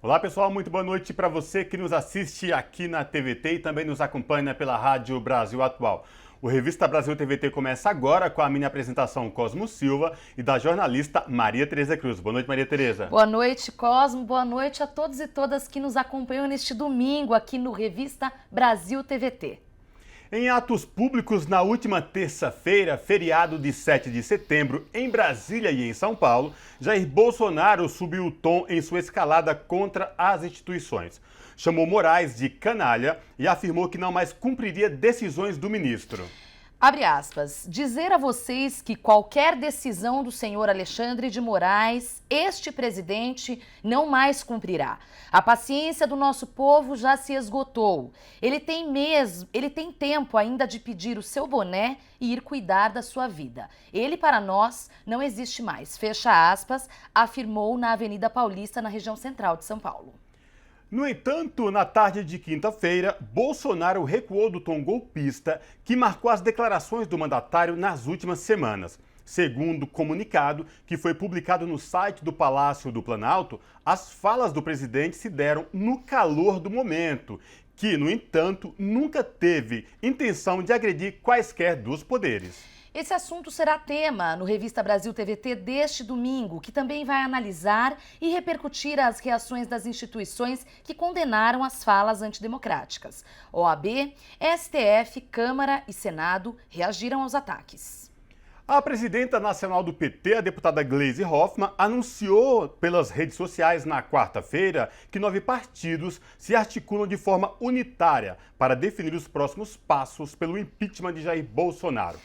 Olá pessoal, muito boa noite para você que nos assiste aqui na TVT e também nos acompanha pela Rádio Brasil Atual. O Revista Brasil TVT começa agora com a minha apresentação Cosmo Silva e da jornalista Maria Tereza Cruz. Boa noite, Maria Tereza. Boa noite, Cosmo. Boa noite a todos e todas que nos acompanham neste domingo aqui no Revista Brasil TVT. Em atos públicos, na última terça-feira, feriado de 7 de setembro, em Brasília e em São Paulo, Jair Bolsonaro subiu o tom em sua escalada contra as instituições. Chamou Moraes de canalha e afirmou que não mais cumpriria decisões do ministro. Abre aspas, dizer a vocês que qualquer decisão do senhor Alexandre de Moraes, este presidente não mais cumprirá. A paciência do nosso povo já se esgotou. Ele tem tempo ainda de pedir o seu boné e ir cuidar da sua vida. Ele para nós não existe mais, fecha aspas, afirmou na Avenida Paulista, na região central de São Paulo. No entanto, na tarde de quinta-feira, Bolsonaro recuou do tom golpista que marcou as declarações do mandatário nas últimas semanas. Segundo o comunicado, que foi publicado no site do Palácio do Planalto, as falas do presidente se deram no calor do momento, que, no entanto, nunca teve intenção de agredir quaisquer dos poderes. Esse assunto será tema no Revista Brasil TVT deste domingo, que também vai analisar e repercutir as reações das instituições que condenaram as falas antidemocráticas. OAB, STF, Câmara e Senado reagiram aos ataques. A presidenta nacional do PT, a deputada Gleisi Hoffmann, anunciou pelas redes sociais na quarta-feira que 9 partidos se articulam de forma unitária para definir os próximos passos pelo impeachment de Jair Bolsonaro.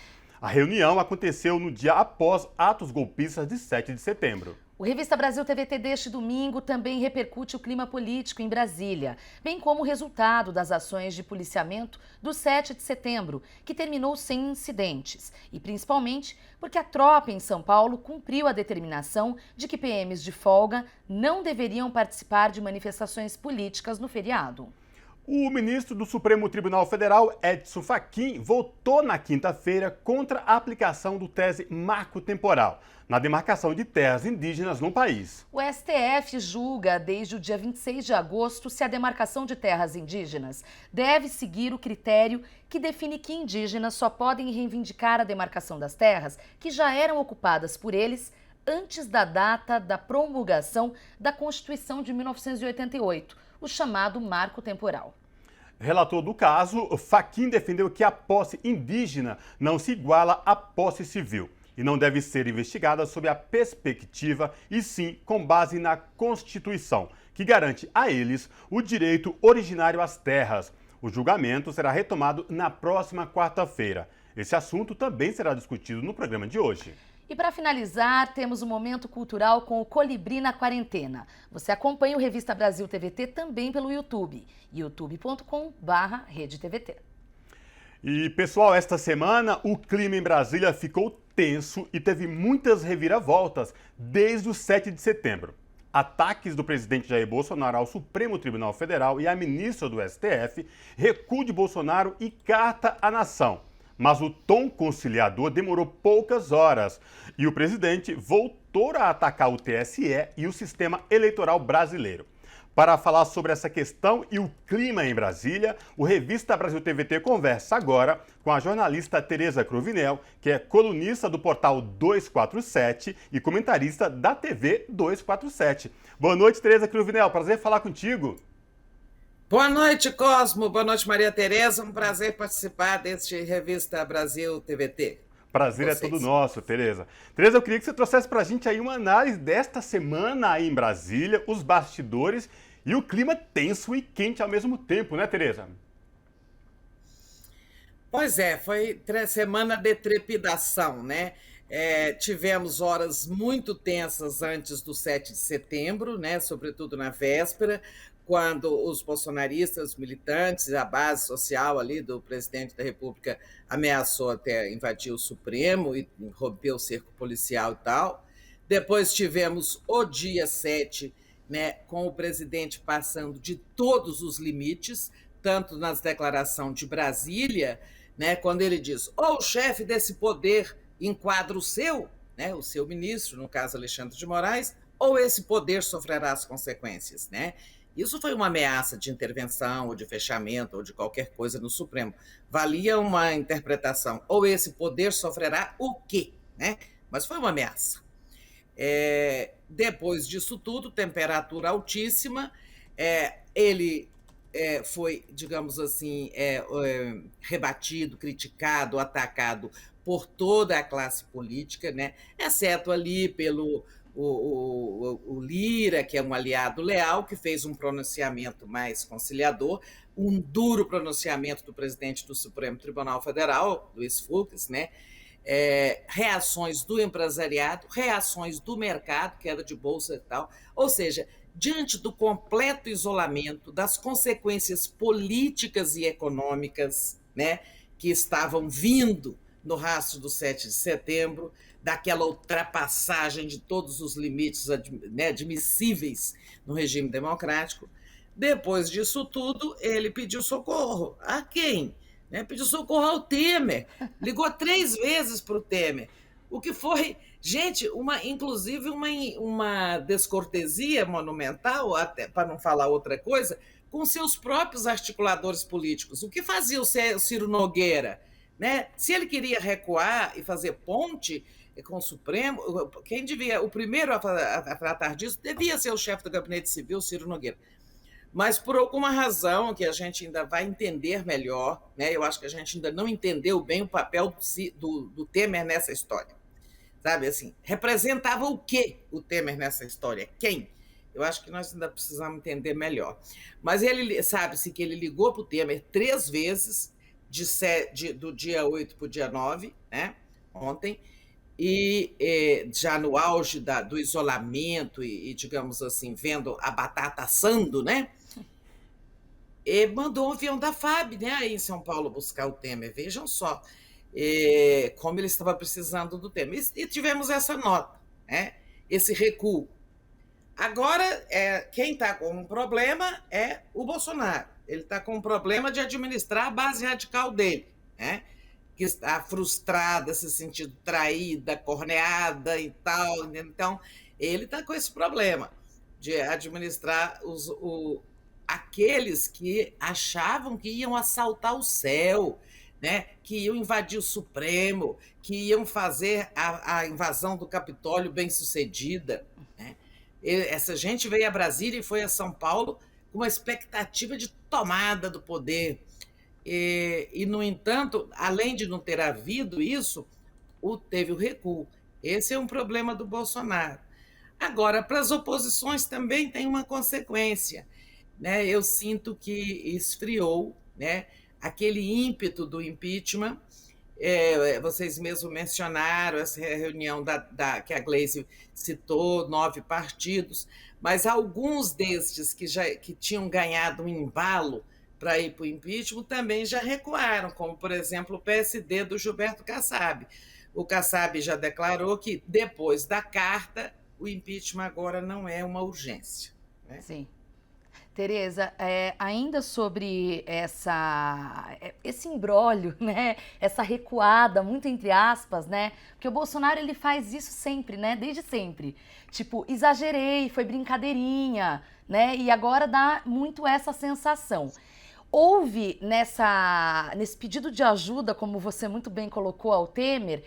A reunião aconteceu no dia após atos golpistas de 7 de setembro. O Revista Brasil TVT deste domingo também repercute o clima político em Brasília, bem como o resultado das ações de policiamento do 7 de setembro, que terminou sem incidentes, e principalmente porque a tropa em São Paulo cumpriu a determinação de que PMs de folga não deveriam participar de manifestações políticas no feriado. O ministro do Supremo Tribunal Federal, Edson Fachin, votou na quinta-feira contra a aplicação do tese marco temporal na demarcação de terras indígenas no país. O STF julga desde o dia 26 de agosto se a demarcação de terras indígenas deve seguir o critério que define que indígenas só podem reivindicar a demarcação das terras que já eram ocupadas por eles antes da data da promulgação da Constituição de 1988, o chamado marco temporal. Relator do caso, Fachin defendeu que a posse indígena não se iguala à posse civil e não deve ser investigada sob a perspectiva e sim com base na Constituição, que garante a eles o direito originário às terras. O julgamento será retomado na próxima quarta-feira. Esse assunto também será discutido no programa de hoje. E para finalizar, temos um momento cultural com o Colibri na Quarentena. Você acompanha o Revista Brasil TVT também pelo YouTube, youtube.com/RedeTVT. E pessoal, esta semana o clima em Brasília ficou tenso e teve muitas reviravoltas desde o 7 de setembro. Ataques do presidente Jair Bolsonaro ao Supremo Tribunal Federal e à ministra do STF, recuo de Bolsonaro e carta à nação. Mas o tom conciliador demorou poucas horas e o presidente voltou a atacar o TSE e o sistema eleitoral brasileiro. Para falar sobre essa questão e o clima em Brasília, o Revista Brasil TVT conversa agora com a jornalista Tereza Cruvinel, que é colunista do portal 247 e comentarista da TV 247. Boa noite, Tereza Cruvinel. Prazer falar contigo. Boa noite, Cosmo. Boa noite, Maria Tereza. Um prazer participar deste Revista Brasil TVT. Prazer é todo nosso, Tereza. Tereza, eu queria que você trouxesse para a gente aí uma análise desta semana aí em Brasília, os bastidores e o clima tenso e quente ao mesmo tempo, né, Tereza? Pois é, foi semana de trepidação, né? Tivemos horas muito tensas antes do 7 de setembro, né? Sobretudo na véspera, quando os bolsonaristas, os militantes, a base social ali do presidente da República ameaçou até invadir o Supremo e romper o cerco policial e tal. Depois tivemos o dia 7, né, com o presidente passando de todos os limites, tanto nas declarações de Brasília, né, quando ele diz, ou o chefe desse poder enquadra o seu, né, o seu ministro, no caso Alexandre de Moraes, ou esse poder sofrerá as consequências, né? Isso foi uma ameaça de intervenção, ou de fechamento, ou de qualquer coisa no Supremo. Valia uma interpretação, ou esse poder sofrerá o quê, né? Mas foi uma ameaça. Depois disso tudo, temperatura altíssima, ele foi, digamos assim, rebatido, criticado, atacado por toda a classe política, né? Exceto ali pelo o Lira, que é um aliado leal, que fez um pronunciamento mais conciliador, um duro pronunciamento do presidente do Supremo Tribunal Federal, Luiz Fux, né? Reações do empresariado, reações do mercado, queda de bolsa e tal. Ou seja, diante do completo isolamento, das consequências políticas e econômicas, né, que estavam vindo no rastro do 7 de setembro, daquela ultrapassagem de todos os limites, né, admissíveis no regime democrático, depois disso tudo, ele pediu socorro. A quem? Pediu socorro ao Temer, ligou 3 vezes para o Temer, o que foi, gente, inclusive uma descortesia monumental, até para não falar outra coisa, com seus próprios articuladores políticos. O que fazia o Ciro Nogueira? Né? Se ele queria recuar e fazer ponte com o Supremo, o primeiro a tratar disso devia ser o chefe do Gabinete Civil, Ciro Nogueira. Mas por alguma razão que a gente ainda vai entender melhor, né? Eu acho que a gente ainda não entendeu bem o papel do Temer nessa história. Sabe, assim, representava o quê o Temer nessa história? Quem? Eu acho que nós ainda precisamos entender melhor. Mas sabe-se que ele ligou para o Temer 3 vezes, do dia 8 para o dia 9, né? Ontem, e já no auge do isolamento e, digamos assim, vendo a batata assando, né? E mandou um avião da FAB, né, aí em São Paulo buscar o Temer. Vejam só como ele estava precisando do Temer. E tivemos essa nota, né? Esse recuo. Agora, quem está com um problema é o Bolsonaro. Ele está com um problema de administrar a base radical dele, né? Que está frustrada, se sentindo traída, corneada e tal. Então, ele está com esse problema de administrar aqueles que achavam que iam assaltar o céu, né? Que iam invadir o Supremo, que iam fazer a invasão do Capitólio bem-sucedida. Né? Essa gente veio a Brasília e foi a São Paulo com uma expectativa de tomada do poder. E, no entanto, além de não ter havido isso, teve o recuo. Esse é um problema do Bolsonaro. Agora, para as oposições também tem uma consequência. Né? Eu sinto que esfriou, né? Aquele ímpeto do impeachment. Vocês mesmos mencionaram essa reunião que a Gleisi citou, 9 partidos, mas alguns destes que tinham ganhado um embalo para ir para o impeachment também já recuaram, como, por exemplo, o PSD do Gilberto Kassab. O Kassab já declarou que, depois da carta, o impeachment agora não é uma urgência. Né? Sim. Tereza, ainda sobre esse imbróglio, né? Essa recuada, muito entre aspas, né? Porque o Bolsonaro, ele faz isso sempre, né? Desde sempre. Tipo, exagerei, foi brincadeirinha, né? E agora dá muito essa sensação. Houve nesse pedido de ajuda, como você muito bem colocou ao Temer,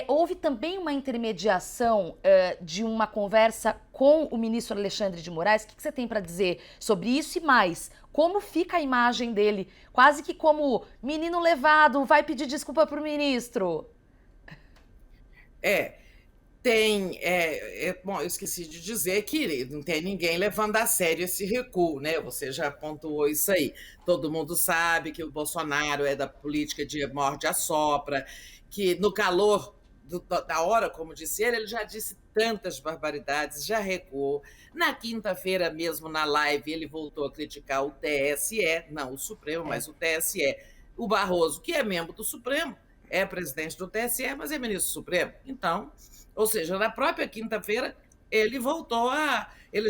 houve também uma intermediação de uma conversa com o ministro Alexandre de Moraes. O que você tem para dizer sobre isso e mais? Como fica a imagem dele? Quase que como menino levado, vai pedir desculpa para o ministro. Bom, eu esqueci de dizer que não tem ninguém levando a sério esse recuo, né? Você já pontuou isso aí. Todo mundo sabe que o Bolsonaro é da política de morde-a-sopra, que no calor da hora, como disse ele já disse tantas barbaridades, já recuou. Na quinta-feira mesmo, na live, ele voltou a criticar o TSE, não o Supremo, mas o TSE. O Barroso, que é membro do Supremo, é presidente do TSE, mas é ministro do Supremo. Então, ou seja, na própria quinta-feira, ele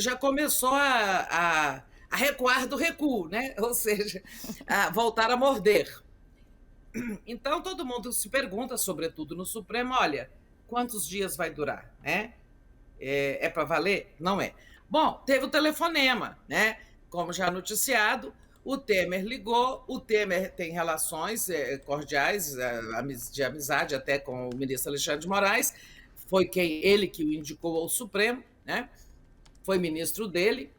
já começou a recuar do recuo, né? Ou seja, a voltar a morder. Então, todo mundo se pergunta, sobretudo no Supremo, olha, quantos dias vai durar, né? É para valer? Não é. Bom, teve o telefonema, né? Como já noticiado, o Temer ligou, o Temer tem relações cordiais, de amizade até com o ministro Alexandre de Moraes, foi ele que o indicou ao Supremo, né? Foi ministro dele.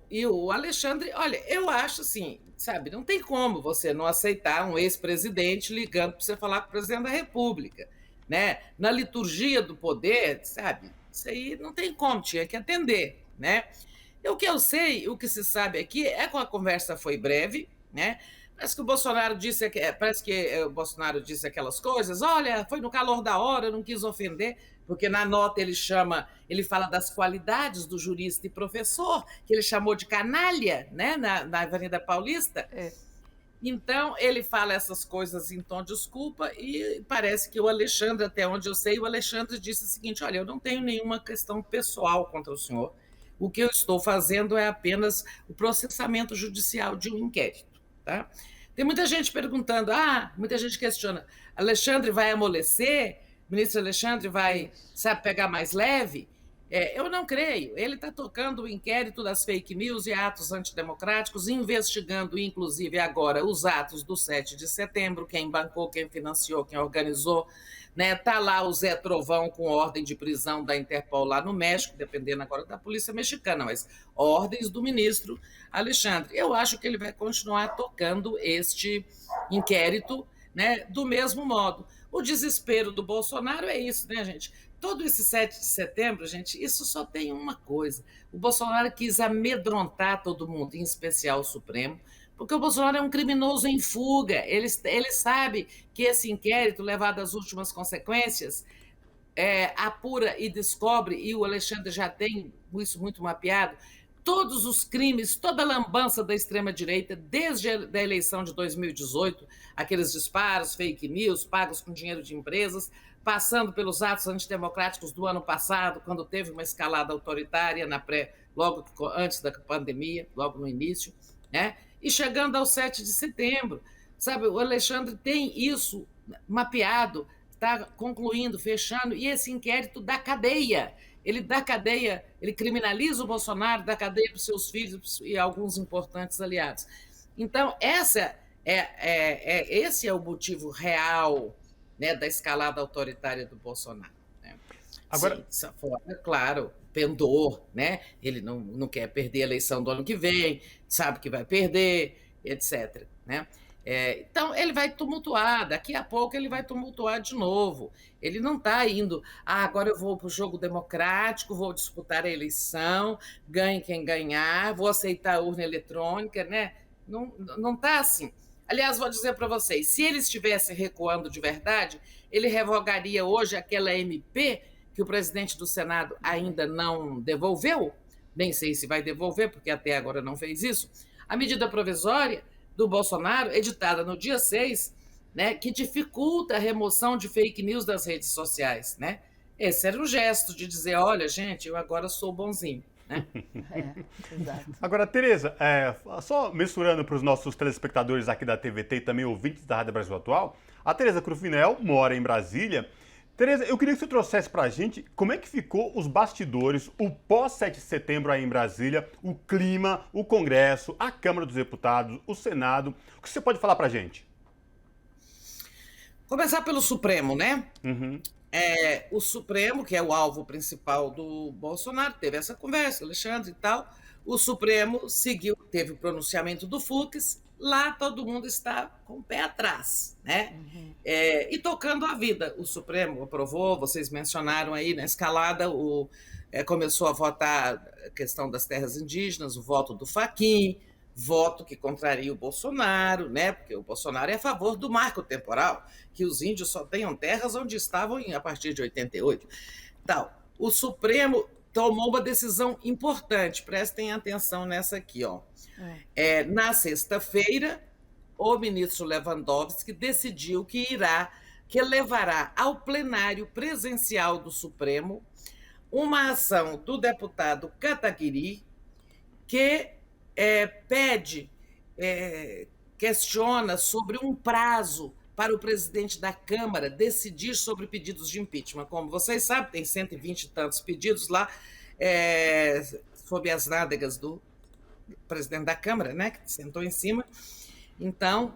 E o Alexandre, olha, eu acho assim, sabe, não tem como você não aceitar um ex-presidente ligando para você falar com o presidente da República, né? Na liturgia do poder, sabe, isso aí não tem como, tinha que atender, né? E o que eu sei, o que se sabe aqui é que a conversa foi breve, né? Parece que o Bolsonaro disse aquelas coisas, olha, foi no calor da hora, não quis ofender, porque na nota ele fala das qualidades do jurista e professor, que ele chamou de canalha, né, na Avenida Paulista. Então, ele fala essas coisas em tom de desculpa e parece que o Alexandre, até onde eu sei, o Alexandre disse o seguinte, olha, eu não tenho nenhuma questão pessoal contra o senhor, o que eu estou fazendo é apenas o processamento judicial de um inquérito. Tá? Tem muita gente perguntando, muita gente questiona, Alexandre vai amolecer? O ministro Alexandre vai, sabe, pegar mais leve? Eu não creio. Ele está tocando o inquérito das fake news e atos antidemocráticos, investigando, inclusive, agora os atos do 7 de setembro, quem bancou, quem financiou, quem organizou. Está lá o Zé Trovão com ordem de prisão da Interpol lá no México, dependendo agora da polícia mexicana, mas ordens do ministro Alexandre. Eu acho que ele vai continuar tocando este inquérito, né, do mesmo modo. O desespero do Bolsonaro é isso, né, gente? Todo esse 7 de setembro, gente, isso só tem uma coisa. O Bolsonaro quis amedrontar todo mundo, em especial o Supremo, porque o Bolsonaro é um criminoso em fuga. Ele sabe que esse inquérito, levado às últimas consequências, apura e descobre, e o Alexandre já tem isso muito mapeado, todos os crimes, toda a lambança da extrema-direita, desde a eleição de 2018, aqueles disparos, fake news, pagos com dinheiro de empresas, passando pelos atos antidemocráticos do ano passado, quando teve uma escalada autoritária logo antes da pandemia, logo no início, né? E chegando ao 7 de setembro. Sabe, o Alexandre tem isso mapeado, está concluindo, fechando, e esse inquérito da cadeia. Ele dá cadeia, ele criminaliza o Bolsonaro, dá cadeia para os seus filhos e alguns importantes aliados. Então, esse é o motivo real, né, da escalada autoritária do Bolsonaro. Né? Agora, sim, claro, pendor, né? Ele não quer perder a eleição do ano que vem, sabe que vai perder, etc. Né? Então, ele vai tumultuar, daqui a pouco ele vai tumultuar de novo. Ele não está indo, agora eu vou para o jogo democrático, vou disputar a eleição, ganhe quem ganhar, vou aceitar a urna eletrônica, né? Não está assim. Aliás, vou dizer para vocês, se ele estivesse recuando de verdade, ele revogaria hoje aquela MP que o presidente do Senado ainda não devolveu, nem sei se vai devolver, porque até agora não fez isso, a medida provisória do Bolsonaro, editada no dia 6, né, que dificulta a remoção de fake news das redes sociais. Né? Esse era um gesto de dizer, olha, gente, eu agora sou bonzinho. Né? Exato. Agora, Tereza, só mensurando para os nossos telespectadores aqui da TVT e também ouvintes da Rádio Brasil Atual, a Tereza Cruvinel mora em Brasília. Tereza, eu queria que você trouxesse para a gente como é que ficou os bastidores, o pós-7 de setembro aí em Brasília, o clima, o Congresso, a Câmara dos Deputados, o Senado. O que você pode falar para a gente? Começar pelo Supremo, né? Uhum. O Supremo, que é o alvo principal do Bolsonaro, teve essa conversa, Alexandre e tal. O Supremo seguiu, teve o pronunciamento do Fux, lá todo mundo está com o pé atrás, né? Uhum. E tocando a vida. O Supremo aprovou, vocês mencionaram aí na escalada, começou a votar a questão das terras indígenas, o voto do Fachin, voto que contraria o Bolsonaro, né? Porque o Bolsonaro é a favor do marco temporal, que os índios só tenham terras onde estavam a partir de 88. Então, o Supremo tomou uma decisão importante, prestem atenção nessa aqui. Ó. Na sexta-feira, o ministro Lewandowski decidiu que levará ao plenário presencial do Supremo uma ação do deputado Kataguiri que questiona sobre um prazo para o presidente da Câmara decidir sobre pedidos de impeachment. Como vocês sabem, tem 120 e tantos pedidos lá, sob as nádegas do presidente da Câmara, né, que sentou em cima. Então,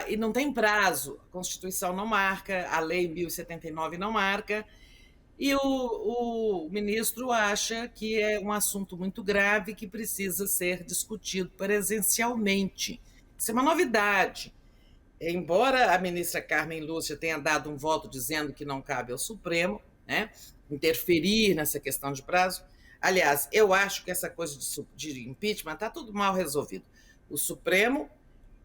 e não tem prazo, a Constituição não marca, a Lei 1079 não marca, e o ministro acha que é um assunto muito grave que precisa ser discutido presencialmente. Isso é uma novidade. Embora a ministra Carmen Lúcia tenha dado um voto dizendo que não cabe ao Supremo, né, interferir nessa questão de prazo, aliás, eu acho que essa coisa de impeachment está tudo mal resolvido. O Supremo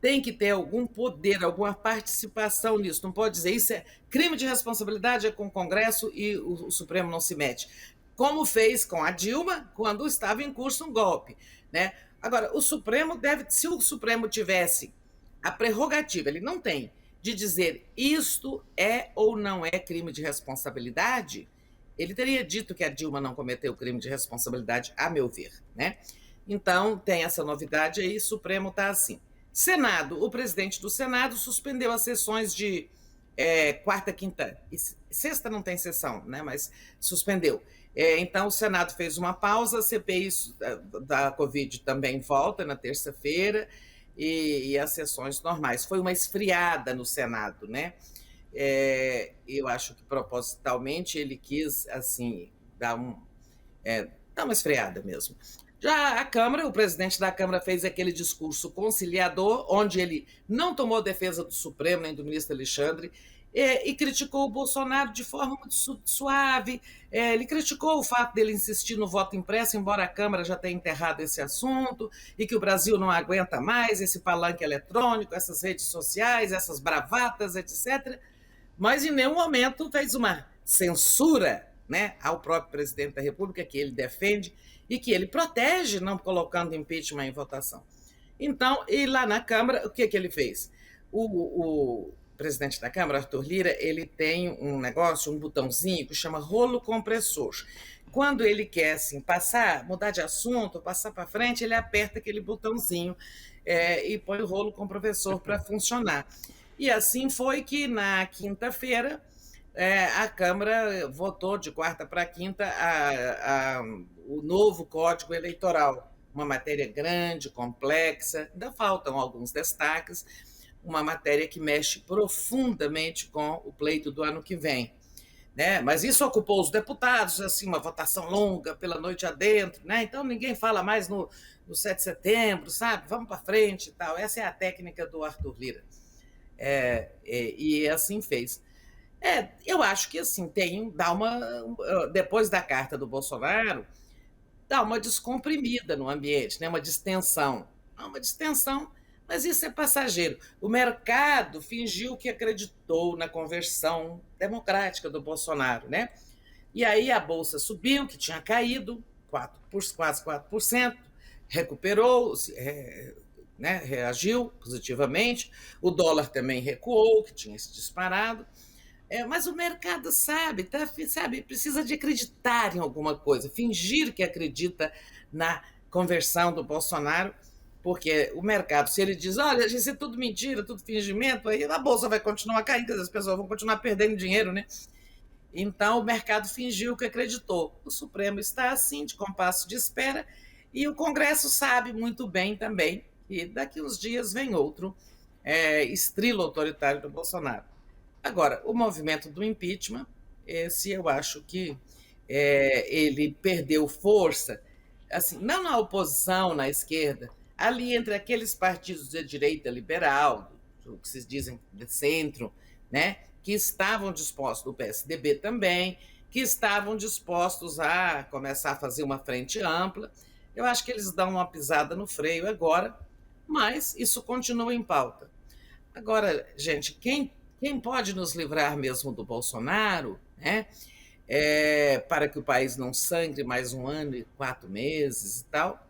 tem que ter algum poder, alguma participação nisso. Não pode dizer isso é crime de responsabilidade é com o Congresso e o Supremo não se mete. Como fez com a Dilma quando estava em curso um golpe, né? Agora, o Supremo se o Supremo tivesse a prerrogativa, ele não tem, de dizer isto é ou não é crime de responsabilidade, ele teria dito que a Dilma não cometeu crime de responsabilidade, a meu ver, né? Então, tem essa novidade aí, o Supremo está assim. Senado, o presidente do Senado suspendeu as sessões de quarta, quinta e sexta não tem sessão, né, mas suspendeu. Então, o Senado fez uma pausa, a CPI da Covid também volta na terça-feira e as sessões normais. Foi uma esfriada no Senado, né? Eu acho que propositalmente ele quis, assim, dar uma esfriada mesmo. Já a Câmara, o presidente da Câmara fez aquele discurso conciliador, onde ele não tomou defesa do Supremo nem do ministro Alexandre, e criticou o Bolsonaro de forma muito suave. Ele criticou o fato dele insistir no voto impresso, embora a Câmara já tenha enterrado esse assunto, e que o Brasil não aguenta mais esse palanque eletrônico, essas redes sociais, essas bravatas, etc. Mas em nenhum momento fez uma censura, né, ao próprio presidente da República, que ele defende e que ele protege, não colocando impeachment em votação. Então, e lá na Câmara, o que ele fez? O presidente da Câmara, Arthur Lira, ele tem um negócio, um botãozinho que chama rolo compressor. Quando ele quer assim, mudar de assunto, passar para frente, ele aperta aquele botãozinho e põe o rolo compressor para funcionar. E assim foi que na quinta-feira a Câmara votou de quarta para quinta o novo Código Eleitoral, uma matéria grande, complexa, ainda faltam alguns destaques, uma matéria que mexe profundamente com o pleito do ano que vem, né? Mas isso ocupou os deputados, assim, uma votação longa pela noite adentro, né? Então ninguém fala mais no 7 de setembro, sabe? Vamos para frente e tal. Essa é a técnica do Arthur Lira. E assim fez. Eu acho que assim depois da carta do Bolsonaro, dá uma descomprimida no ambiente, né? Uma distensão, mas isso é passageiro. O mercado fingiu que acreditou na conversão democrática do Bolsonaro, né? E aí a Bolsa subiu, que tinha caído quase 4%, recuperou, né? Reagiu positivamente, o dólar também recuou, que tinha se disparado. Mas o mercado sabe, precisa de acreditar em alguma coisa, fingir que acredita na conversão do Bolsonaro, porque o mercado, se ele diz, olha, isso é tudo mentira, tudo fingimento, aí a Bolsa vai continuar caindo, as pessoas vão continuar perdendo dinheiro, né? Então o mercado fingiu que acreditou. O Supremo está assim, de compasso de espera, e o Congresso sabe muito bem também que daqui uns dias vem outro estrilo autoritário do Bolsonaro. Agora, o movimento do impeachment, esse eu acho que ele perdeu força, assim, não na oposição, na esquerda, ali entre aqueles partidos de direita liberal, o que se dizem de centro, né, que estavam dispostos, o PSDB também, que estavam dispostos a começar a fazer uma frente ampla. Eu acho que eles dão uma pisada no freio agora, mas isso continua em pauta. Agora, gente, quem pode nos livrar mesmo do Bolsonaro, né? Para que o país não sangre mais 1 ano e 4 meses e tal,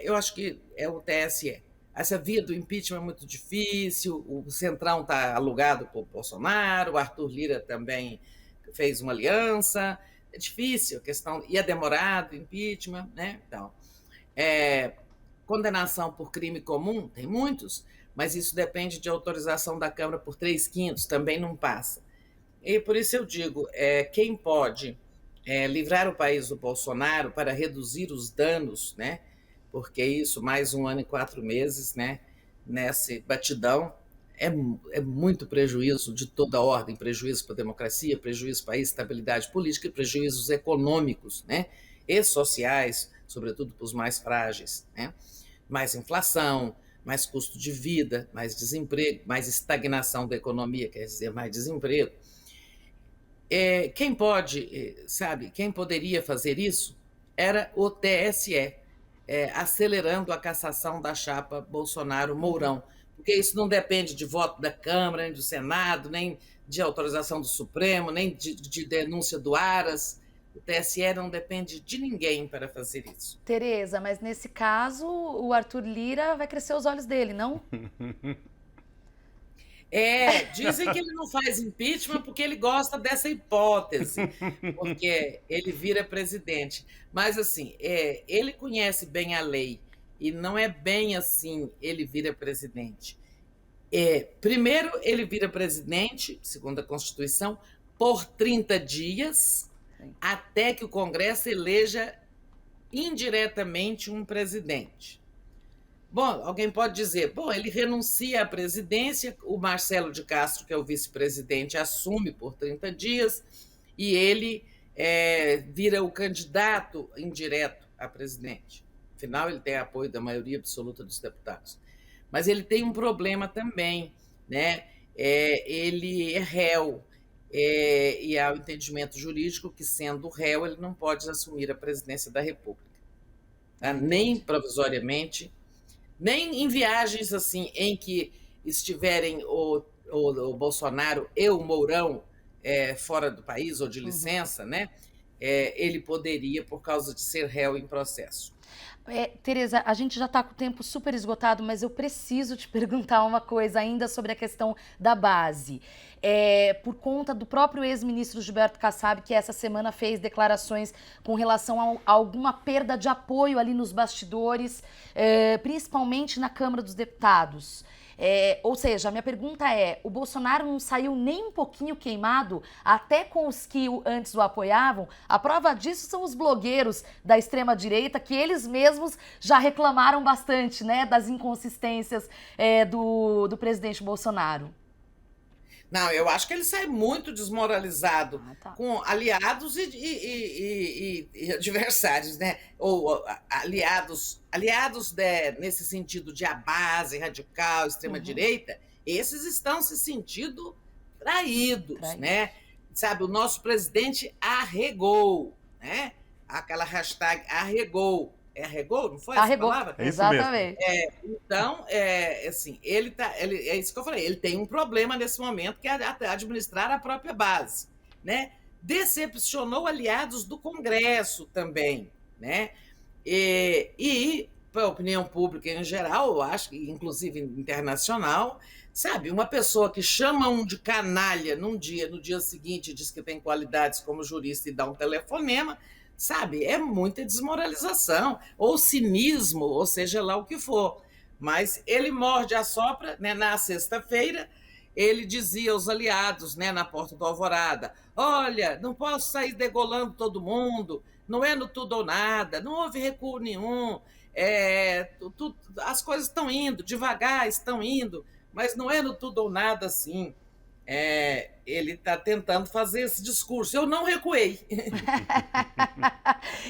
eu acho que é o TSE. Essa via do impeachment é muito difícil, o Centrão está alugado por Bolsonaro, o Arthur Lira também fez uma aliança, é difícil a questão, e é demorado o impeachment, né? Então, condenação por crime comum, tem muitos, mas isso depende de autorização da Câmara por 3/5, também não passa. E por isso eu digo, quem pode livrar o país do Bolsonaro para reduzir os danos, né? Porque isso, mais 1 ano e 4 meses, né? Nessa batidão, é muito prejuízo de toda ordem, prejuízo para a democracia, prejuízo para a estabilidade política e prejuízos econômicos, né? E sociais, sobretudo para os mais frágeis, né? Mais inflação, mais custo de vida, mais desemprego, mais estagnação da economia, quer dizer, mais desemprego. Quem pode, sabe, quem poderia fazer isso era o TSE, acelerando a cassação da chapa Bolsonaro-Mourão, porque isso não depende de voto da Câmara, nem do Senado, nem de autorização do Supremo, nem de denúncia do Aras. O TSE não depende de ninguém para fazer isso. Tereza, mas nesse caso, o Arthur Lira vai crescer os olhos dele, não? Dizem que ele não faz impeachment porque ele gosta dessa hipótese, porque ele vira presidente. Mas, assim, ele conhece bem a lei e não é bem assim ele vira presidente. Primeiro, ele vira presidente, segundo a Constituição, por 30 dias, até que o Congresso eleja indiretamente um presidente. Bom, alguém pode dizer, ele renuncia à presidência, o Marcelo de Castro, que é o vice-presidente, assume por 30 dias e ele vira o candidato indireto a presidente. Afinal, ele tem apoio da maioria absoluta dos deputados. Mas ele tem um problema também, né? Ele é réu e há o entendimento jurídico que, sendo réu, ele não pode assumir a presidência da República, tá? Nem provisoriamente, nem em viagens assim em que estiverem o Bolsonaro e o Mourão fora do país ou de licença, né? Ele poderia, por causa de ser réu em processo. Tereza, a gente já está com o tempo super esgotado, mas eu preciso te perguntar uma coisa ainda sobre a questão da base. Por conta do próprio ex-ministro Gilberto Kassab, que essa semana fez declarações com relação a alguma perda de apoio ali nos bastidores, principalmente na Câmara dos Deputados. Ou seja, a minha pergunta o Bolsonaro não saiu nem um pouquinho queimado, até com os que antes o apoiavam? A prova disso são os blogueiros da extrema-direita, que eles mesmos já reclamaram bastante, né, das inconsistências do presidente Bolsonaro. Não, eu acho que ele sai muito desmoralizado, com aliados e adversários, né? Ou aliados nesse sentido de a base radical, extrema-direita, esses estão se sentindo traídos, né? Sabe, o nosso presidente arregou, né? Aquela hashtag arregou. Arregou, não foi essa palavra? É isso exatamente. Mesmo. Então, assim, é isso que eu falei, ele tem um problema nesse momento, que é administrar a própria base, né? Decepcionou aliados do Congresso também, né? E para a opinião pública em geral, eu acho que inclusive internacional, sabe, uma pessoa que chama um de canalha num dia, no dia seguinte diz que tem qualidades como jurista e dá um telefonema, sabe, é muita desmoralização, ou cinismo, ou seja lá o que for. Mas ele morde a sopra, né? Na sexta-feira, ele dizia aos aliados, né, na Porta do Alvorada, olha, não posso sair degolando todo mundo, não é no tudo ou nada, não houve recuo nenhum, as coisas estão indo, devagar estão indo, mas não é no tudo ou nada assim. Ele está tentando fazer esse discurso. Eu não recuei.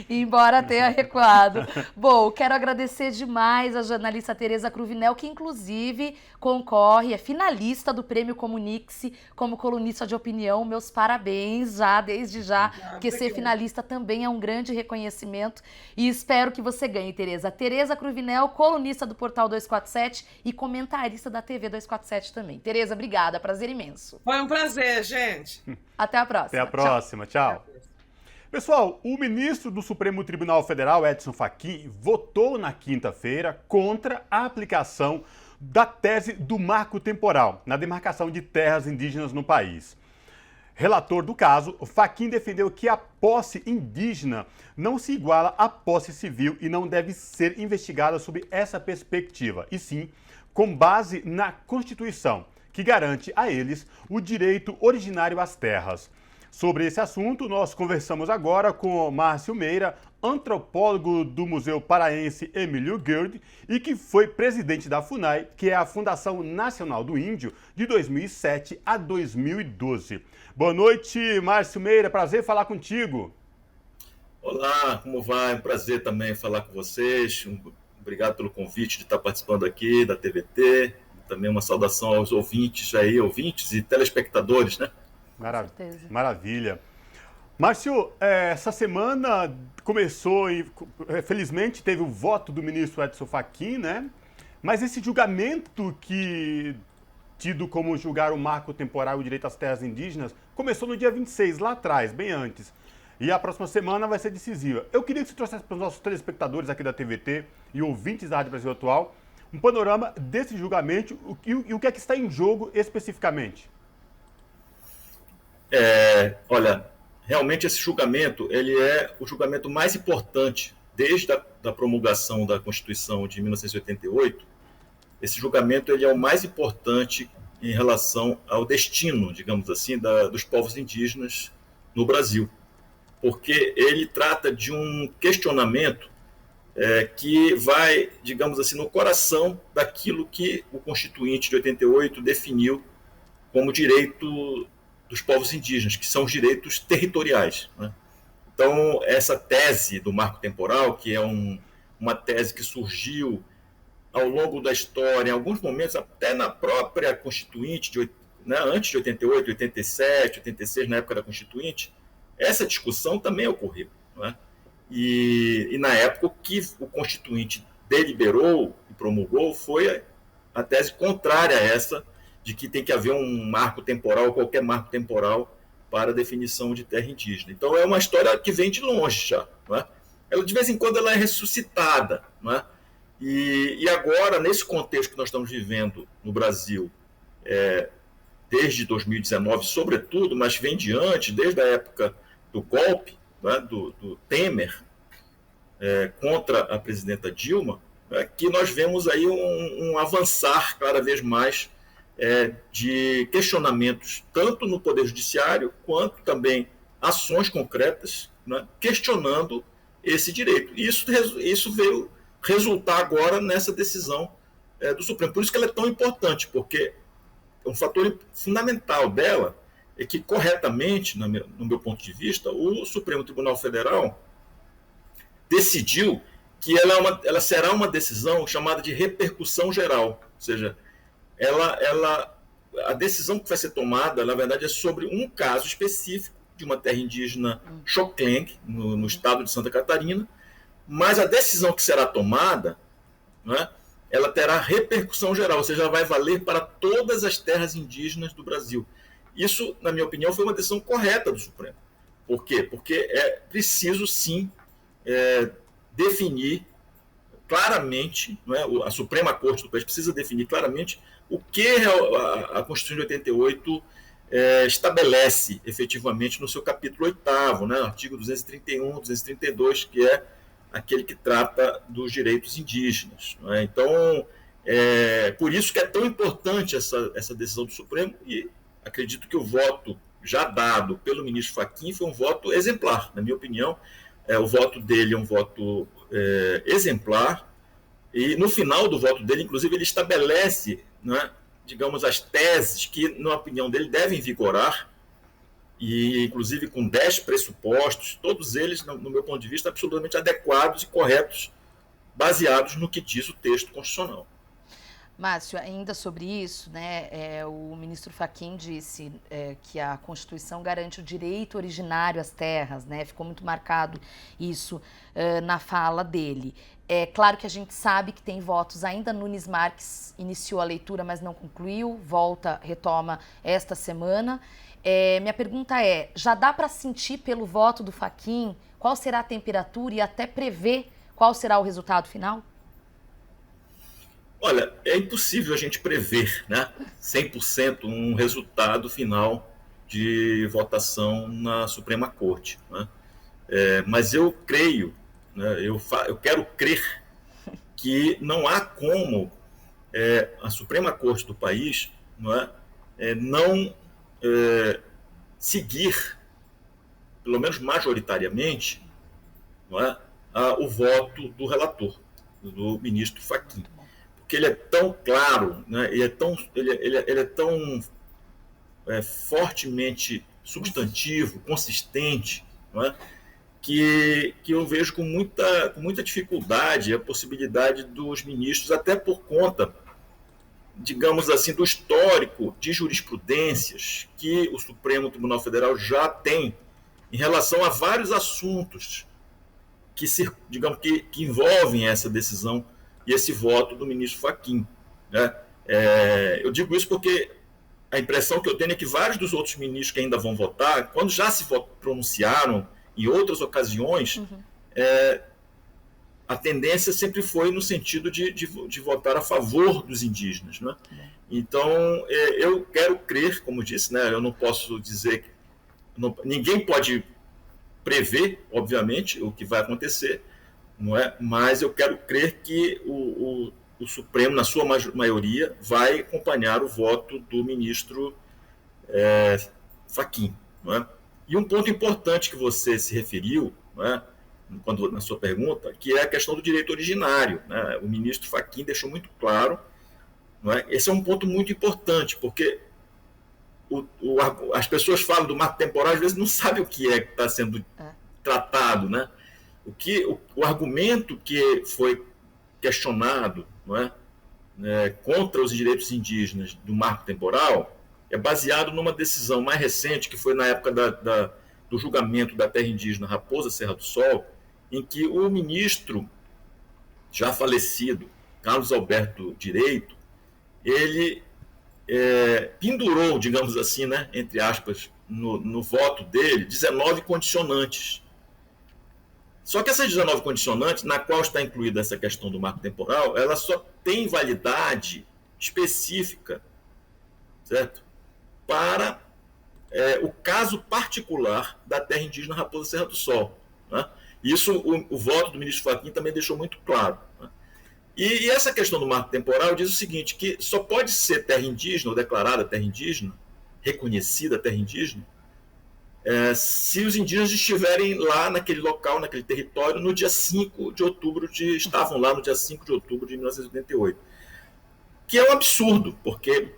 Embora tenha recuado. Bom, quero agradecer demais a jornalista Tereza Cruvinel, que inclusive concorre, é finalista do Prêmio Comunique-se como colunista de opinião. Meus parabéns desde já, porque ser finalista também é um grande reconhecimento e espero que você ganhe, Tereza. Tereza Cruvinel, colunista do Portal 247 e comentarista da TV 247 também. Tereza, obrigada, prazer imenso. Foi um prazer, gente. Até a próxima. Até a próxima. Tchau. Pessoal, o ministro do Supremo Tribunal Federal, Edson Fachin, votou na quinta-feira contra a aplicação da tese do marco temporal na demarcação de terras indígenas no país. Relator do caso, Fachin defendeu que a posse indígena não se iguala à posse civil e não deve ser investigada sob essa perspectiva, e sim com base na Constituição, que garante a eles o direito originário às terras. Sobre esse assunto, nós conversamos agora com Márcio Meira, antropólogo do Museu Paraense Emílio Guerd e que foi presidente da FUNAI, que é a Fundação Nacional do Índio, de 2007 a 2012. Boa noite, Márcio Meira, prazer falar contigo. Olá, como vai? Um prazer também falar com vocês. Obrigado pelo convite de estar participando aqui da TVT. Também uma saudação aos ouvintes e telespectadores, né? Maravilha. Márcio, essa semana começou e, felizmente, teve o voto do ministro Edson Fachin, né? Mas esse julgamento tido como julgar o marco temporal e o direito às terras indígenas, começou no dia 26, lá atrás, bem antes. E a próxima semana vai ser decisiva. Eu queria que você trouxesse para os nossos telespectadores aqui da TVT e ouvintes da Rádio Brasil Atual um panorama desse julgamento e o que é que está em jogo especificamente. Olha, realmente esse julgamento ele é o julgamento mais importante desde a promulgação da Constituição de 1988. Esse julgamento ele é o mais importante em relação ao destino, digamos assim, dos povos indígenas no Brasil, porque ele trata de um questionamento que vai, digamos assim, no coração daquilo que o Constituinte de 88 definiu como direito dos povos indígenas, que são os direitos territoriais, né? Então, essa tese do marco temporal, que é uma tese que surgiu ao longo da história, em alguns momentos até na própria Constituinte, né, antes de 88, 87, 86, na época da Constituinte, essa discussão também ocorreu, né? E na época o que o Constituinte deliberou e promulgou foi a tese contrária a essa, de que tem que haver um marco temporal, qualquer marco temporal, para a definição de terra indígena. Então é uma história que vem de longe já, não é? Ela, de vez em quando ela é ressuscitada, não é? E agora, nesse contexto que nós estamos vivendo no Brasil, desde 2019, sobretudo, mas vem de antes, desde a época do golpe, né, do Temer, contra a presidenta Dilma, que nós vemos aí um avançar cada vez mais de questionamentos, tanto no Poder Judiciário, quanto também ações concretas, né, questionando esse direito. E isso veio resultar agora nessa decisão do Supremo. Por isso que ela é tão importante, porque um fator fundamental dela é que, corretamente, no meu ponto de vista, o Supremo Tribunal Federal decidiu que ela será uma decisão chamada de repercussão geral, ou seja, a decisão que vai ser tomada, na verdade, é sobre um caso específico de uma terra indígena Xocleng, no estado de Santa Catarina, mas a decisão que será tomada, né, ela terá repercussão geral, ou seja, ela vai valer para todas as terras indígenas do Brasil. Isso, na minha opinião, foi uma decisão correta do Supremo. Por quê? Porque é preciso, sim, definir claramente, não é? A Suprema Corte do país precisa definir claramente o que a Constituição de 88 estabelece efetivamente no seu capítulo 8º, né? Artigo 231, 232, que é aquele que trata dos direitos indígenas, não é? Então, por isso que é tão importante essa decisão do Supremo, e acredito que o voto já dado pelo ministro Fachin foi um voto exemplar, na minha opinião. O voto dele é um voto exemplar, e no final do voto dele, inclusive, ele estabelece, né, digamos, as teses que, na opinião dele, devem vigorar, e inclusive com 10 pressupostos, todos eles, no meu ponto de vista, absolutamente adequados e corretos, baseados no que diz o texto constitucional. Márcio, ainda sobre isso, né, o ministro Fachin disse que a Constituição garante o direito originário às terras, né, ficou muito marcado isso na fala dele. É claro que a gente sabe que tem votos, ainda Nunes Marques iniciou a leitura, mas não concluiu, retoma esta semana. Minha pergunta já dá para sentir pelo voto do Fachin qual será a temperatura e até prever qual será o resultado final? Olha, é impossível a gente prever, né, 100% um resultado final de votação na Suprema Corte, né? Mas eu creio, né, eu quero crer que não há como a Suprema Corte do país não seguir, pelo menos majoritariamente, o voto do relator, do ministro Fachin. Porque ele é tão claro, ele é tão fortemente substantivo, consistente, que eu vejo com muita dificuldade a possibilidade dos ministros, até por conta, digamos assim, do histórico de jurisprudências que o Supremo Tribunal Federal já tem em relação a vários assuntos que envolvem essa decisão e esse voto do ministro Fachin. Eu digo isso porque a impressão que eu tenho é que vários dos outros ministros que ainda vão votar, quando já se pronunciaram em outras ocasiões, a tendência sempre foi no sentido de votar a favor dos indígenas. Então, eu quero crer, como disse, eu não posso dizer que ninguém pode prever, obviamente, o que vai acontecer, mas eu quero crer que o Supremo, na sua maioria, vai acompanhar o voto do ministro Fachin. E um ponto importante que você se referiu, na sua pergunta, que é a questão do direito originário. O ministro Fachin deixou muito claro, esse é um ponto muito importante, porque as pessoas falam do marco temporal, às vezes não sabem o que está sendo tratado. O argumento que foi questionado contra os direitos indígenas do marco temporal é baseado numa decisão mais recente, que foi na época do julgamento da terra indígena Raposa Serra do Sol, em que o ministro já falecido, Carlos Alberto Direito, ele pendurou, digamos assim, entre aspas, no voto dele, 19 condicionantes. Só que essas 19 condicionantes, na qual está incluída essa questão do marco temporal, ela só tem validade específica, certo? Para o caso particular da terra indígena Raposa Serra do Sol. Isso o voto do ministro Fachin também deixou muito claro. E essa questão do marco temporal diz o seguinte, que só pode ser terra indígena, ou declarada terra indígena, reconhecida terra indígena, se os indígenas estiverem lá naquele local, naquele território, no dia 5 de outubro, estavam lá no dia 5 de outubro de 1988. Que é um absurdo, porque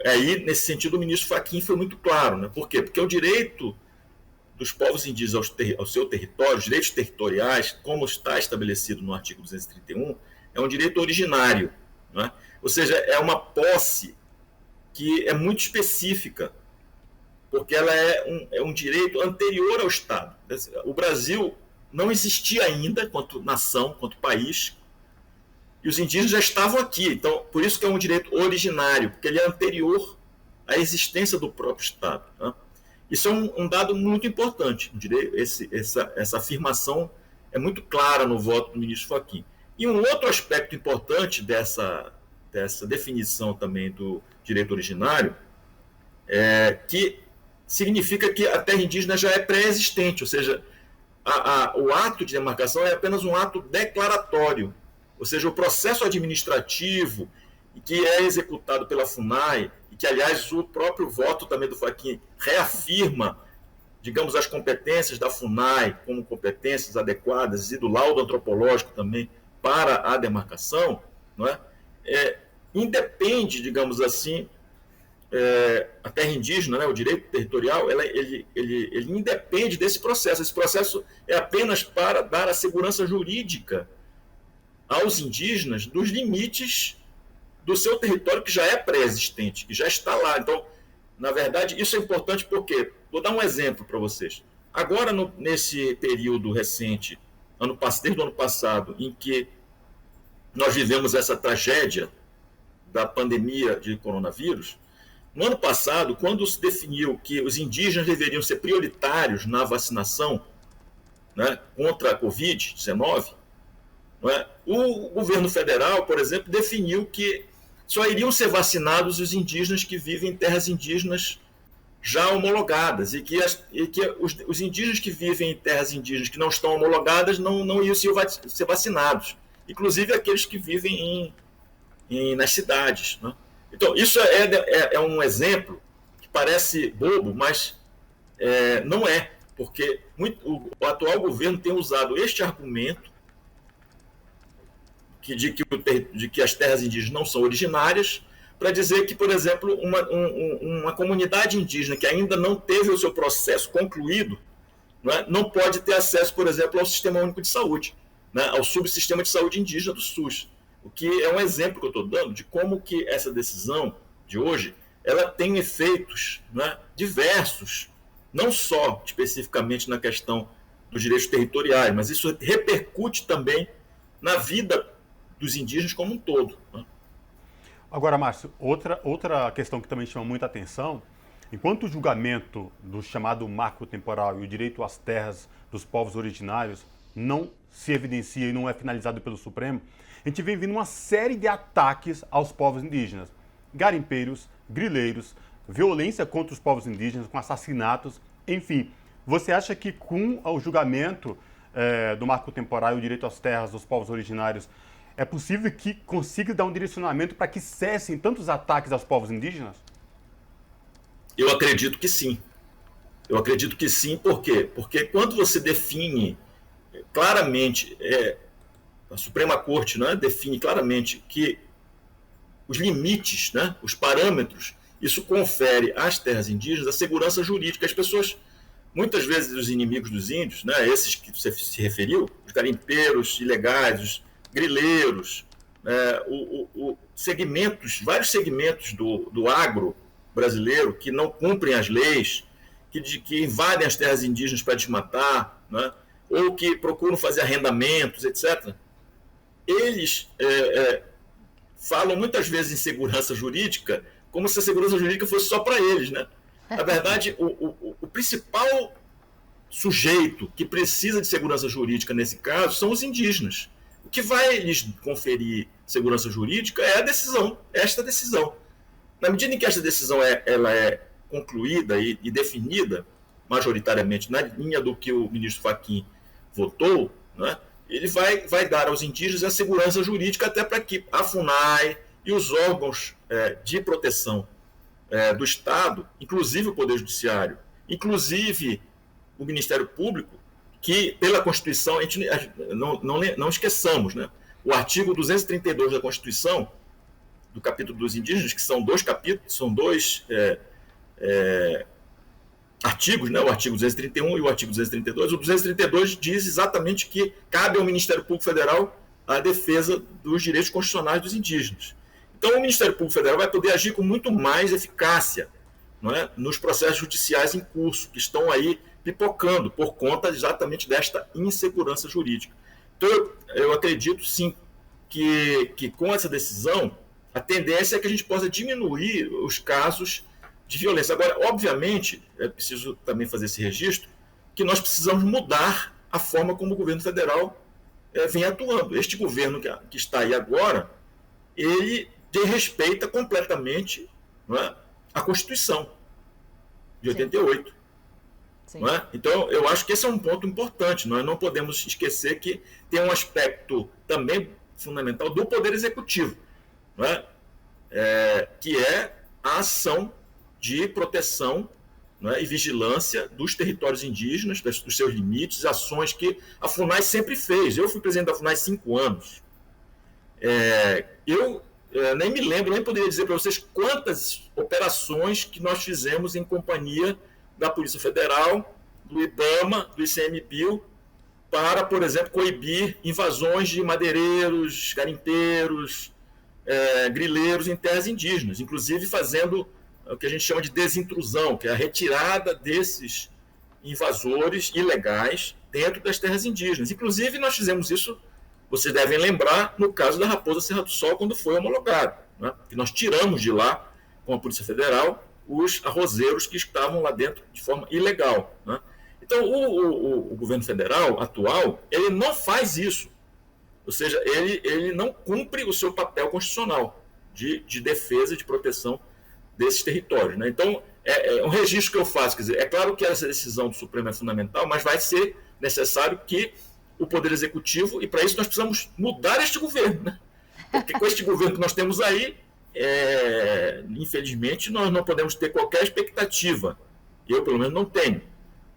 aí, nesse sentido, o ministro Fachin foi muito claro. Por quê? Porque o direito dos povos indígenas ao seu território, os direitos territoriais, como está estabelecido no artigo 231, é um direito originário. Ou seja, é uma posse que é muito específica, porque ela é um direito anterior ao Estado. O Brasil não existia ainda quanto nação, quanto país, e os indígenas já estavam aqui. Então, por isso que é um direito originário, porque ele é anterior à existência do próprio Estado. Isso é um dado muito importante. Essa afirmação é muito clara no voto do ministro Fachin. E um outro aspecto importante dessa definição também do direito originário que significa que a terra indígena já é pré-existente, ou seja, o ato de demarcação é apenas um ato declaratório, ou seja, o processo administrativo que é executado pela FUNAI, e que, aliás, o próprio voto também do Fachin reafirma, digamos, as competências da FUNAI como competências adequadas e do laudo antropológico também para a demarcação, independe, digamos assim, a terra indígena, o direito territorial, ele independe desse processo. Esse processo é apenas para dar a segurança jurídica aos indígenas dos limites do seu território que já é pré-existente, que já está lá. Então, na verdade, isso é importante porque, vou dar um exemplo para vocês. Agora, nesse período recente, desde o ano passado, em que nós vivemos essa tragédia da pandemia de coronavírus, no ano passado, quando se definiu que os indígenas deveriam ser prioritários na vacinação contra a Covid-19, o governo federal, por exemplo, definiu que só iriam ser vacinados os indígenas que vivem em terras indígenas já homologadas, e que os indígenas que vivem em terras indígenas que não estão homologadas não iriam ser vacinados, inclusive aqueles que vivem nas cidades. Né? Então, isso é um exemplo que parece bobo, mas não é, porque o atual governo tem usado este argumento de que as terras indígenas não são originárias, para dizer que, por exemplo, uma comunidade indígena que ainda não teve o seu processo concluído, não pode ter acesso, por exemplo, ao Sistema Único de Saúde, ao subsistema de saúde indígena do SUS. O que é um exemplo que eu estou dando de como que essa decisão de hoje ela tem efeitos diversos, não só especificamente na questão dos direitos territoriais, mas isso repercute também na vida dos indígenas como um todo. Agora, Márcio, outra questão que também chama muita atenção, enquanto o julgamento do chamado marco temporal e o direito às terras dos povos originários não se evidencia e não é finalizado pelo Supremo, a gente vem vindo uma série de ataques aos povos indígenas. Garimpeiros, grileiros, violência contra os povos indígenas, com assassinatos, enfim. Você acha que com o julgamento do marco temporal e o direito às terras dos povos originários, é possível que consiga dar um direcionamento para que cessem tantos ataques aos povos indígenas? Eu acredito que sim. Eu acredito que sim, por quê? Porque quando você define claramente, a Suprema Corte define claramente que os limites, os parâmetros, isso confere às terras indígenas a segurança jurídica. As pessoas, muitas vezes os inimigos dos índios, esses que você se referiu, os garimpeiros ilegais, os grileiros, vários segmentos do agro brasileiro que não cumprem as leis, que invadem as terras indígenas para desmatar, ou que procuram fazer arrendamentos, etc., eles falam muitas vezes em segurança jurídica como se a segurança jurídica fosse só para eles. Na verdade, o principal sujeito que precisa de segurança jurídica nesse caso são os indígenas. O que vai lhes conferir segurança jurídica é esta decisão. Na medida em que esta decisão ela é concluída e definida majoritariamente na linha do que o ministro Fachin votou, ele vai dar aos indígenas a segurança jurídica até para que a FUNAI e os órgãos de proteção do Estado, inclusive o Poder Judiciário, inclusive o Ministério Público, que pela Constituição, a gente não esqueçamos, o artigo 232 da Constituição, do capítulo dos indígenas, que são dois capítulos, são dois artigos, o artigo 231 e o artigo 232. O 232 diz exatamente que cabe ao Ministério Público Federal a defesa dos direitos constitucionais dos indígenas. Então, o Ministério Público Federal vai poder agir com muito mais eficácia nos processos judiciais em curso, que estão aí pipocando por conta exatamente desta insegurança jurídica. Então, eu acredito, sim, que com essa decisão, a tendência é que a gente possa diminuir os casos de violência. Agora, obviamente, é preciso também fazer esse registro, que nós precisamos mudar a forma como o governo federal vem atuando. Este governo que está aí agora, ele desrespeita completamente a Constituição de 88. Então, eu acho que esse é um ponto importante. Nós não podemos esquecer que tem um aspecto também fundamental do Poder Executivo, que é a ação de proteção e vigilância dos territórios indígenas, dos seus limites, ações que a FUNAI sempre fez. Eu fui presidente da FUNAI 5 anos. Eu nem me lembro, nem poderia dizer para vocês quantas operações que nós fizemos em companhia da Polícia Federal, do IBAMA, do ICMBio, para, por exemplo, coibir invasões de madeireiros, garimpeiros, grileiros em terras indígenas, inclusive fazendo o que a gente chama de desintrusão, que é a retirada desses invasores ilegais dentro das terras indígenas. Inclusive, nós fizemos isso, vocês devem lembrar, no caso da Raposa Serra do Sol, quando foi homologado, que nós tiramos de lá, com a Polícia Federal, os arrozeiros que estavam lá dentro de forma ilegal. Então, o governo federal atual, ele não faz isso. Ou seja, ele não cumpre o seu papel constitucional de defesa e de proteção desses territórios. Então, é um registro que eu faço. Quer dizer, é claro que essa decisão do Supremo é fundamental, mas vai ser necessário que o Poder Executivo, e para isso nós precisamos mudar este governo, Porque com este governo que nós temos aí, infelizmente, nós não podemos ter qualquer expectativa. Eu, pelo menos, não tenho.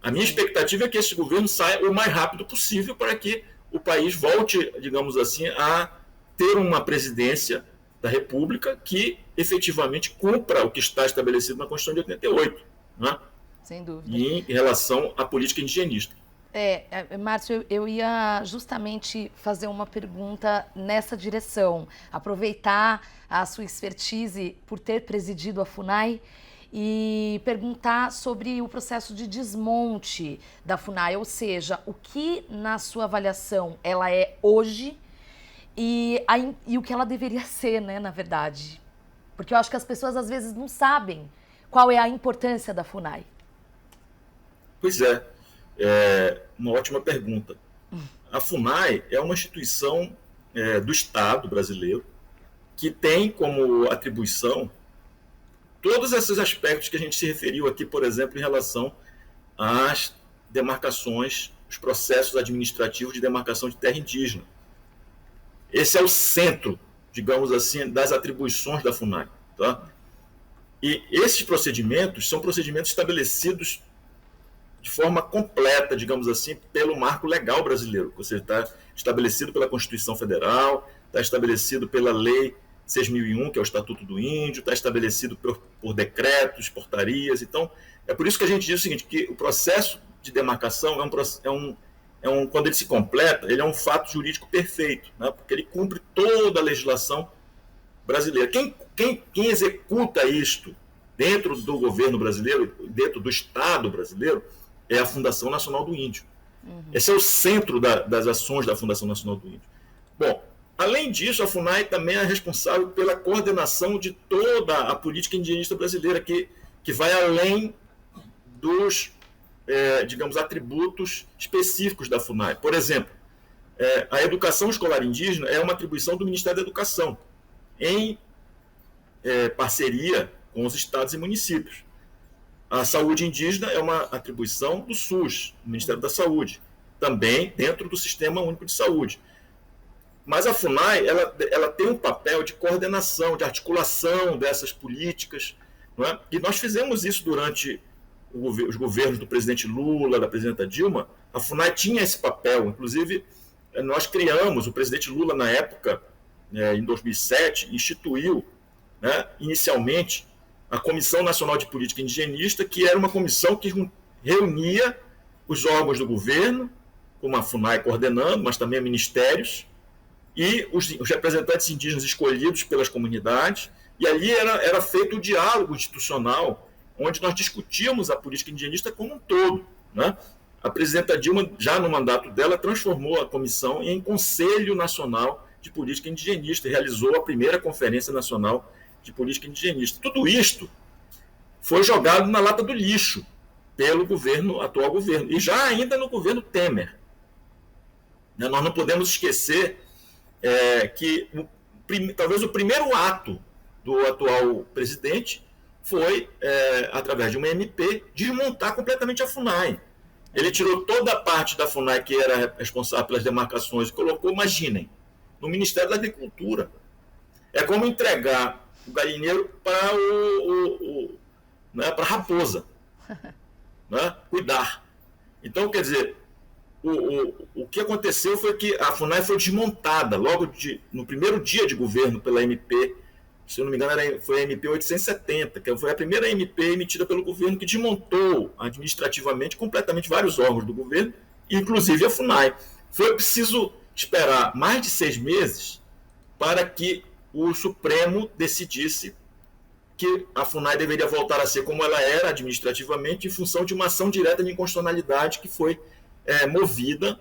A minha expectativa é que esse governo saia o mais rápido possível para que o país volte, digamos assim, a ter uma presidência da República que efetivamente cumpra o que está estabelecido na Constituição de 88, né? Sem dúvida. Em relação à política indigenista. Márcio, eu ia justamente fazer uma pergunta nessa direção, aproveitar a sua expertise por ter presidido a FUNAI e perguntar sobre o processo de desmonte da FUNAI, ou seja, o que na sua avaliação ela é hoje e o que ela deveria ser, né, na verdade. Porque eu acho que as pessoas às vezes não sabem qual é a importância da FUNAI. Pois é uma ótima pergunta. A FUNAI é uma instituição do Estado brasileiro que tem como atribuição todos esses aspectos que a gente se referiu aqui, por exemplo, em relação às demarcações, os processos administrativos de demarcação de terra indígena. Esse é o centro, digamos assim, das atribuições da FUNAI. Tá? E esses procedimentos são procedimentos estabelecidos de forma completa, digamos assim, pelo marco legal brasileiro. Ou seja, está estabelecido pela Constituição Federal, está estabelecido pela Lei 6.001, que é o Estatuto do Índio, está estabelecido por decretos, portarias. Então, é por isso que a gente diz o seguinte, que o processo de demarcação quando ele se completa, ele é um fato jurídico perfeito, né? Porque ele cumpre toda a legislação brasileira. Quem executa isto dentro do governo brasileiro, dentro do Estado brasileiro, é a Fundação Nacional do Índio. Esse é o centro das ações da Fundação Nacional do Índio. Bom, além disso, a FUNAI também é responsável pela coordenação de toda a política indigenista brasileira, que vai além dos, digamos, atributos específicos da FUNAI. Por exemplo, a educação escolar indígena é uma atribuição do Ministério da Educação, em parceria com os estados e municípios. A saúde indígena é uma atribuição do SUS, do Ministério da Saúde, também dentro do Sistema Único de Saúde. Mas a FUNAI ela tem um papel de coordenação, de articulação dessas políticas, não é? E nós fizemos isso durante os governos do presidente Lula, da presidenta Dilma. A FUNAI tinha esse papel, inclusive nós criamos, o presidente Lula na época, em 2007, instituiu, né, inicialmente a Comissão Nacional de Política Indigenista, que era uma comissão que reunia os órgãos do governo, como a FUNAI coordenando, mas também ministérios, e os representantes indígenas escolhidos pelas comunidades, e ali era feito o diálogo institucional, onde nós discutíamos a política indigenista como um todo, né? A presidenta Dilma, já no mandato dela, transformou a comissão em Conselho Nacional de Política Indigenista e realizou a primeira Conferência Nacional de Política Indigenista. Tudo isto foi jogado na lata do lixo pelo atual governo, e já ainda no governo Temer. Nós não podemos esquecer que talvez o primeiro ato do atual presidente foi, através de uma MP, desmontar completamente a FUNAI. Ele tirou toda a parte da FUNAI que era responsável pelas demarcações e colocou, imaginem, no Ministério da Agricultura. É como entregar o galinheiro para para a raposa, né? Cuidar. Então, quer dizer, o que aconteceu foi que a FUNAI foi desmontada logo no primeiro dia de governo pela MP, se eu não me engano foi a MP 870, que foi a primeira MP emitida pelo governo que desmontou administrativamente completamente vários órgãos do governo, inclusive a FUNAI. Foi preciso esperar mais de 6 meses para que o Supremo decidisse que a FUNAI deveria voltar a ser como ela era administrativamente, em função de uma ação direta de inconstitucionalidade que foi movida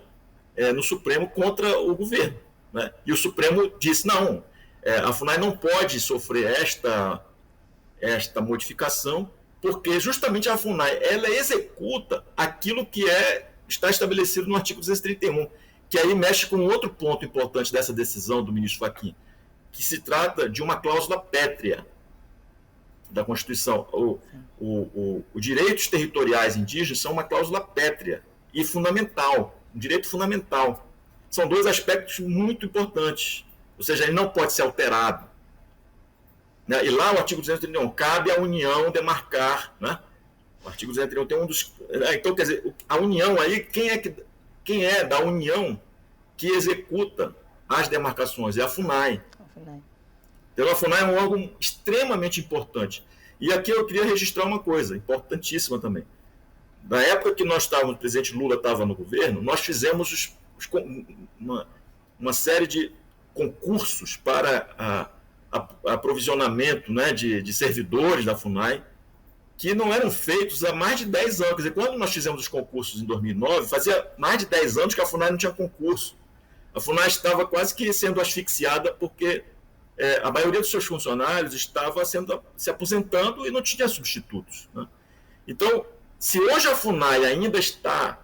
no Supremo contra o governo, né? E o Supremo disse, não, a FUNAI não pode sofrer esta modificação, porque justamente a FUNAI ela executa aquilo que está estabelecido no artigo 231, que aí mexe com outro ponto importante dessa decisão do ministro Fachin, que se trata de uma cláusula pétrea da Constituição. Os direitos territoriais indígenas são uma cláusula pétrea e fundamental, um direito fundamental. São dois aspectos muito importantes, ou seja, ele não pode ser alterado. Né? E lá o artigo 231, cabe à União demarcar, né? O artigo 231 tem um dos... Então, quer dizer, a União aí, quem é da União que executa as demarcações? É a FUNAI. Então, a FUNAI é um órgão extremamente importante. E aqui eu queria registrar uma coisa, importantíssima também. Na época que nós estávamos, o presidente Lula estava no governo, nós fizemos uma série de concursos para aprovisionamento, né, de servidores da FUNAI, que não eram feitos há mais de 10 anos. Quer dizer, quando nós fizemos os concursos em 2009, fazia mais de 10 anos que a FUNAI não tinha concurso. A FUNAI estava quase que sendo asfixiada porque a maioria dos seus funcionários estava se aposentando e não tinha substitutos. Né? Então, se hoje a FUNAI ainda está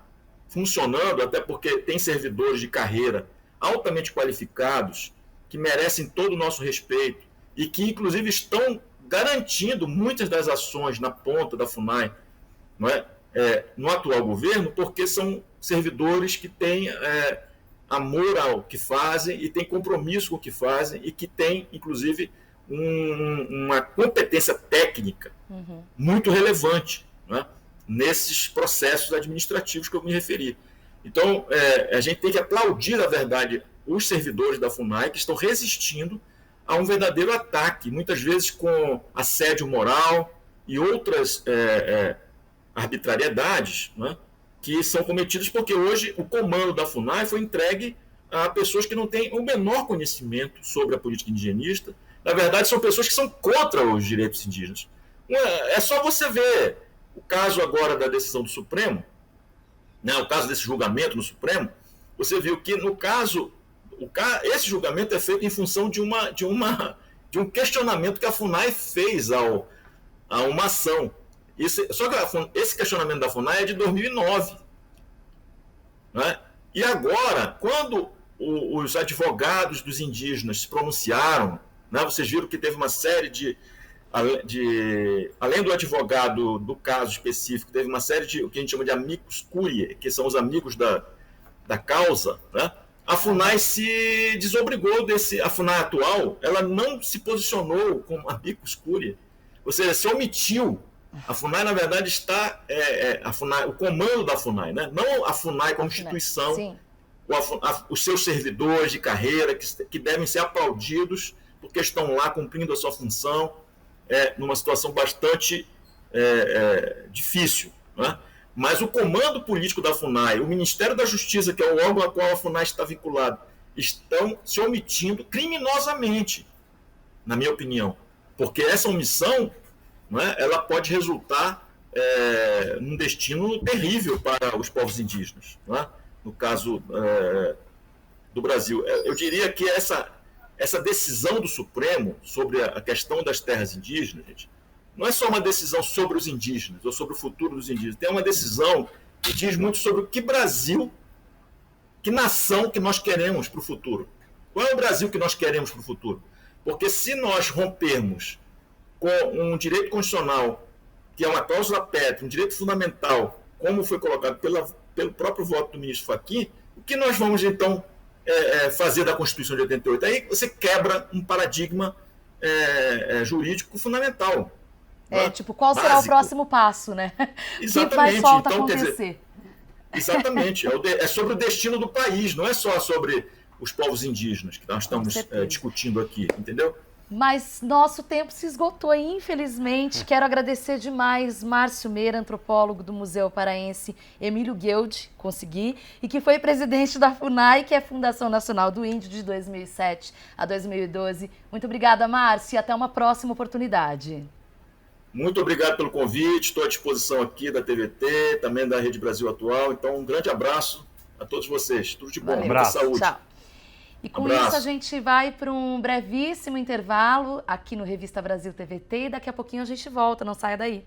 funcionando, até porque tem servidores de carreira altamente qualificados, que merecem todo o nosso respeito e que, inclusive, estão garantindo muitas das ações na ponta da FUNAI, não é? No atual governo, porque são servidores que têm amor ao que fazem e têm compromisso com o que fazem e que têm, inclusive, uma competência técnica muito relevante, não é? Nesses processos administrativos que eu me referi. Então, a gente tem que aplaudir, na verdade, os servidores da FUNAI que estão resistindo a um verdadeiro ataque, muitas vezes com assédio moral e outras arbitrariedades, né, que são cometidas porque hoje o comando da FUNAI foi entregue a pessoas que não têm o menor conhecimento sobre a política indigenista. Na verdade, são pessoas que são contra os direitos indígenas. É só você ver o caso agora da decisão do Supremo, né, o caso desse julgamento no Supremo, você viu que, no caso, esse julgamento é feito em função de um questionamento que a FUNAI fez a uma ação. Só que esse questionamento da FUNAI é de 2009. Né? E agora, quando os advogados dos indígenas se pronunciaram, né, vocês viram que teve uma série além do advogado do caso específico, teve uma série de o que a gente chama de amicus curiae, que são os amigos da causa, né? A FUNAI se desobrigou a FUNAI atual, ela não se posicionou como amicus curiae, ou seja, se omitiu. A FUNAI, na verdade, está o comando da FUNAI, né? Não a FUNAI como instituição, os seus servidores de carreira que devem ser aplaudidos porque estão lá cumprindo a sua função, numa situação bastante difícil, né? Mas o comando político da FUNAI, o Ministério da Justiça, que é o órgão a qual a FUNAI está vinculado, estão se omitindo criminosamente, na minha opinião, porque essa omissão, né, ela pode resultar num destino terrível para os povos indígenas, né? No caso do Brasil. Eu diria que essa decisão do Supremo sobre a questão das terras indígenas, gente, não é só uma decisão sobre os indígenas ou sobre o futuro dos indígenas. Tem uma decisão que diz muito sobre que Brasil, que nação que nós queremos para o futuro. Qual é o Brasil que nós queremos para o futuro? Porque se nós rompermos com um direito constitucional, que é uma cláusula pétrea, um direito fundamental, como foi colocado pelo próprio voto do ministro Fachin, o que nós vamos, então, fazer da Constituição de 88? Aí você quebra um paradigma jurídico fundamental. Tipo, qual será o próximo passo, né? Exatamente. Que mais falta então, acontecer? Quer dizer, exatamente. É sobre o destino do país, não é só sobre os povos indígenas que nós estamos discutindo aqui, entendeu? Mas nosso tempo se esgotou, infelizmente. Quero agradecer demais Márcio Meira, antropólogo do Museu Paraense Emílio Guild, consegui, e que foi presidente da FUNAI, que é a Fundação Nacional do Índio, de 2007 a 2012. Muito obrigada, Márcio, e até uma próxima oportunidade. Muito obrigado pelo convite, estou à disposição aqui da TVT, também da Rede Brasil Atual. Então, um grande abraço a todos vocês. Tudo de bom, muita saúde. Tchau. E com isso a gente vai para um brevíssimo intervalo aqui no Revista Brasil TVT e daqui a pouquinho a gente volta, não saia daí.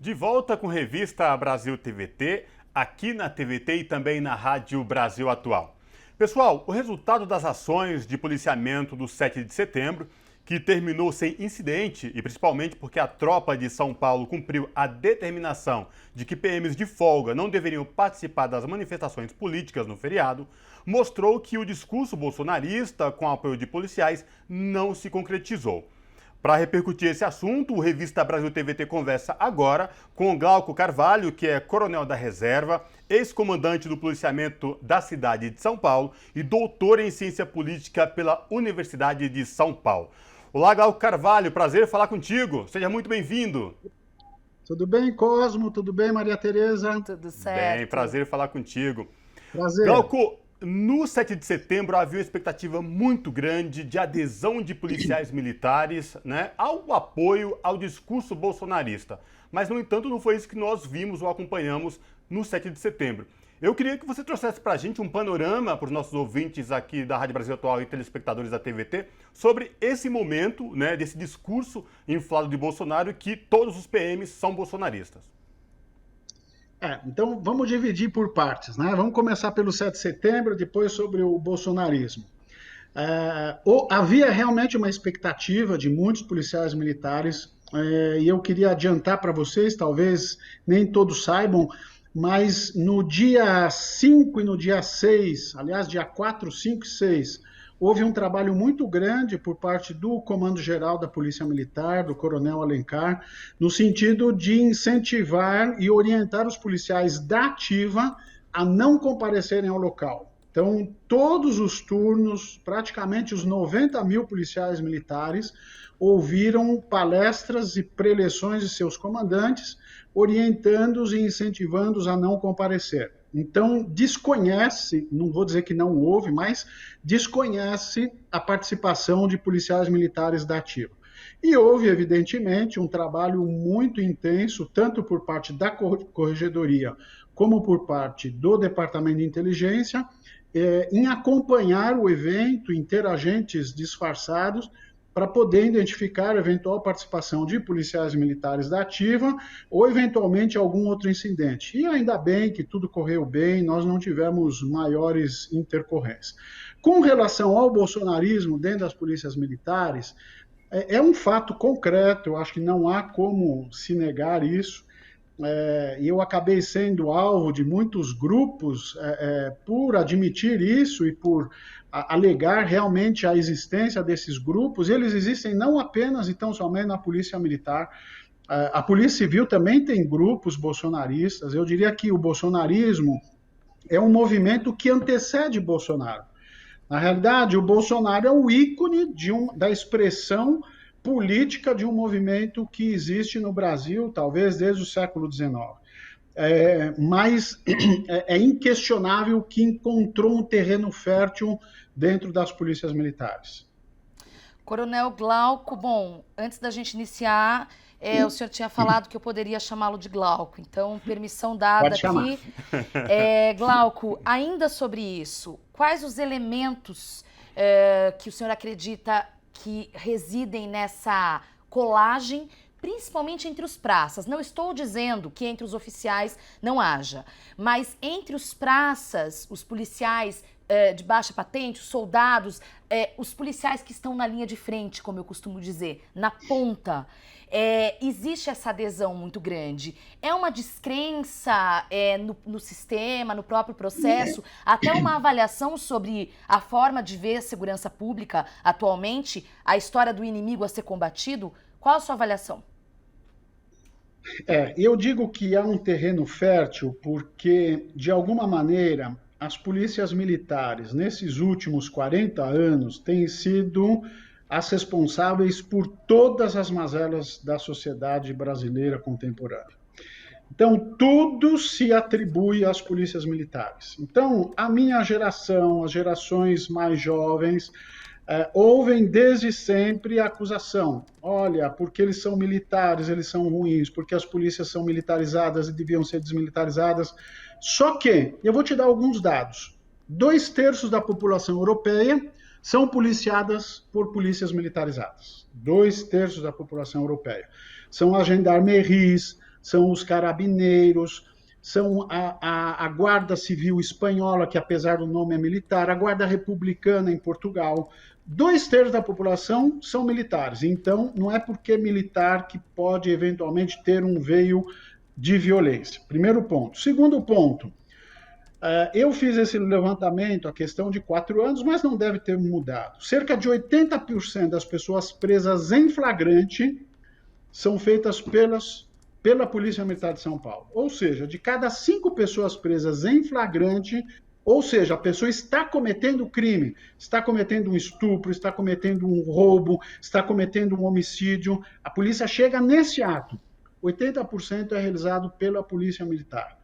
De volta com Revista Brasil TVT, aqui na TVT e também na Rádio Brasil Atual. Pessoal, o resultado das ações de policiamento do 7 de setembro, que terminou sem incidente e principalmente porque a tropa de São Paulo cumpriu a determinação de que PMs de folga não deveriam participar das manifestações políticas no feriado, mostrou que o discurso bolsonarista com apoio de policiais não se concretizou. Para repercutir esse assunto, o Revista Brasil TVT conversa agora com Glauco Carvalho, que é coronel da reserva, ex-comandante do policiamento da cidade de São Paulo e doutor em ciência política pela Universidade de São Paulo. Olá, Glauco Carvalho, prazer falar contigo. Seja muito bem-vindo. Tudo bem, Cosmo? Tudo bem, Maria Tereza? Tudo certo. Bem, prazer falar contigo. Prazer. Glauco, no 7 de setembro havia uma expectativa muito grande de adesão de policiais militares, né, ao apoio ao discurso bolsonarista. Mas, no entanto, não foi isso que nós vimos ou acompanhamos no 7 de setembro. Eu queria que você trouxesse para a gente um panorama para os nossos ouvintes aqui da Rádio Brasil Atual e telespectadores da TVT sobre esse momento, né, desse discurso inflado de Bolsonaro que todos os PMs são bolsonaristas. Então vamos dividir por partes, né? Vamos começar pelo 7 de setembro, depois sobre o bolsonarismo. Havia realmente uma expectativa de muitos policiais militares, e eu queria adiantar para vocês, talvez nem todos saibam, mas no dia 5 e no dia 6, aliás, dia 4, 5 e 6, houve um trabalho muito grande por parte do Comando-Geral da Polícia Militar, do Coronel Alencar, no sentido de incentivar e orientar os policiais da ativa a não comparecerem ao local. Então, todos os turnos, praticamente os 90 mil policiais militares, ouviram palestras e preleções de seus comandantes, orientando-os e incentivando-os a não comparecer. Então, desconhece, não vou dizer que não houve, mas desconhece a participação de policiais militares da ativa. E houve, evidentemente, um trabalho muito intenso, tanto por parte da Corregedoria, como por parte do Departamento de Inteligência, em acompanhar o evento, em ter agentes disfarçados, para poder identificar eventual participação de policiais militares da ativa ou, eventualmente, algum outro incidente. E ainda bem que tudo correu bem, nós não tivemos maiores intercorrências. Com relação ao bolsonarismo dentro das polícias militares, é um fato concreto, eu acho que não há como se negar isso, e eu acabei sendo alvo de muitos grupos por admitir isso e por alegar realmente a existência desses grupos. Eles existem não apenas e tão somente na Polícia Militar. A Polícia Civil também tem grupos bolsonaristas. Eu diria que o bolsonarismo é um movimento que antecede Bolsonaro. Na realidade, o Bolsonaro é o ícone da expressão política de um movimento que existe no Brasil, talvez desde o século XIX. Mas é inquestionável que encontrou um terreno fértil dentro das polícias militares. Coronel Glauco, bom, antes da gente iniciar, o senhor tinha falado que eu poderia chamá-lo de Glauco, então permissão dada aqui. Glauco, ainda sobre isso, quais os elementos que o senhor acredita que residem nessa colagem, principalmente entre os praças? Não estou dizendo que entre os oficiais não haja, mas entre os praças, os policiais de baixa patente, os soldados, os policiais que estão na linha de frente, como eu costumo dizer, na ponta, existe essa adesão muito grande. É uma descrença no sistema, no próprio processo, até uma avaliação sobre a forma de ver a segurança pública atualmente, a história do inimigo a ser combatido? Qual a sua avaliação? Eu digo que há um terreno fértil porque, de alguma maneira, as polícias militares, nesses últimos 40 anos, têm sido as responsáveis por todas as mazelas da sociedade brasileira contemporânea. Então, tudo se atribui às polícias militares. Então, a minha geração, as gerações mais jovens, ouvem desde sempre a acusação. Olha, porque eles são militares, eles são ruins, porque as polícias são militarizadas e deviam ser desmilitarizadas. Só que, eu vou te dar alguns dados. 2/3 da população europeia são policiadas por polícias militarizadas. 2/3 da população europeia. São as gendarmerias, são os carabineiros, são a Guarda Civil Espanhola, que apesar do nome é militar, a Guarda Republicana em Portugal. 2/3 da população são militares, então não é porque é militar que pode eventualmente ter um veio de violência. Primeiro ponto. Segundo ponto, eu fiz esse levantamento, a questão de 4 anos, mas não deve ter mudado. Cerca de 80% das pessoas presas em flagrante são feitas pela Polícia Militar de São Paulo. Ou seja, de cada 5 pessoas presas em flagrante, ou seja, a pessoa está cometendo crime, está cometendo um estupro, está cometendo um roubo, está cometendo um homicídio, a polícia chega nesse ato. 80% é realizado pela Polícia Militar.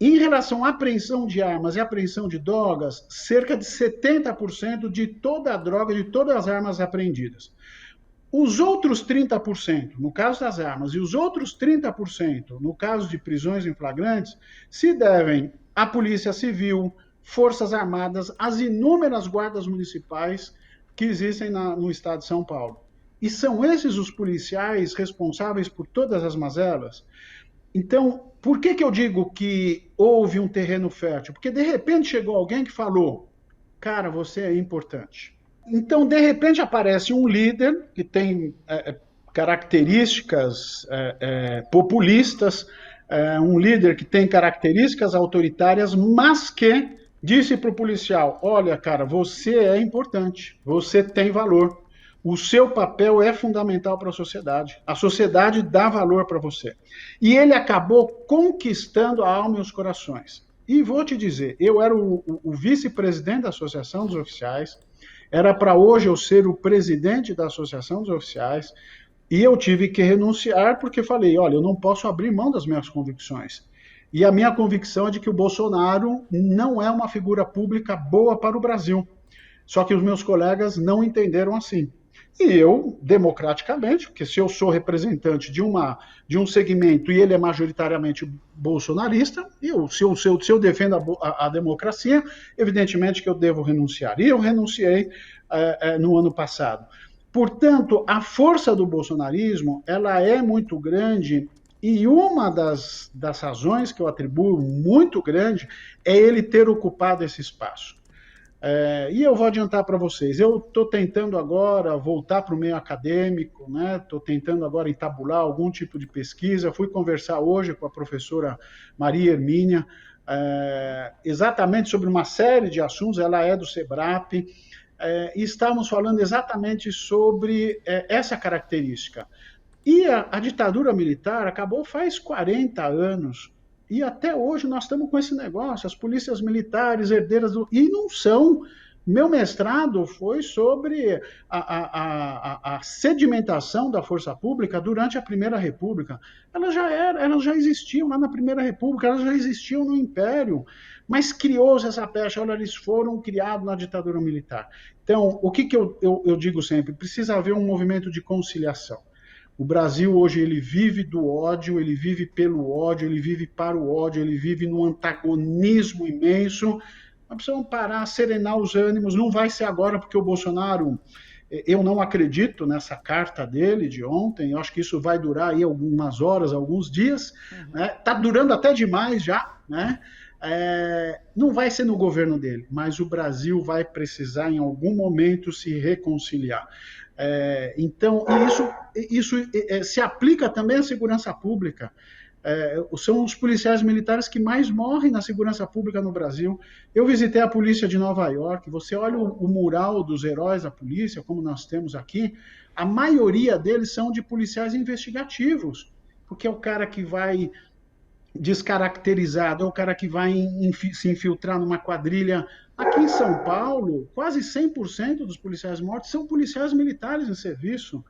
Em relação à apreensão de armas e apreensão de drogas, cerca de 70% de toda a droga, de todas as armas apreendidas. Os outros 30%, no caso das armas, e os outros 30%, no caso de prisões em flagrantes, se devem à Polícia Civil, Forças Armadas, às inúmeras guardas municipais que existem no estado de São Paulo. E são esses os policiais responsáveis por todas as mazelas? Então, por que eu digo que houve um terreno fértil? Porque, de repente, chegou alguém que falou, cara, você é importante. Então, de repente, aparece um líder que tem características populistas, um líder que tem características autoritárias, mas que disse para o policial, olha, cara, você é importante, você tem valor. O seu papel é fundamental para a sociedade dá valor para você. E ele acabou conquistando a alma e os corações. E vou te dizer, eu era o vice-presidente da Associação dos Oficiais, era para hoje eu ser o presidente da Associação dos Oficiais, e eu tive que renunciar porque falei, olha, eu não posso abrir mão das minhas convicções. E a minha convicção é de que o Bolsonaro não é uma figura pública boa para o Brasil. Só que os meus colegas não entenderam assim. E eu, democraticamente, porque se eu sou representante de um segmento e ele é majoritariamente bolsonarista, se eu defendo a democracia, evidentemente que eu devo renunciar. E eu renunciei no ano passado. Portanto, a força do bolsonarismo ela é muito grande e uma das razões que eu atribuo muito grande é ele ter ocupado esse espaço. E eu vou adiantar para vocês, eu estou tentando agora voltar para o meio acadêmico, estou tentando agora entabular algum tipo de pesquisa, fui conversar hoje com a professora Maria Hermínia, exatamente sobre uma série de assuntos, ela é do SEBRAP, e estávamos falando exatamente sobre essa característica. E a ditadura militar acabou faz 40 anos, e até hoje nós estamos com esse negócio, as polícias militares, herdeiras do... E não são. Meu mestrado foi sobre a sedimentação da força pública durante a Primeira República. Elas já existiam lá na Primeira República, elas já existiam no Império, mas criou-se essa pecha, olha, eles foram criados na ditadura militar. Então, o que eu digo sempre? Precisa haver um movimento de conciliação. O Brasil hoje ele vive do ódio, ele vive pelo ódio, ele vive para o ódio, ele vive num antagonismo imenso. Nós precisamos parar, serenar os ânimos. Não vai ser agora, porque o Bolsonaro, eu não acredito nessa carta dele de ontem, eu acho que isso vai durar aí algumas horas, alguns dias. Está durando até demais já, né? Não vai ser no governo dele, mas o Brasil vai precisar em algum momento se reconciliar. Então, isso se aplica também à segurança pública. São os policiais militares que mais morrem na segurança pública no Brasil. Eu visitei a polícia de Nova York, você olha o mural dos heróis da polícia, como nós temos aqui, a maioria deles são de policiais investigativos, porque é o cara que vai descaracterizado, é o cara que vai se infiltrar numa quadrilha. Aqui em São Paulo, quase 100% dos policiais mortos são policiais militares em serviço.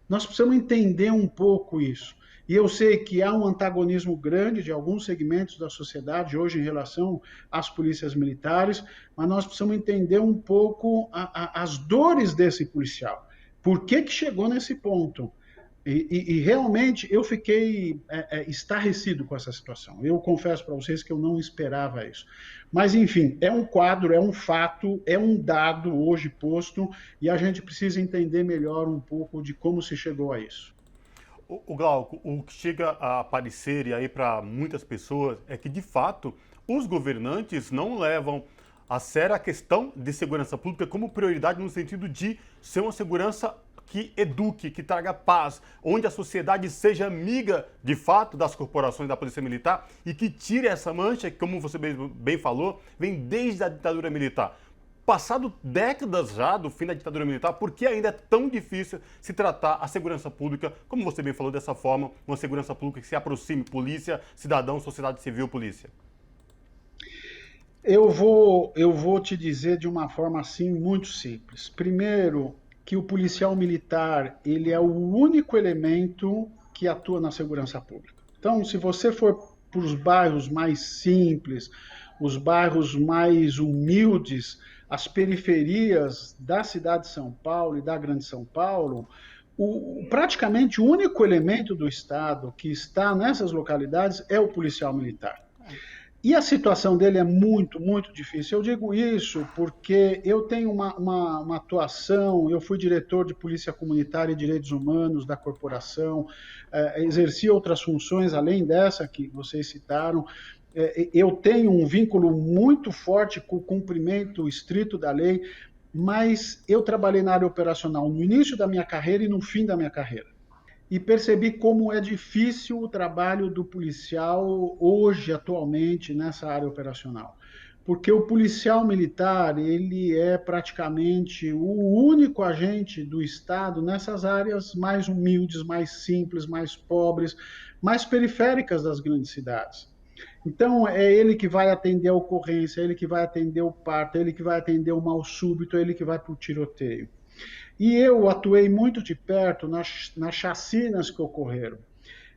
Nós precisamos entender um pouco isso. E eu sei que há um antagonismo grande de alguns segmentos da sociedade hoje em relação às polícias militares, mas nós precisamos entender um pouco as dores desse policial. Por que chegou nesse ponto? E realmente eu fiquei estarrecido com essa situação. Eu confesso para vocês que eu não esperava isso. Mas, enfim, é um quadro, é um fato, é um dado hoje posto, e a gente precisa entender melhor um pouco de como se chegou a isso. O Glauco, o que chega a aparecer e aí para muitas pessoas é que, de fato, os governantes não levam a sério a questão de segurança pública como prioridade no sentido de ser uma segurança que eduque, que traga paz, onde a sociedade seja amiga, de fato, das corporações da Polícia Militar e que tire essa mancha que, como você bem falou, vem desde a ditadura militar. Passado décadas já do fim da ditadura militar, por que ainda é tão difícil se tratar a segurança pública, como você bem falou, dessa forma, uma segurança pública que se aproxime polícia, cidadão, sociedade civil, polícia? Eu vou te dizer de uma forma assim muito simples. Primeiro, que o policial militar, ele é o único elemento que atua na segurança pública. Então, se você for para os bairros mais simples, os bairros mais humildes, as periferias da cidade de São Paulo e da Grande São Paulo, praticamente o único elemento do Estado que está nessas localidades é o policial militar. E a situação dele é muito, muito difícil. Eu digo isso porque eu tenho uma atuação, eu fui diretor de Polícia Comunitária e Direitos Humanos da corporação, exerci outras funções além dessa que vocês citaram. Eu tenho um vínculo muito forte com o cumprimento estrito da lei, mas eu trabalhei na área operacional no início da minha carreira e no fim da minha carreira. E percebi como é difícil o trabalho do policial hoje, atualmente, nessa área operacional. Porque o policial militar, ele é praticamente o único agente do Estado nessas áreas mais humildes, mais simples, mais pobres, mais periféricas das grandes cidades. Então, é ele que vai atender a ocorrência, é ele que vai atender o parto, é ele que vai atender o mal súbito, é ele que vai para o tiroteio. E eu atuei muito de perto nas chacinas que ocorreram.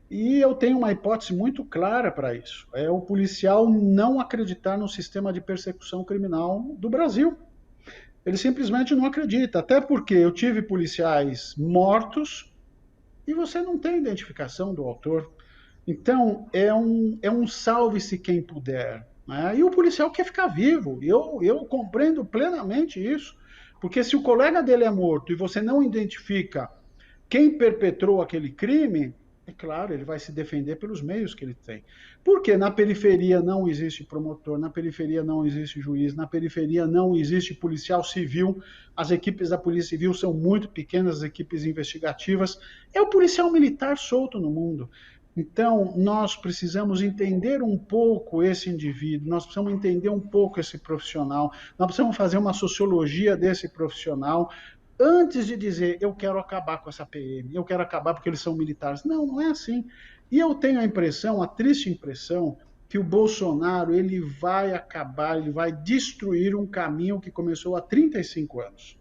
E eu tenho uma hipótese muito clara para isso. É o policial não acreditar no sistema de persecução criminal do Brasil. Ele simplesmente não acredita. Até porque eu tive policiais mortos e você não tem identificação do autor. Então, é um salve-se quem puder. Né? E o policial quer ficar vivo. Eu compreendo plenamente isso. Porque se o colega dele é morto e você não identifica quem perpetrou aquele crime, é claro, ele vai se defender pelos meios que ele tem. Porque na periferia não existe promotor, na periferia não existe juiz, na periferia não existe policial civil, as equipes da Polícia Civil são muito pequenas, as equipes investigativas, é o policial militar solto no mundo. Então, nós precisamos entender um pouco esse indivíduo, nós precisamos entender um pouco esse profissional, nós precisamos fazer uma sociologia desse profissional antes de dizer, eu quero acabar com essa PM, eu quero acabar porque eles são militares. Não, não é assim. E eu tenho a impressão, a triste impressão, que o Bolsonaro ele vai acabar, ele vai destruir um caminho que começou há 35 anos.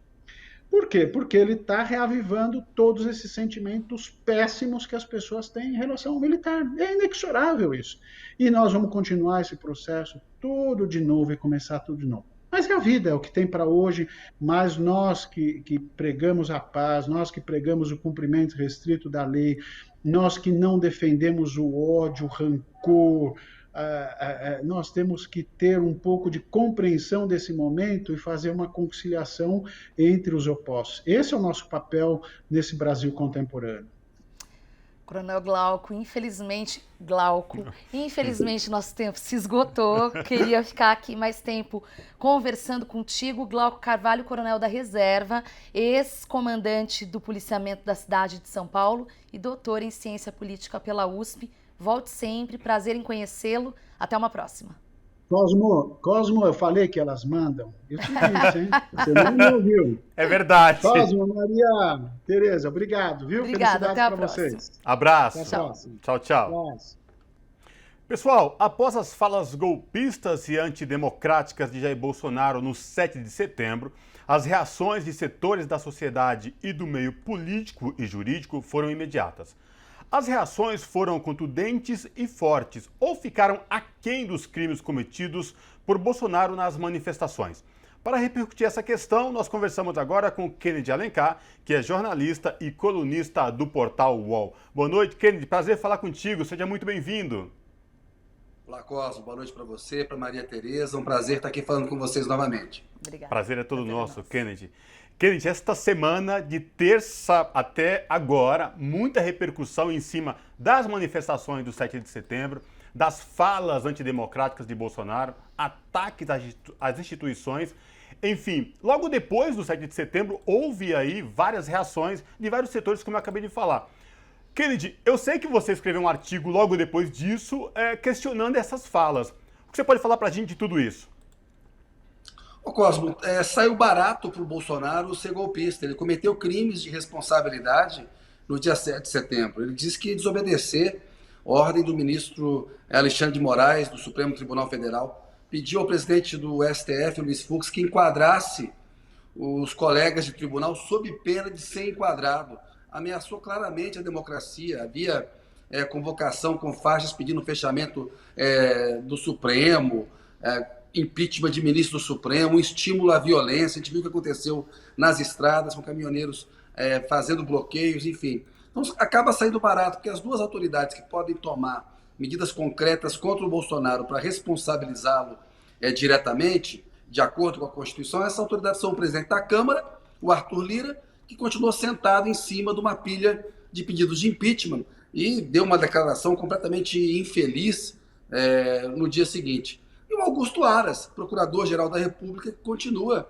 Por quê? Porque ele está reavivando todos esses sentimentos péssimos que as pessoas têm em relação ao militar. É inexorável isso. E nós vamos continuar esse processo tudo de novo e começar tudo de novo. Mas é a vida, é o que tem para hoje, mas nós que pregamos a paz, nós que pregamos o cumprimento restrito da lei, nós que não defendemos o ódio, o rancor, nós temos que ter um pouco de compreensão desse momento e fazer uma conciliação entre os opostos. Esse é o nosso papel nesse Brasil contemporâneo. Coronel Glauco, infelizmente, nosso tempo se esgotou. Queria ficar aqui mais tempo conversando contigo. Glauco Carvalho, coronel da reserva, ex-comandante do policiamento da cidade de São Paulo e doutor em ciência política pela USP. Volte sempre, prazer em conhecê-lo. Até uma próxima. Cosmo, eu falei que elas mandam. Eu te disse, hein? Você não me ouviu. É verdade. Cosmo, Maria, Tereza, obrigado, viu? Obrigada, até a próxima. Vocês. Abraço. Até a próxima. Tchau, tchau. Abraço. Pessoal, após as falas golpistas e antidemocráticas de Jair Bolsonaro no 7 de setembro, as reações de setores da sociedade e do meio político e jurídico foram imediatas. As reações foram contundentes e fortes, ou ficaram aquém dos crimes cometidos por Bolsonaro nas manifestações. Para repercutir essa questão, nós conversamos agora com Kennedy Alencar, que é jornalista e colunista do portal UOL. Boa noite, Kennedy. Prazer falar contigo. Seja muito bem-vindo. Olá, Cosmo. Boa noite para você, para Maria Tereza. Um prazer estar aqui falando com vocês novamente. Obrigada. Prazer é todo nosso, Kennedy. Kennedy, esta semana, de terça até agora, muita repercussão em cima das manifestações do 7 de setembro, das falas antidemocráticas de Bolsonaro, ataques às instituições. Enfim, logo depois do 7 de setembro, houve aí várias reações de vários setores, como eu acabei de falar. Kennedy, eu sei que você escreveu um artigo logo depois disso, questionando essas falas. O que você pode falar pra gente de tudo isso? Ô Cosmo, saiu barato para o Bolsonaro ser golpista. Ele cometeu crimes de responsabilidade no dia 7 de setembro. Ele disse que ia desobedecer a ordem do ministro Alexandre de Moraes, do Supremo Tribunal Federal. Pediu ao presidente do STF, Luiz Fux, que enquadrasse os colegas de tribunal sob pena de ser enquadrado. Ameaçou claramente a democracia. Havia convocação com faixas pedindo fechamento do Supremo, impeachment de ministro do Supremo, um estímulo à violência. A gente viu o que aconteceu nas estradas, com caminhoneiros fazendo bloqueios, enfim. Então acaba saindo barato, porque as duas autoridades que podem tomar medidas concretas contra o Bolsonaro para responsabilizá-lo diretamente, de acordo com a Constituição, essas autoridades são o presidente da Câmara, o Arthur Lira, que continuou sentado em cima de uma pilha de pedidos de impeachment e deu uma declaração completamente infeliz no dia seguinte. E o Augusto Aras, procurador-geral da República, que continua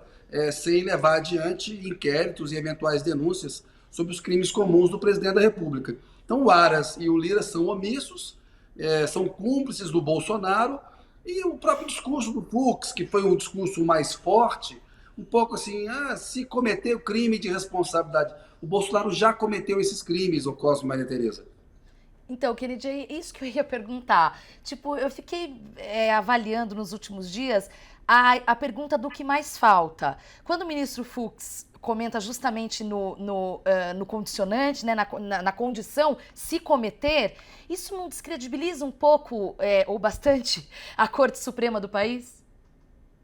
sem levar adiante inquéritos e eventuais denúncias sobre os crimes comuns do presidente da República. Então o Aras e o Lira são omissos, são cúmplices do Bolsonaro, e o próprio discurso do Fux, que foi um discurso mais forte, um pouco assim, se cometeu crime de responsabilidade. O Bolsonaro já cometeu esses crimes, o Cosmo, Maria Tereza. Então, Kennedy, é isso que eu ia perguntar. Tipo, eu fiquei avaliando nos últimos dias a pergunta do que mais falta. Quando o ministro Fux comenta justamente no condicionante, né, na condição, se cometer, isso não descredibiliza um pouco ou bastante a Corte Suprema do país?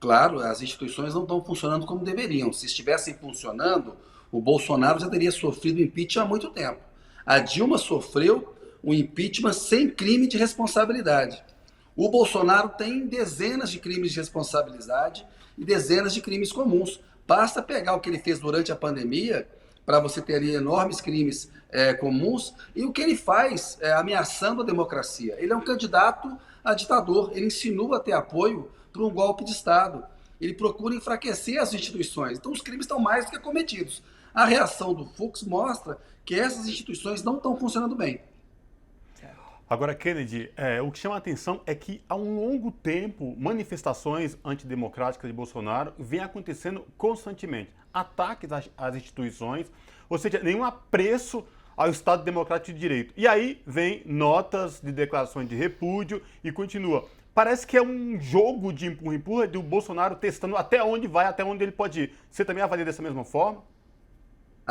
Claro, as instituições não estão funcionando como deveriam. Se estivessem funcionando, o Bolsonaro já teria sofrido impeachment há muito tempo. A Dilma sofreu um impeachment sem crime de responsabilidade. O Bolsonaro tem dezenas de crimes de responsabilidade e dezenas de crimes comuns. Basta pegar o que ele fez durante a pandemia para você ter ali enormes crimes comuns e o que ele faz ameaçando a democracia. Ele é um candidato a ditador, ele insinua a ter apoio para um golpe de Estado. Ele procura enfraquecer as instituições. Então os crimes estão mais do que cometidos. A reação do Fux mostra que essas instituições não estão funcionando bem. Agora, Kennedy, o que chama a atenção é que há um longo tempo manifestações antidemocráticas de Bolsonaro vêm acontecendo constantemente. Ataques às instituições, ou seja, nenhum apreço ao Estado Democrático de Direito. E aí vem notas de declarações de repúdio e continua. Parece que é um jogo de empurra-empurra do Bolsonaro testando até onde vai, até onde ele pode ir. Você também avalia dessa mesma forma?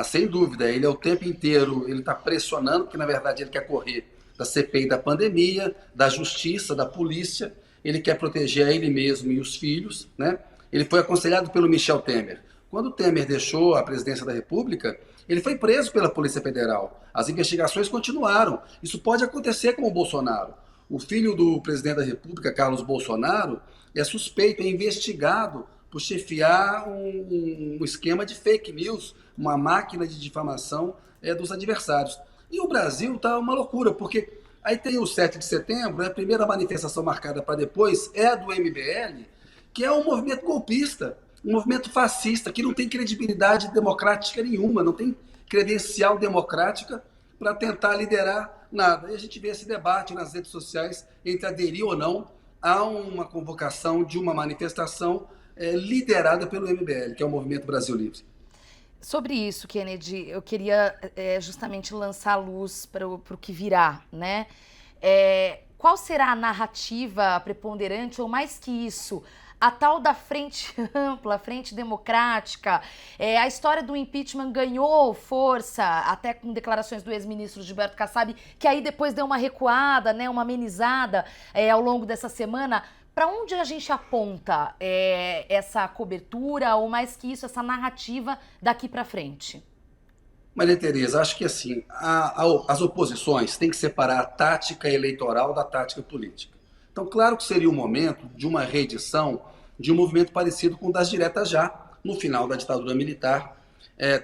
Sem dúvida, ele é o tempo inteiro, ele está pressionando, porque na verdade ele quer correr da CPI da pandemia, da justiça, da polícia, ele quer proteger a ele mesmo e os filhos, né? Ele foi aconselhado pelo Michel Temer. Quando o Temer deixou a presidência da República, ele foi preso pela Polícia Federal. As investigações continuaram. Isso pode acontecer com o Bolsonaro. O filho do presidente da República, Carlos Bolsonaro, é suspeito, é investigado por chefiar um esquema de fake news, uma máquina de difamação dos adversários. E o Brasil está uma loucura, porque aí tem o 7 de setembro, a primeira manifestação marcada para depois é a do MBL, que é um movimento golpista, um movimento fascista, que não tem credibilidade democrática nenhuma, não tem credencial democrática para tentar liderar nada. E a gente vê esse debate nas redes sociais entre aderir ou não a uma convocação de uma manifestação liderada pelo MBL, que é o Movimento Brasil Livre. Sobre isso, Kennedy, eu queria justamente lançar a luz para o que virá, né? Qual será a narrativa preponderante, ou mais que isso, a tal da frente ampla, a frente democrática? A história do impeachment ganhou força, até com declarações do ex-ministro Gilberto Kassab, que aí depois deu uma recuada, né, uma amenizada ao longo dessa semana. Para onde a gente aponta essa cobertura, ou mais que isso, essa narrativa daqui para frente? Maria Tereza, acho que assim, as oposições têm que separar a tática eleitoral da tática política. Então, claro que seria o momento de uma reedição de um movimento parecido com o das diretas já, no final da ditadura militar,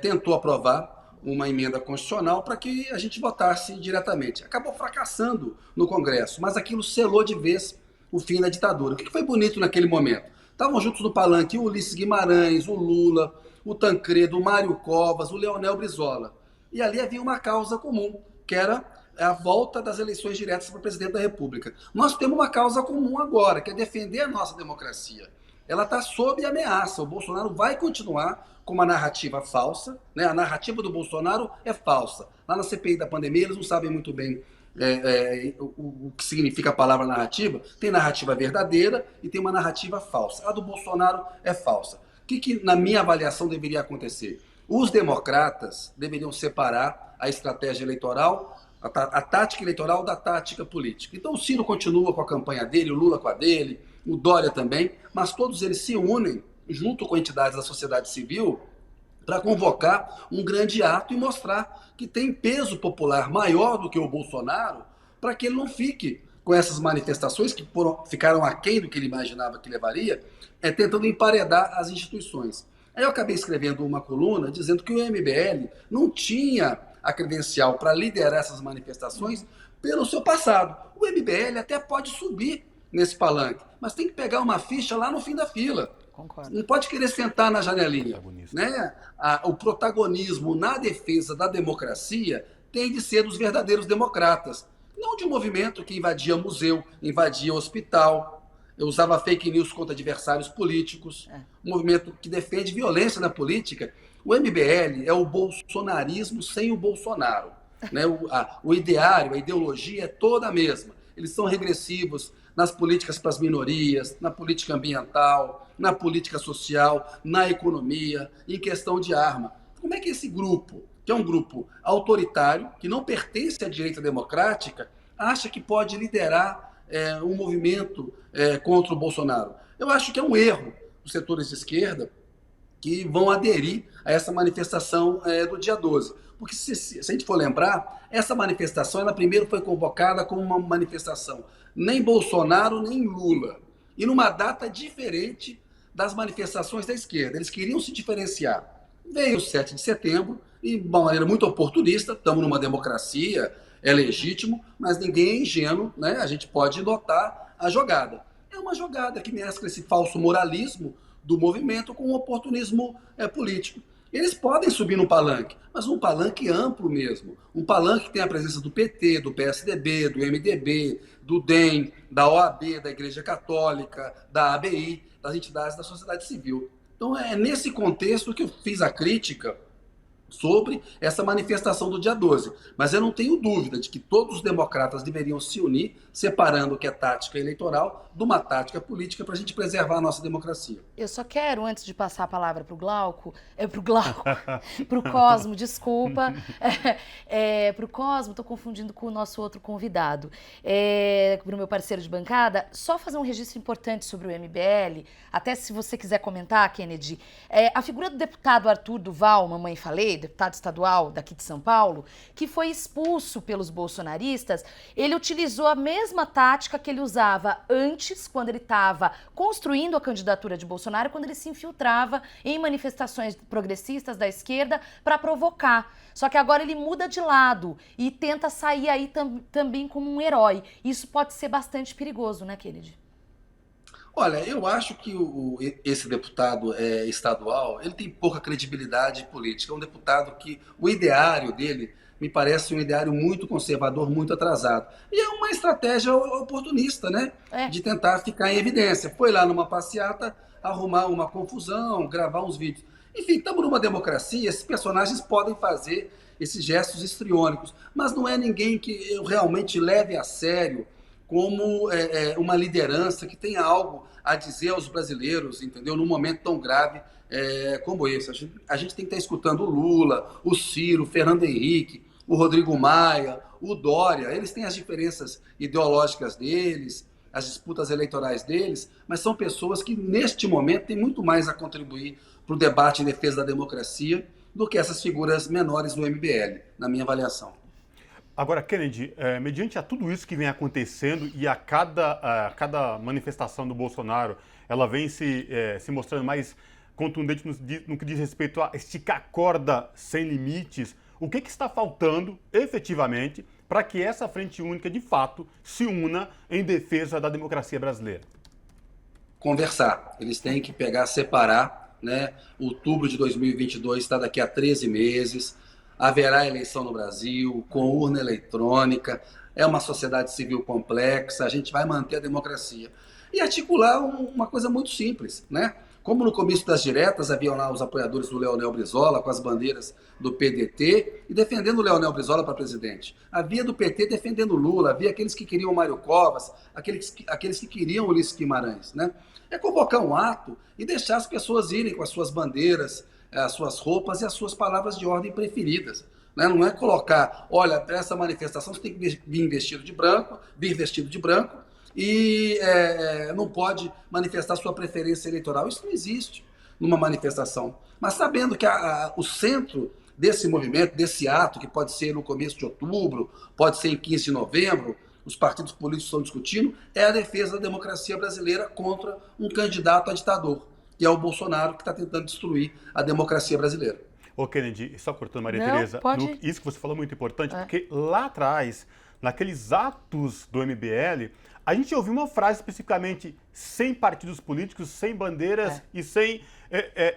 tentou aprovar uma emenda constitucional para que a gente votasse diretamente. Acabou fracassando no Congresso, mas aquilo selou de vez o fim da ditadura. O que foi bonito naquele momento? Estavam juntos no palanque o Ulisses Guimarães, o Lula, o Tancredo, o Mário Covas, o Leonel Brizola. E ali havia uma causa comum, que era a volta das eleições diretas para presidente da República. Nós temos uma causa comum agora, que é defender a nossa democracia. Ela está sob ameaça. O Bolsonaro vai continuar com uma narrativa falsa, né? A narrativa do Bolsonaro é falsa. Lá na CPI da pandemia, eles não sabem muito bem o que significa a palavra narrativa. Tem narrativa verdadeira e tem uma narrativa falsa. A do Bolsonaro é falsa. O que na minha avaliação, deveria acontecer? Os democratas deveriam separar a estratégia eleitoral, a tática eleitoral da tática política. Então o Ciro continua com a campanha dele, o Lula com a dele, o Dória também, mas todos eles se unem, junto com entidades da sociedade civil, para convocar um grande ato e mostrar que tem peso popular maior do que o Bolsonaro, para que ele não fique com essas manifestações que ficaram aquém do que ele imaginava que levaria, tentando emparedar as instituições. Aí eu acabei escrevendo uma coluna dizendo que o MBL não tinha a credencial para liderar essas manifestações pelo seu passado. O MBL até pode subir nesse palanque, mas tem que pegar uma ficha lá no fim da fila. Concordo. Não pode querer sentar na janelinha. Né? O protagonismo na defesa da democracia tem de ser dos verdadeiros democratas, não de um movimento que invadia museu, invadia hospital, usava fake news contra adversários políticos, um movimento que defende violência na política. O MBL é o bolsonarismo sem o Bolsonaro. Né? O ideário, a ideologia é toda a mesma. Eles são regressivos nas políticas para as minorias, na política ambiental, na política social, na economia, em questão de arma. Como é que esse grupo, que é um grupo autoritário, que não pertence à direita democrática, acha que pode liderar um movimento contra o Bolsonaro? Eu acho que é um erro dos setores de esquerda que vão aderir a essa manifestação do dia 12. Porque se a gente for lembrar, essa manifestação, ela primeiro foi convocada como uma manifestação nem Bolsonaro, nem Lula. E numa data diferente das manifestações da esquerda. Eles queriam se diferenciar. Veio o 7 de setembro, e de uma maneira muito oportunista, estamos numa democracia, é legítimo, mas ninguém é ingênuo, né? A gente pode notar a jogada. É uma jogada que mescla esse falso moralismo do movimento com um oportunismo político. Eles podem subir no palanque, mas um palanque amplo mesmo. Um palanque que tem a presença do PT, do PSDB, do MDB, do DEM, da OAB, da Igreja Católica, da ABI, das entidades da sociedade civil. Então é nesse contexto que eu fiz a crítica sobre essa manifestação do dia 12. Mas eu não tenho dúvida de que todos os democratas deveriam se unir, separando o que é tática eleitoral de uma tática política para a gente preservar a nossa democracia. Eu só quero, antes de passar a palavra para o Glauco, para o Cosmo, desculpa, para o Cosmo, estou confundindo com o nosso outro convidado, para o meu parceiro de bancada, só fazer um registro importante sobre o MBL, até se você quiser comentar, Kennedy, a figura do deputado Arthur Duval, mamãe falei, deputado estadual daqui de São Paulo, que foi expulso pelos bolsonaristas, ele utilizou a mesma tática que ele usava antes, quando ele estava construindo a candidatura de Bolsonaro, quando ele se infiltrava em manifestações progressistas da esquerda para provocar. Só que agora ele muda de lado e tenta sair aí também como um herói. Isso pode ser bastante perigoso, né, Kennedy? Olha, eu acho que esse deputado estadual, ele tem pouca credibilidade política. É um deputado que o ideário dele me parece um ideário muito conservador, muito atrasado. E é uma estratégia oportunista, né? De tentar ficar em evidência. Foi lá numa passeata, arrumar uma confusão, gravar uns vídeos. Enfim, estamos numa democracia, esses personagens podem fazer esses gestos histriônicos, mas não é ninguém que eu realmente leve a sério como uma liderança que tenha algo a dizer aos brasileiros, entendeu? Num momento tão grave como esse. A gente tem que estar escutando o Lula, o Ciro, o Fernando Henrique, o Rodrigo Maia, o Dória. Eles têm as diferenças ideológicas deles, as disputas eleitorais deles, mas são pessoas que, neste momento, têm muito mais a contribuir para o debate em defesa da democracia do que essas figuras menores do MBL, na minha avaliação. Agora, Kennedy, mediante a tudo isso que vem acontecendo e a cada manifestação do Bolsonaro, ela vem se mostrando mais contundente no que diz respeito a esticar a corda sem limites, o que está faltando, efetivamente, para que essa frente única, de fato, se una em defesa da democracia brasileira? Conversar. Eles têm que pegar, separar, né? Outubro de 2022 está daqui a 13 meses. Haverá eleição no Brasil, com urna eletrônica. É uma sociedade civil complexa. A gente vai manter a democracia. E articular uma coisa muito simples, né? Como no comício das diretas haviam lá os apoiadores do Leonel Brizola com as bandeiras do PDT e defendendo o Leonel Brizola para presidente. Havia do PT defendendo Lula, havia aqueles que queriam o Mário Covas, aqueles que queriam o Ulisses Guimarães, né? É convocar um ato e deixar as pessoas irem com as suas bandeiras, as suas roupas e as suas palavras de ordem preferidas. Né? Não é colocar, olha, para essa manifestação você tem que vir vestido de branco, e não pode manifestar sua preferência eleitoral. Isso não existe numa manifestação. Mas sabendo que o centro desse movimento, desse ato, que pode ser no começo de outubro, pode ser em 15 de novembro, os partidos políticos estão discutindo, é a defesa da democracia brasileira contra um candidato a ditador, que é o Bolsonaro, que está tentando destruir a democracia brasileira. Ô, Kennedy, só cortando, Maria Tereza, isso que você falou é muito importante, porque lá atrás, naqueles atos do MBL, a gente ouviu uma frase especificamente sem partidos políticos, sem bandeiras e sem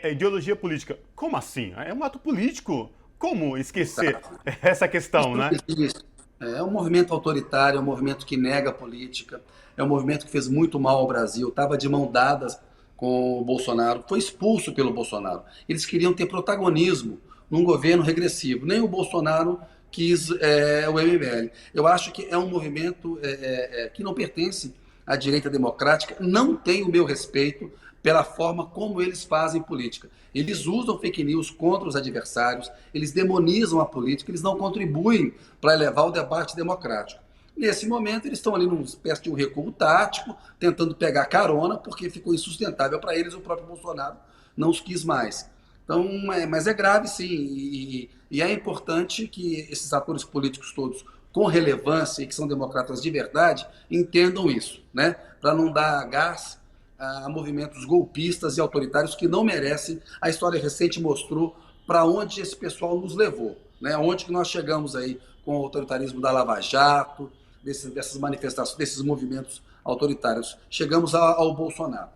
ideologia política. Como assim? É um ato político. Como esquecer essa questão, né? É um movimento autoritário, é um movimento que nega a política, é um movimento que fez muito mal ao Brasil, estava de mão dadas com o Bolsonaro, foi expulso pelo Bolsonaro. Eles queriam ter protagonismo num governo regressivo. Nem o Bolsonaro quis o MBL. Eu acho que é um movimento que não pertence à direita democrática, não tem o meu respeito pela forma como eles fazem política. Eles usam fake news contra os adversários, eles demonizam a política, eles não contribuem para elevar o debate democrático. Nesse momento, eles estão ali numa espécie de um recuo tático, tentando pegar carona, porque ficou insustentável para eles, o próprio Bolsonaro não os quis mais. Então, mas é grave, sim, e é importante que esses atores políticos todos, com relevância e que são democratas de verdade, entendam isso, né? Para não dar gás a movimentos golpistas e autoritários que não merecem. A história recente mostrou para onde esse pessoal nos levou, né? Onde que nós chegamos aí com o autoritarismo da Lava Jato, dessas manifestações, desses movimentos autoritários. Chegamos ao Bolsonaro.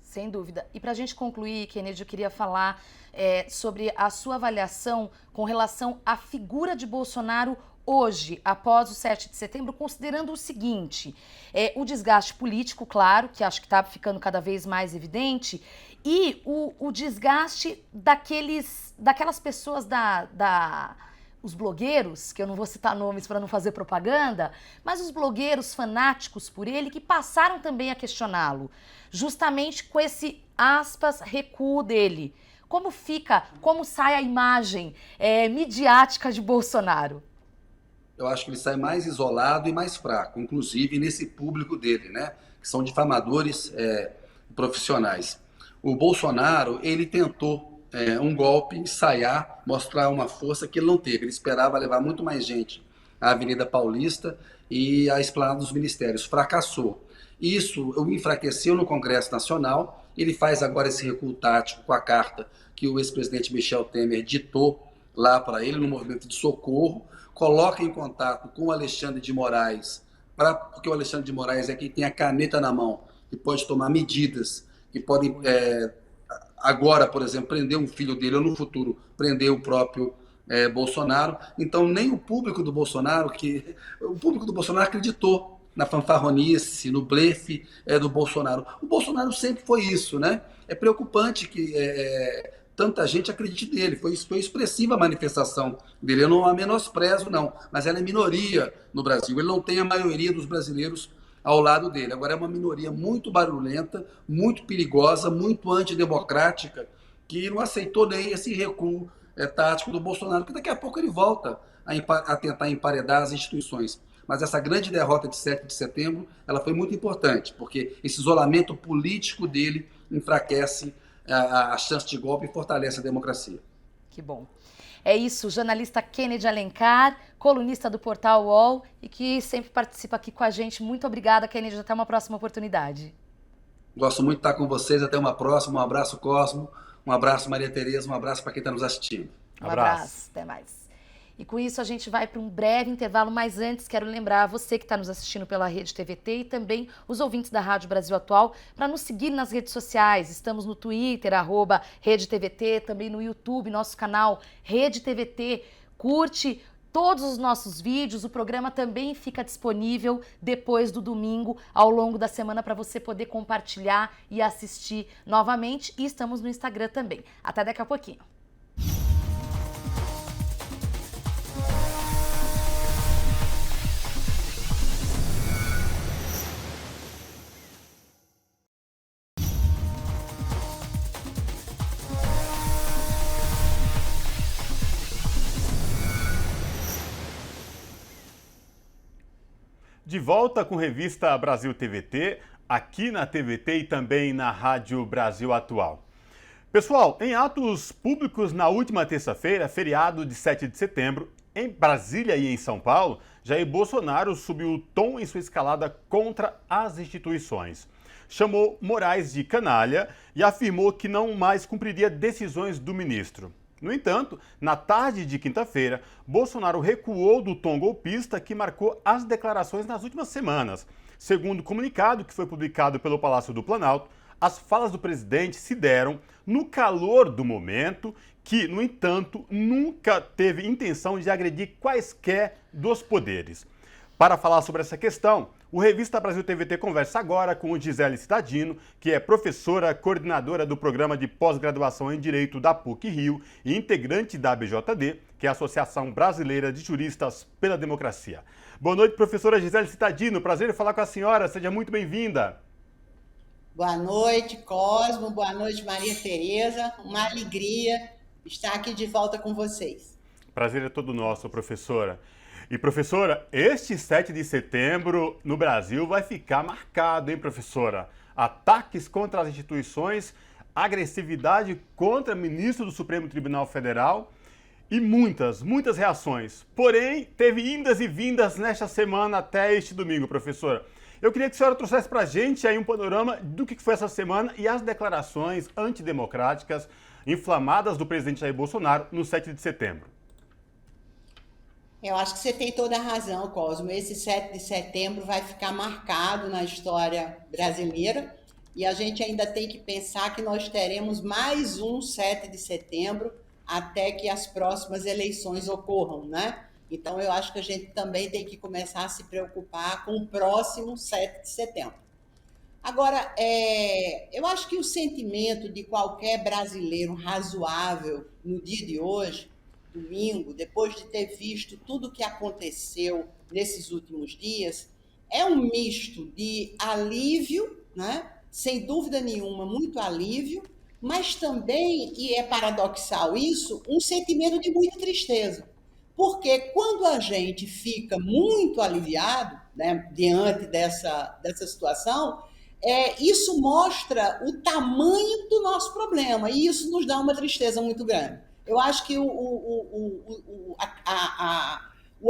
Sem dúvida. E para a gente concluir, Kennedy, eu queria falar sobre a sua avaliação com relação à figura de Bolsonaro hoje, após o 7 de setembro, considerando o seguinte, o desgaste político, claro, que acho que está ficando cada vez mais evidente, e o desgaste daquelas pessoas os blogueiros, que eu não vou citar nomes para não fazer propaganda, mas os blogueiros fanáticos por ele que passaram também a questioná-lo, justamente com esse, aspas, recuo dele. Como sai a imagem midiática de Bolsonaro? Eu acho que ele sai mais isolado e mais fraco, inclusive nesse público dele, né? Que são difamadores profissionais. O Bolsonaro, ele tentou um golpe, ensaiar, mostrar uma força que ele não teve. Ele esperava levar muito mais gente à Avenida Paulista e à Esplanada dos Ministérios. Fracassou. Isso o enfraqueceu no Congresso Nacional. Ele faz agora esse recuo tático com a carta que o ex-presidente Michel Temer ditou lá para ele, no movimento de socorro, coloca em contato com o Alexandre de Moraes, porque o Alexandre de Moraes é quem tem a caneta na mão, que pode tomar medidas, que podem, agora, por exemplo, prender um filho dele, ou no futuro, prender o próprio Bolsonaro. Então, nem o público do Bolsonaro, o público do Bolsonaro acreditou na fanfarronice, no blefe do Bolsonaro. O Bolsonaro sempre foi isso, né? É preocupante que tanta gente acredite nele. Foi expressiva a manifestação dele. Eu não a menosprezo, não, mas ela é minoria no Brasil. Ele não tem a maioria dos brasileiros ao lado dele. Agora é uma minoria muito barulhenta, muito perigosa, muito antidemocrática, que não aceitou nem esse recuo tático do Bolsonaro, que daqui a pouco ele volta a tentar emparedar as instituições. Mas essa grande derrota de 7 de setembro, ela foi muito importante, porque esse isolamento político dele enfraquece a chance de golpe e fortalece a democracia. Que bom. É isso, jornalista Kennedy Alencar, colunista do portal UOL e que sempre participa aqui com a gente. Muito obrigada, Kennedy. Até uma próxima oportunidade. Gosto muito de estar com vocês. Até uma próxima. Um abraço, Cosmo. Um abraço, Maria Tereza. Um abraço para quem está nos assistindo. Um abraço. Até mais. E com isso a gente vai para um breve intervalo, mas antes quero lembrar você que está nos assistindo pela Rede TVT e também os ouvintes da Rádio Brasil Atual para nos seguir nas redes sociais. Estamos no Twitter, @Rede TVT, também no YouTube, nosso canal Rede TVT. Curte todos os nossos vídeos, o programa também fica disponível depois do domingo, ao longo da semana, para você poder compartilhar e assistir novamente. E estamos no Instagram também. Até daqui a pouquinho. De volta com Revista Brasil TVT, aqui na TVT e também na Rádio Brasil Atual. Pessoal, em atos públicos na última terça-feira, feriado de 7 de setembro, em Brasília e em São Paulo, Jair Bolsonaro subiu o tom em sua escalada contra as instituições. Chamou Moraes de canalha e afirmou que não mais cumpriria decisões do ministro. No entanto, na tarde de quinta-feira, Bolsonaro recuou do tom golpista que marcou as declarações nas últimas semanas. Segundo o comunicado que foi publicado pelo Palácio do Planalto, as falas do presidente se deram no calor do momento que, no entanto, nunca teve intenção de agredir quaisquer dos poderes. Para falar sobre essa questão, o Revista Brasil TVT conversa agora com Gisele Cittadino, que é professora coordenadora do programa de pós-graduação em Direito da PUC-Rio e integrante da ABJD, que é a Associação Brasileira de Juristas pela Democracia. Boa noite, professora Gisele Cittadino. Prazer em falar com a senhora. Seja muito bem-vinda. Boa noite, Cosmo. Boa noite, Maria Tereza. Uma alegria estar aqui de volta com vocês. Prazer é todo nosso, professora. E, professora, este 7 de setembro no Brasil vai ficar marcado, hein, professora? Ataques contra as instituições, agressividade contra o ministro do Supremo Tribunal Federal e muitas reações. Porém, teve indas e vindas nesta semana até este domingo, professora. Eu queria que a senhora trouxesse para a gente aí um panorama do que foi essa semana e as declarações antidemocráticas inflamadas do presidente Jair Bolsonaro no 7 de setembro. Eu acho que você tem toda a razão, Cosmo. Esse 7 de setembro vai ficar marcado na história brasileira e a gente ainda tem que pensar que nós teremos mais um 7 de setembro até que as próximas eleições ocorram, né? Então, eu acho que a gente também tem que começar a se preocupar com o próximo 7 de setembro. Agora, eu acho que o sentimento de qualquer brasileiro razoável no dia de hoje, domingo, depois de ter visto tudo o que aconteceu nesses últimos dias, é um misto de alívio, né? Sem dúvida nenhuma, muito alívio, mas também, e é paradoxal isso, um sentimento de muita tristeza. Porque quando a gente fica muito aliviado, né, diante dessa situação, isso mostra o tamanho do nosso problema e isso nos dá uma tristeza muito grande. Eu acho que o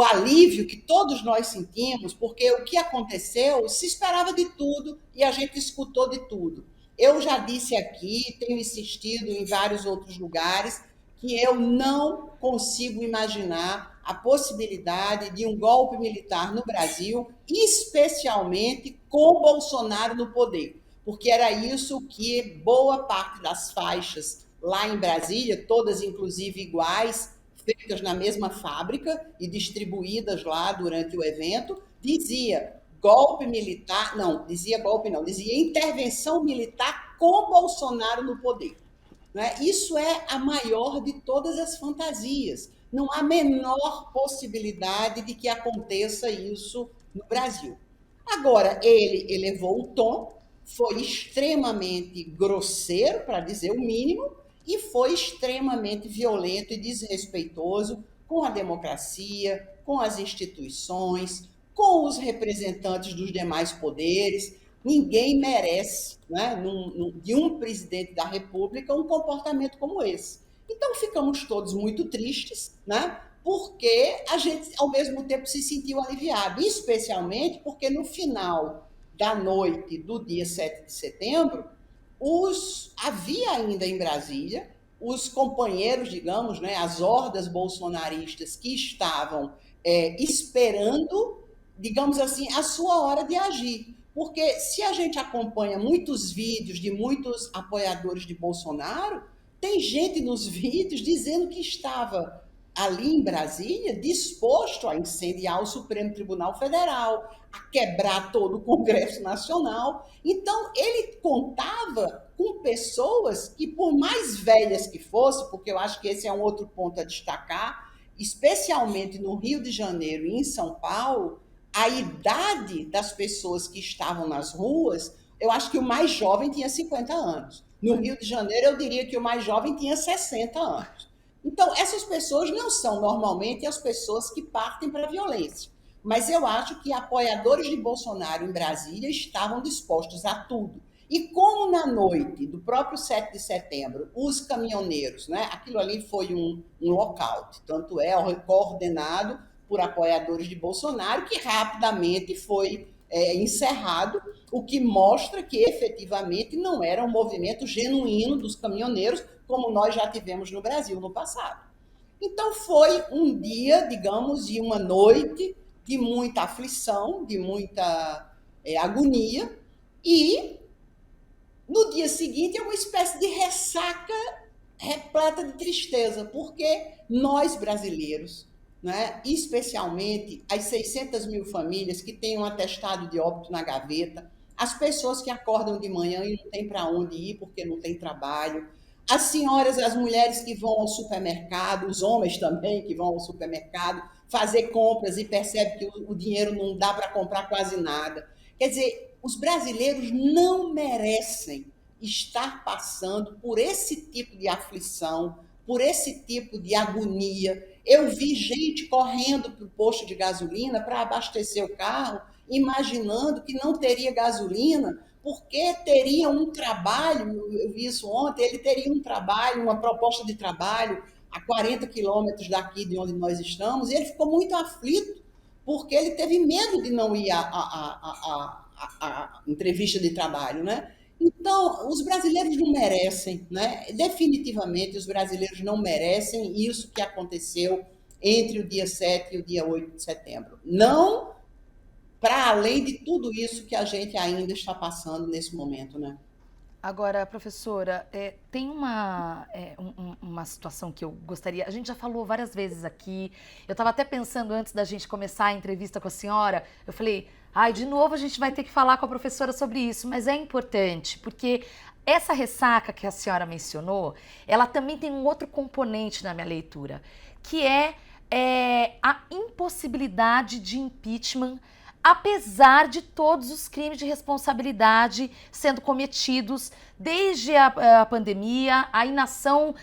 alívio que todos nós sentimos, porque o que aconteceu, se esperava de tudo e a gente escutou de tudo. Eu já disse aqui, tenho insistido em vários outros lugares, que eu não consigo imaginar a possibilidade de um golpe militar no Brasil, especialmente com Bolsonaro no poder, porque era isso que boa parte das faixas lá em Brasília, todas inclusive iguais, feitas na mesma fábrica e distribuídas lá durante o evento, dizia golpe militar, não, dizia golpe não, dizia intervenção militar com Bolsonaro no poder. Né? Isso é a maior de todas as fantasias. Não há a menor possibilidade de que aconteça isso no Brasil. Agora, ele elevou o tom, foi extremamente grosseiro, para dizer o mínimo, e foi extremamente violento e desrespeitoso com a democracia, com as instituições, com os representantes dos demais poderes. Ninguém merece, né, de um presidente da República um comportamento como esse. Então, ficamos todos muito tristes, né? Porque a gente, ao mesmo tempo, se sentiu aliviado, especialmente porque no final da noite do dia 7 de setembro, havia ainda em Brasília os companheiros, digamos, né, as hordas bolsonaristas que estavam esperando, digamos assim, a sua hora de agir. Porque se a gente acompanha muitos vídeos de muitos apoiadores de Bolsonaro, tem gente nos vídeos dizendo que estava ali em Brasília disposto a incendiar o Supremo Tribunal Federal, a quebrar todo o Congresso Nacional. Então, ele contava com pessoas que, por mais velhas que fossem, porque eu acho que esse é um outro ponto a destacar, especialmente no Rio de Janeiro e em São Paulo, a idade das pessoas que estavam nas ruas, eu acho que o mais jovem tinha 50 anos. No Rio de Janeiro, eu diria que o mais jovem tinha 60 anos. Então, essas pessoas não são normalmente as pessoas que partem para a violência. Mas eu acho que apoiadores de Bolsonaro em Brasília estavam dispostos a tudo. E como na noite do próprio 7 de setembro, os caminhoneiros, né, aquilo ali foi um lockout, tanto é coordenado por apoiadores de Bolsonaro, que rapidamente foi encerrado, o que mostra que efetivamente não era um movimento genuíno dos caminhoneiros, como nós já tivemos no Brasil no passado. Então foi um dia, digamos, e uma noite de muita aflição, de muita agonia, e no dia seguinte é uma espécie de ressaca repleta de tristeza, porque nós brasileiros, né, especialmente as 600 mil famílias que têm um atestado de óbito na gaveta, as pessoas que acordam de manhã e não têm para onde ir porque não tem trabalho, as senhoras, as mulheres que vão ao supermercado, os homens também que vão ao supermercado fazer compras e percebem que o dinheiro não dá para comprar quase nada. Quer dizer, os brasileiros não merecem estar passando por esse tipo de aflição, por esse tipo de agonia. Eu vi gente correndo para o posto de gasolina para abastecer o carro, imaginando que não teria gasolina, porque teria um trabalho, eu vi isso ontem, ele teria um trabalho, uma proposta de trabalho a 40 quilômetros daqui de onde nós estamos, e ele ficou muito aflito, porque ele teve medo de não ir à entrevista de trabalho, né? Então, os brasileiros não merecem, né? Definitivamente, os brasileiros não merecem isso que aconteceu entre o dia 7 e o dia 8 de setembro. Não para além de tudo isso que a gente ainda está passando nesse momento, né? Agora, professora, tem uma situação que eu gostaria... A gente já falou várias vezes aqui, eu estava até pensando antes da gente começar a entrevista com a senhora, eu falei, de novo a gente vai ter que falar com a professora sobre isso, mas é importante, porque essa ressaca que a senhora mencionou, ela também tem um outro componente na minha leitura, que é a impossibilidade de impeachment, apesar de todos os crimes de responsabilidade sendo cometidos desde a pandemia, a inação,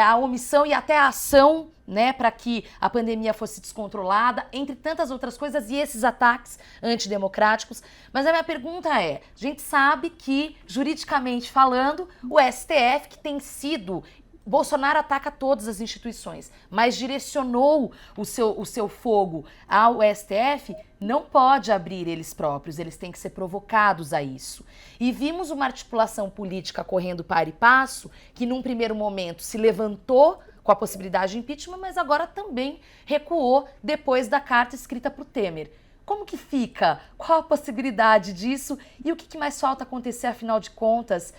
a omissão e até a ação, né, para que a pandemia fosse descontrolada, entre tantas outras coisas, e esses ataques antidemocráticos. Mas a minha pergunta a gente sabe que, juridicamente falando, o STF, que tem sido... Bolsonaro ataca todas as instituições, mas direcionou o seu fogo ao STF, não pode abrir eles próprios, eles têm que ser provocados a isso. E vimos uma articulação política correndo para e passo, que num primeiro momento se levantou com a possibilidade de impeachment, mas agora também recuou depois da carta escrita para o Temer. Como que fica? Qual a possibilidade disso? E o que mais falta acontecer, afinal de contas,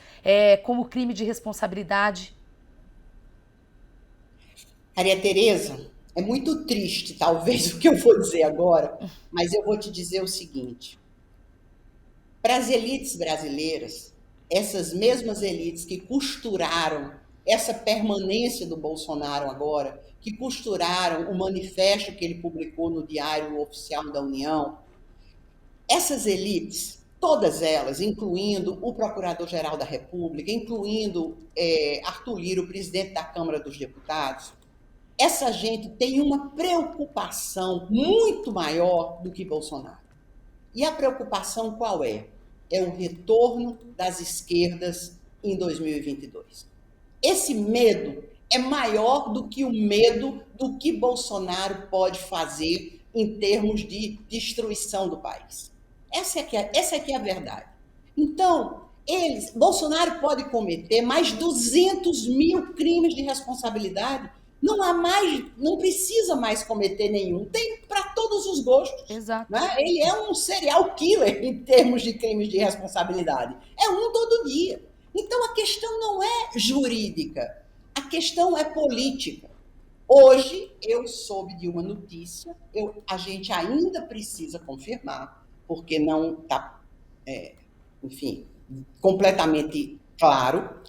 como crime de responsabilidade? Maria Tereza, é muito triste, talvez, o que eu vou dizer agora, mas eu vou te dizer o seguinte. Para as elites brasileiras, essas mesmas elites que costuraram essa permanência do Bolsonaro agora, que costuraram o manifesto que ele publicou no Diário Oficial da União, essas elites, todas elas, incluindo o Procurador-Geral da República, incluindo Arthur Lira, o presidente da Câmara dos Deputados, essa gente tem uma preocupação muito maior do que Bolsonaro. E a preocupação qual é? É o retorno das esquerdas em 2022. Esse medo é maior do que o medo do que Bolsonaro pode fazer em termos de destruição do país. Essa é que é a verdade. Então, Bolsonaro pode cometer mais 200 mil crimes de responsabilidade. Não precisa mais cometer nenhum. Tem para todos os gostos. Exato. Né? Ele é um serial killer em termos de crimes de responsabilidade. É um todo dia. Então, a questão não é jurídica, a questão é política. Hoje, eu soube de uma notícia, a gente ainda precisa confirmar, porque não está, enfim, completamente claro,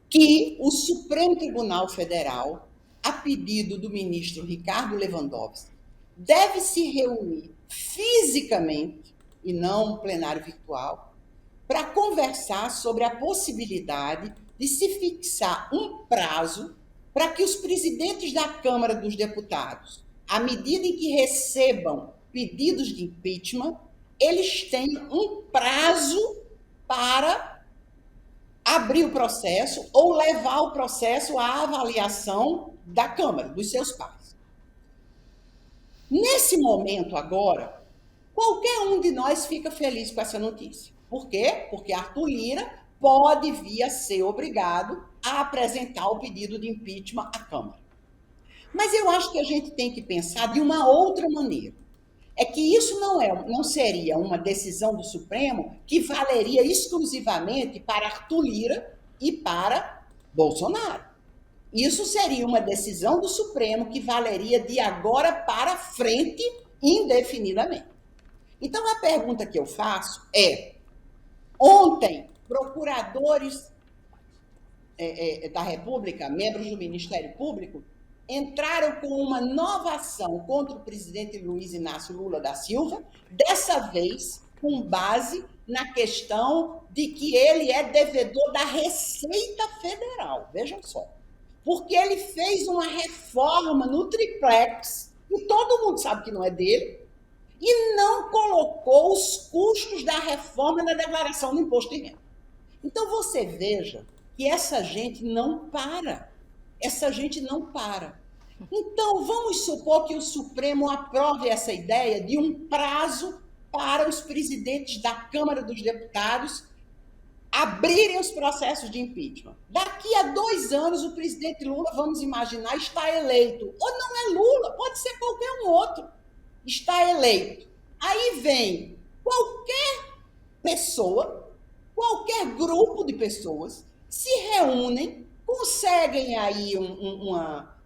que o Supremo Tribunal Federal, a pedido do ministro Ricardo Lewandowski, deve se reunir fisicamente, e não plenário virtual, para conversar sobre a possibilidade de se fixar um prazo para que os presidentes da Câmara dos Deputados, à medida em que recebam pedidos de impeachment, eles tenham um prazo para abrir o processo ou levar o processo à avaliação da Câmara, dos seus pares. Nesse momento agora, qualquer um de nós fica feliz com essa notícia. Por quê? Porque Arthur Lira pode vir a ser obrigado a apresentar o pedido de impeachment à Câmara. Mas eu acho que a gente tem que pensar de uma outra maneira. É que isso não seria uma decisão do Supremo que valeria exclusivamente para Arthur Lira e para Bolsonaro. Isso seria uma decisão do Supremo que valeria de agora para frente indefinidamente. Então, a pergunta que eu faço é: ontem, procuradores da República, membros do Ministério Público, entraram com uma nova ação contra o presidente Luiz Inácio Lula da Silva, dessa vez com base na questão de que ele é devedor da Receita Federal, vejam só. Porque ele fez uma reforma no triplex, e todo mundo sabe que não é dele, e não colocou os custos da reforma na declaração do imposto de renda. Então, você veja que essa gente não para. Essa gente não para. Então, vamos supor que o Supremo aprove essa ideia de um prazo para os presidentes da Câmara dos Deputados abrirem os processos de impeachment. Daqui a 2 anos, o presidente Lula, vamos imaginar, está eleito. Ou não é Lula, pode ser qualquer um outro. Está eleito. Aí vem qualquer pessoa, qualquer grupo de pessoas, se reúnem, conseguem aí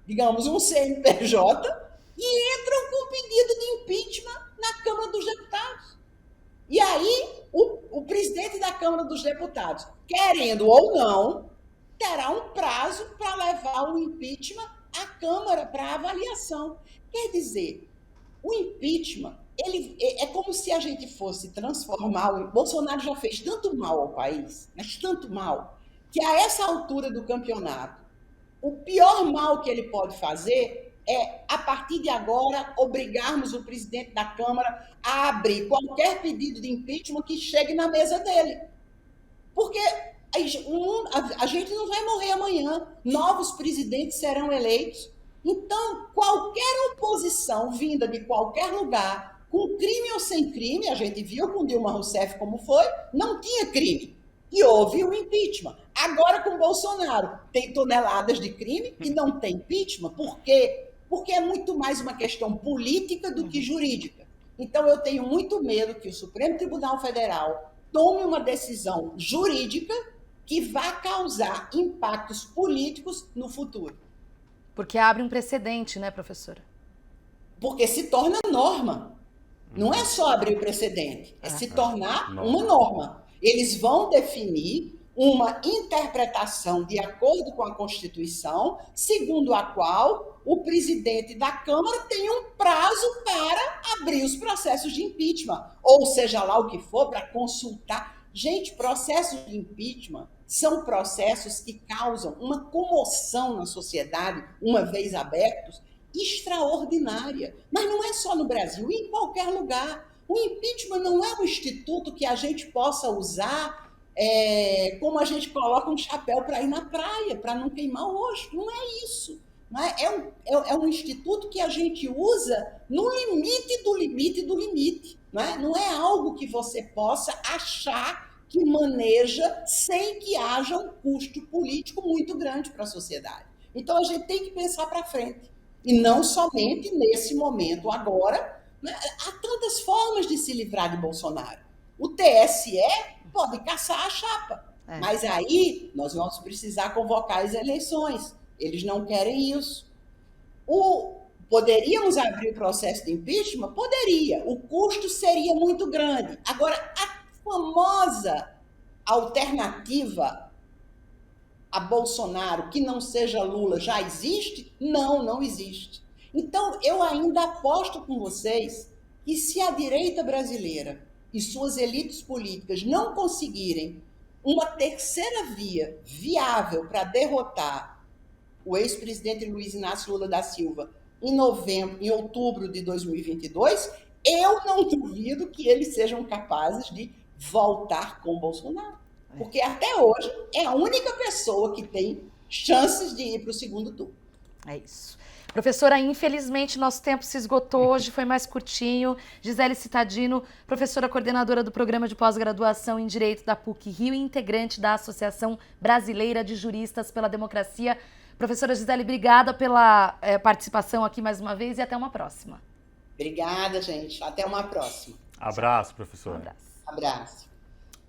digamos, um CNPJ e entram com pedido de impeachment na Câmara dos Deputados. E aí, o presidente da Câmara dos Deputados, querendo ou não, terá um prazo para levar o impeachment à Câmara para avaliação. Quer dizer, o impeachment, é como se a gente fosse transformar... O Bolsonaro já fez tanto mal ao país, mas tanto mal, que a essa altura do campeonato, o pior mal que ele pode fazer é, a partir de agora, obrigarmos o presidente da Câmara a abrir qualquer pedido de impeachment que chegue na mesa dele. Porque a gente não vai morrer amanhã, novos presidentes serão eleitos. Então, qualquer oposição vinda de qualquer lugar, com crime ou sem crime, a gente viu com Dilma Rousseff como foi, não tinha crime. E houve o impeachment. Agora, com Bolsonaro, tem toneladas de crime e não tem impeachment. Por quê? Porque é muito mais uma questão política do que jurídica. Então, eu tenho muito medo que o Supremo Tribunal Federal tome uma decisão jurídica que vá causar impactos políticos no futuro. Porque abre um precedente, né, professora? Porque se torna norma. Não é só abrir o precedente, é se tornar uma norma. Eles vão definir uma interpretação de acordo com a Constituição, segundo a qual o presidente da Câmara tem um prazo para abrir os processos de impeachment, ou seja lá o que for, para consultar. Gente, processos de impeachment são processos que causam uma comoção na sociedade, uma vez abertos, extraordinária. Mas não é só no Brasil, em qualquer lugar. O impeachment não é um instituto que a gente possa usar como a gente coloca um chapéu para ir na praia, para não queimar o rosto. Não é isso. Não é? É um instituto que a gente usa no limite do limite do limite. Não é algo que você possa achar que maneja sem que haja um custo político muito grande para a sociedade. Então, a gente tem que pensar para frente. E não somente nesse momento. Agora, há tantas formas de se livrar de Bolsonaro. O TSE pode caçar a chapa. Mas aí nós vamos precisar convocar as eleições. Eles não querem isso. Poderíamos abrir o processo de impeachment? Poderia. O custo seria muito grande. Agora, a famosa alternativa a Bolsonaro, que não seja Lula, já existe? Não, não existe. Então, eu ainda aposto com vocês que se a direita brasileira e suas elites políticas não conseguirem uma terceira via viável para derrotar o ex-presidente Luiz Inácio Lula da Silva em outubro de 2022, eu não duvido que eles sejam capazes de voltar com o Bolsonaro. Porque até hoje é a única pessoa que tem chances de ir para o segundo turno. É isso. Professora, infelizmente nosso tempo se esgotou hoje, foi mais curtinho. Gisele Cittadino, professora coordenadora do Programa de Pós-Graduação em Direito da PUC-Rio e integrante da Associação Brasileira de Juristas pela Democracia. Professora Gisele, obrigada pela participação aqui mais uma vez e até uma próxima. Obrigada, gente. Até uma próxima. Abraço, professora. Um abraço.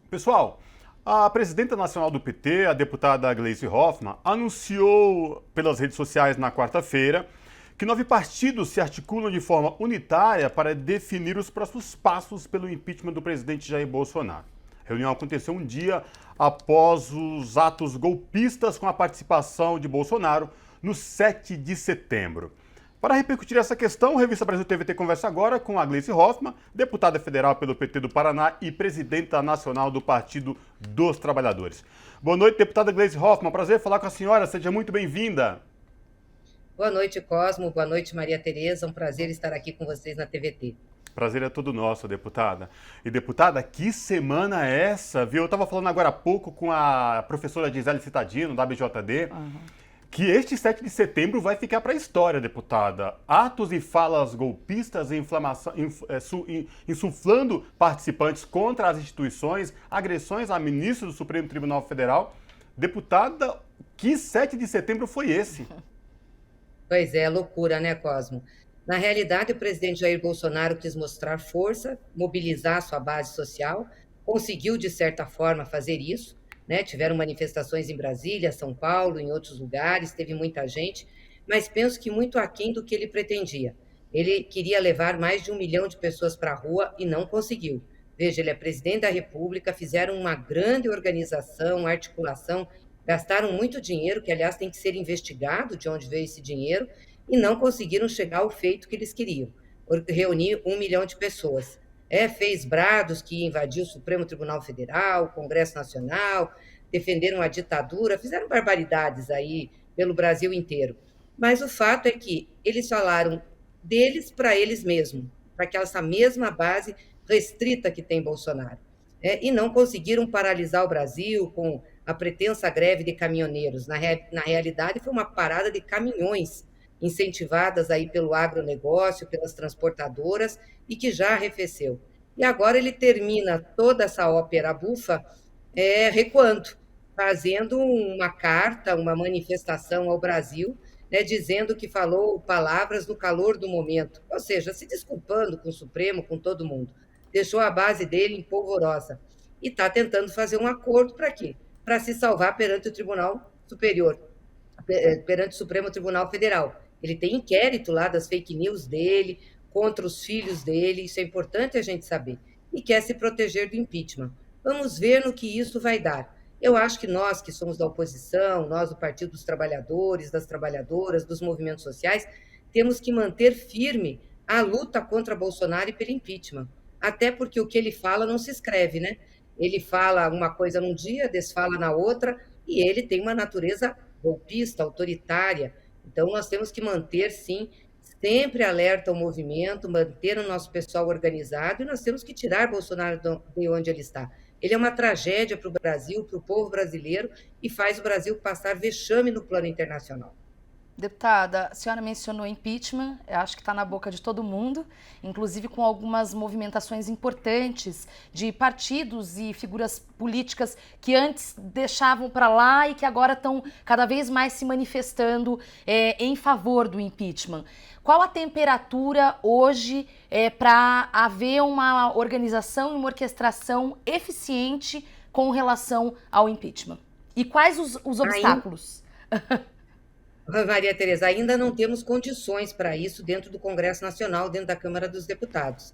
Pessoal, a presidenta nacional do PT, a deputada Gleisi Hoffmann, anunciou pelas redes sociais na quarta-feira que 9 partidos se articulam de forma unitária para definir os próximos passos pelo impeachment do presidente Jair Bolsonaro. A reunião aconteceu um dia após os atos golpistas com a participação de Bolsonaro no 7 de setembro. Para repercutir essa questão, a Revista Brasil TVT conversa agora com a Gleisi Hoffmann, deputada federal pelo PT do Paraná e presidenta nacional do Partido dos Trabalhadores. Boa noite, deputada Gleisi Hoffmann. Prazer falar com a senhora. Seja muito bem-vinda. Boa noite, Cosmo. Boa noite, Maria Tereza. Um prazer estar aqui com vocês na TVT. Prazer é todo nosso, deputada. E, deputada, que semana é essa, viu? Eu estava falando agora há pouco com a professora Gisele Cittadino, da ABJD, que este 7 de setembro vai ficar para a história, deputada. Atos e falas golpistas insuflando participantes contra as instituições, agressões a ministros do Supremo Tribunal Federal. Deputada, que 7 de setembro foi esse? Pois é, loucura, né, Cosmo? Na realidade, o presidente Jair Bolsonaro quis mostrar força, mobilizar sua base social, conseguiu, de certa forma, fazer isso, né? Tiveram manifestações em Brasília, São Paulo, em outros lugares, teve muita gente, mas penso que muito aquém do que ele pretendia. Ele queria levar mais de 1 milhão de pessoas para a rua e não conseguiu. Veja, ele é presidente da República, fizeram uma grande organização, articulação, gastaram muito dinheiro, que, aliás, tem que ser investigado de onde veio esse dinheiro, e não conseguiram chegar ao feito que eles queriam, reunir 1 milhão de pessoas. Fez brados que invadiu o Supremo Tribunal Federal, o Congresso Nacional, defenderam a ditadura, fizeram barbaridades aí pelo Brasil inteiro. Mas o fato é que eles falaram deles para eles mesmos, para essa mesma base restrita que tem Bolsonaro. E não conseguiram paralisar o Brasil com a pretensa greve de caminhoneiros. Na realidade, foi uma parada de caminhões incentivadas aí pelo agronegócio, pelas transportadoras, e que já arrefeceu. E agora ele termina toda essa ópera bufa recuando, fazendo uma carta, uma manifestação ao Brasil, né, dizendo que falou palavras no calor do momento, ou seja, se desculpando com o Supremo, com todo mundo. Deixou a base dele em polvorosa. E está tentando fazer um acordo para quê? Para se salvar perante o Tribunal Superior, perante o Supremo Tribunal Federal. Ele tem inquérito lá das fake news dele, contra os filhos dele, isso é importante a gente saber, e quer se proteger do impeachment. Vamos ver no que isso vai dar. Eu acho que nós, que somos da oposição, nós do Partido dos Trabalhadores, das trabalhadoras, dos movimentos sociais, temos que manter firme a luta contra Bolsonaro e pelo impeachment, até porque o que ele fala não se escreve, né? Ele fala uma coisa num dia, desfala na outra, e ele tem uma natureza golpista, autoritária. Então, nós temos que manter, sim, sempre alerta ao movimento, manter o nosso pessoal organizado, e nós temos que tirar Bolsonaro de onde ele está. Ele é uma tragédia para o Brasil, para o povo brasileiro, e faz o Brasil passar vexame no plano internacional. Deputada, a senhora mencionou impeachment, eu acho que está na boca de todo mundo, inclusive com algumas movimentações importantes de partidos e figuras políticas que antes deixavam para lá e que agora estão cada vez mais se manifestando em favor do impeachment. Qual a temperatura hoje para haver uma organização e uma orquestração eficiente com relação ao impeachment? E quais os obstáculos? Maria Tereza, ainda não temos condições para isso dentro do Congresso Nacional, dentro da Câmara dos Deputados.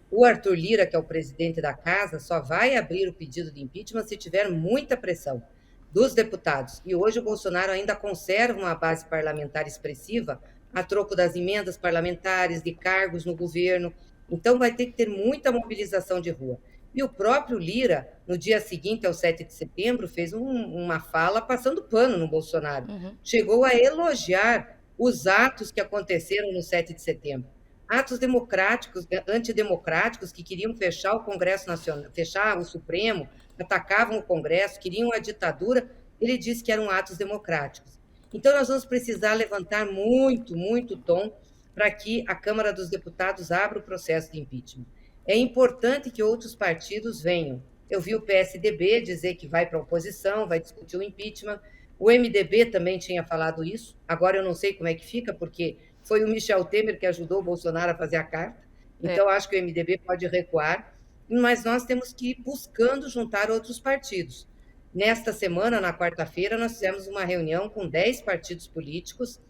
O Arthur Lira, que é o presidente da Casa, só vai abrir o pedido de impeachment se tiver muita pressão dos deputados. E hoje o Bolsonaro ainda conserva uma base parlamentar expressiva a troco das emendas parlamentares, de cargos no governo. Então vai ter que ter muita mobilização de rua. E o próprio Lira, no dia seguinte ao 7 de setembro, fez uma fala passando pano no Bolsonaro. Chegou a elogiar os atos que aconteceram no 7 de setembro. Atos democráticos, antidemocráticos, que queriam fechar o Congresso Nacional, fechar o Supremo, atacavam o Congresso, queriam a ditadura. Ele disse que eram atos democráticos. Então, nós vamos precisar levantar muito tom para que a Câmara dos Deputados abra o processo de impeachment. É importante que outros partidos venham. Eu vi o PSDB dizer que vai para a oposição, vai discutir o impeachment. O MDB também tinha falado isso. Agora eu não sei como é que fica, porque foi o Michel Temer que ajudou o Bolsonaro a fazer a carta. Então, acho que o MDB pode recuar. Mas nós temos que ir buscando juntar outros partidos. Nesta semana, na quarta-feira, nós fizemos uma reunião com 10 partidos políticos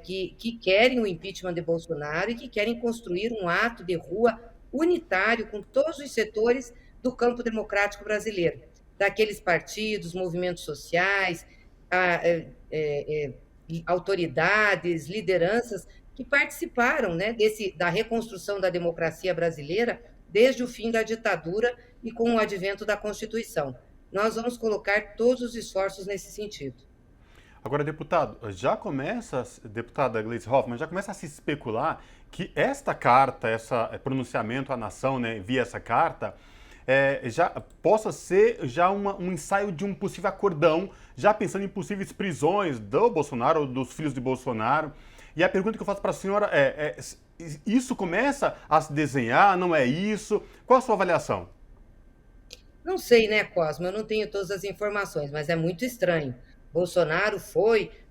que querem o impeachment de Bolsonaro e que querem construir um ato de rua unitário com todos os setores do campo democrático brasileiro, daqueles partidos, movimentos sociais, autoridades, lideranças que participaram, né, da reconstrução da democracia brasileira desde o fim da ditadura e com o advento da Constituição. Nós vamos colocar todos os esforços nesse sentido. Agora, deputada Gleisi Hoffmann, já começa a se especular que esta carta, esse pronunciamento à nação, né, via essa carta, já possa ser já um ensaio de um possível acordão, já pensando em possíveis prisões do Bolsonaro ou dos filhos de Bolsonaro. E a pergunta que eu faço para a senhora isso começa a se desenhar, não é isso? Qual a sua avaliação? Não sei, né, Cosmo? Eu não tenho todas as informações, mas é muito estranho. Bolsonaro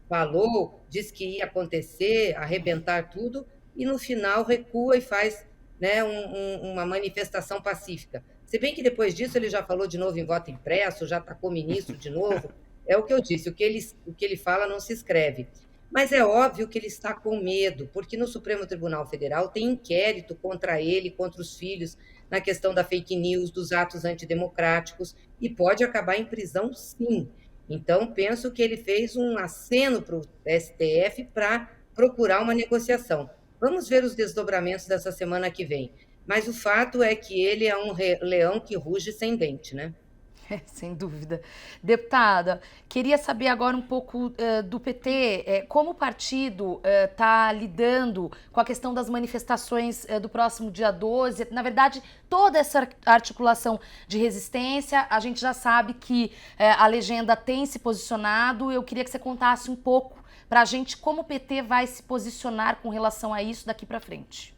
falou, disse que ia acontecer, arrebentar tudo, e no final recua e faz, né, uma manifestação pacífica. Se bem que depois disso ele já falou de novo em voto impresso, já atacou ministro de novo. É o que eu disse, o que ele fala não se escreve. Mas é óbvio que ele está com medo, porque no Supremo Tribunal Federal tem inquérito contra ele, contra os filhos, na questão da fake news, dos atos antidemocráticos, e pode acabar em prisão, sim. Então, penso que ele fez um aceno para o STF para procurar uma negociação. Vamos ver os desdobramentos dessa semana que vem. Mas o fato é que ele é um leão que ruge sem dente, né? Sem dúvida. Deputada, queria saber agora um pouco do PT, como o partido está lidando com a questão das manifestações do próximo dia 12, na verdade, toda essa articulação de resistência, a gente já sabe que a legenda tem se posicionado, eu queria que você contasse um pouco para a gente como o PT vai se posicionar com relação a isso daqui para frente.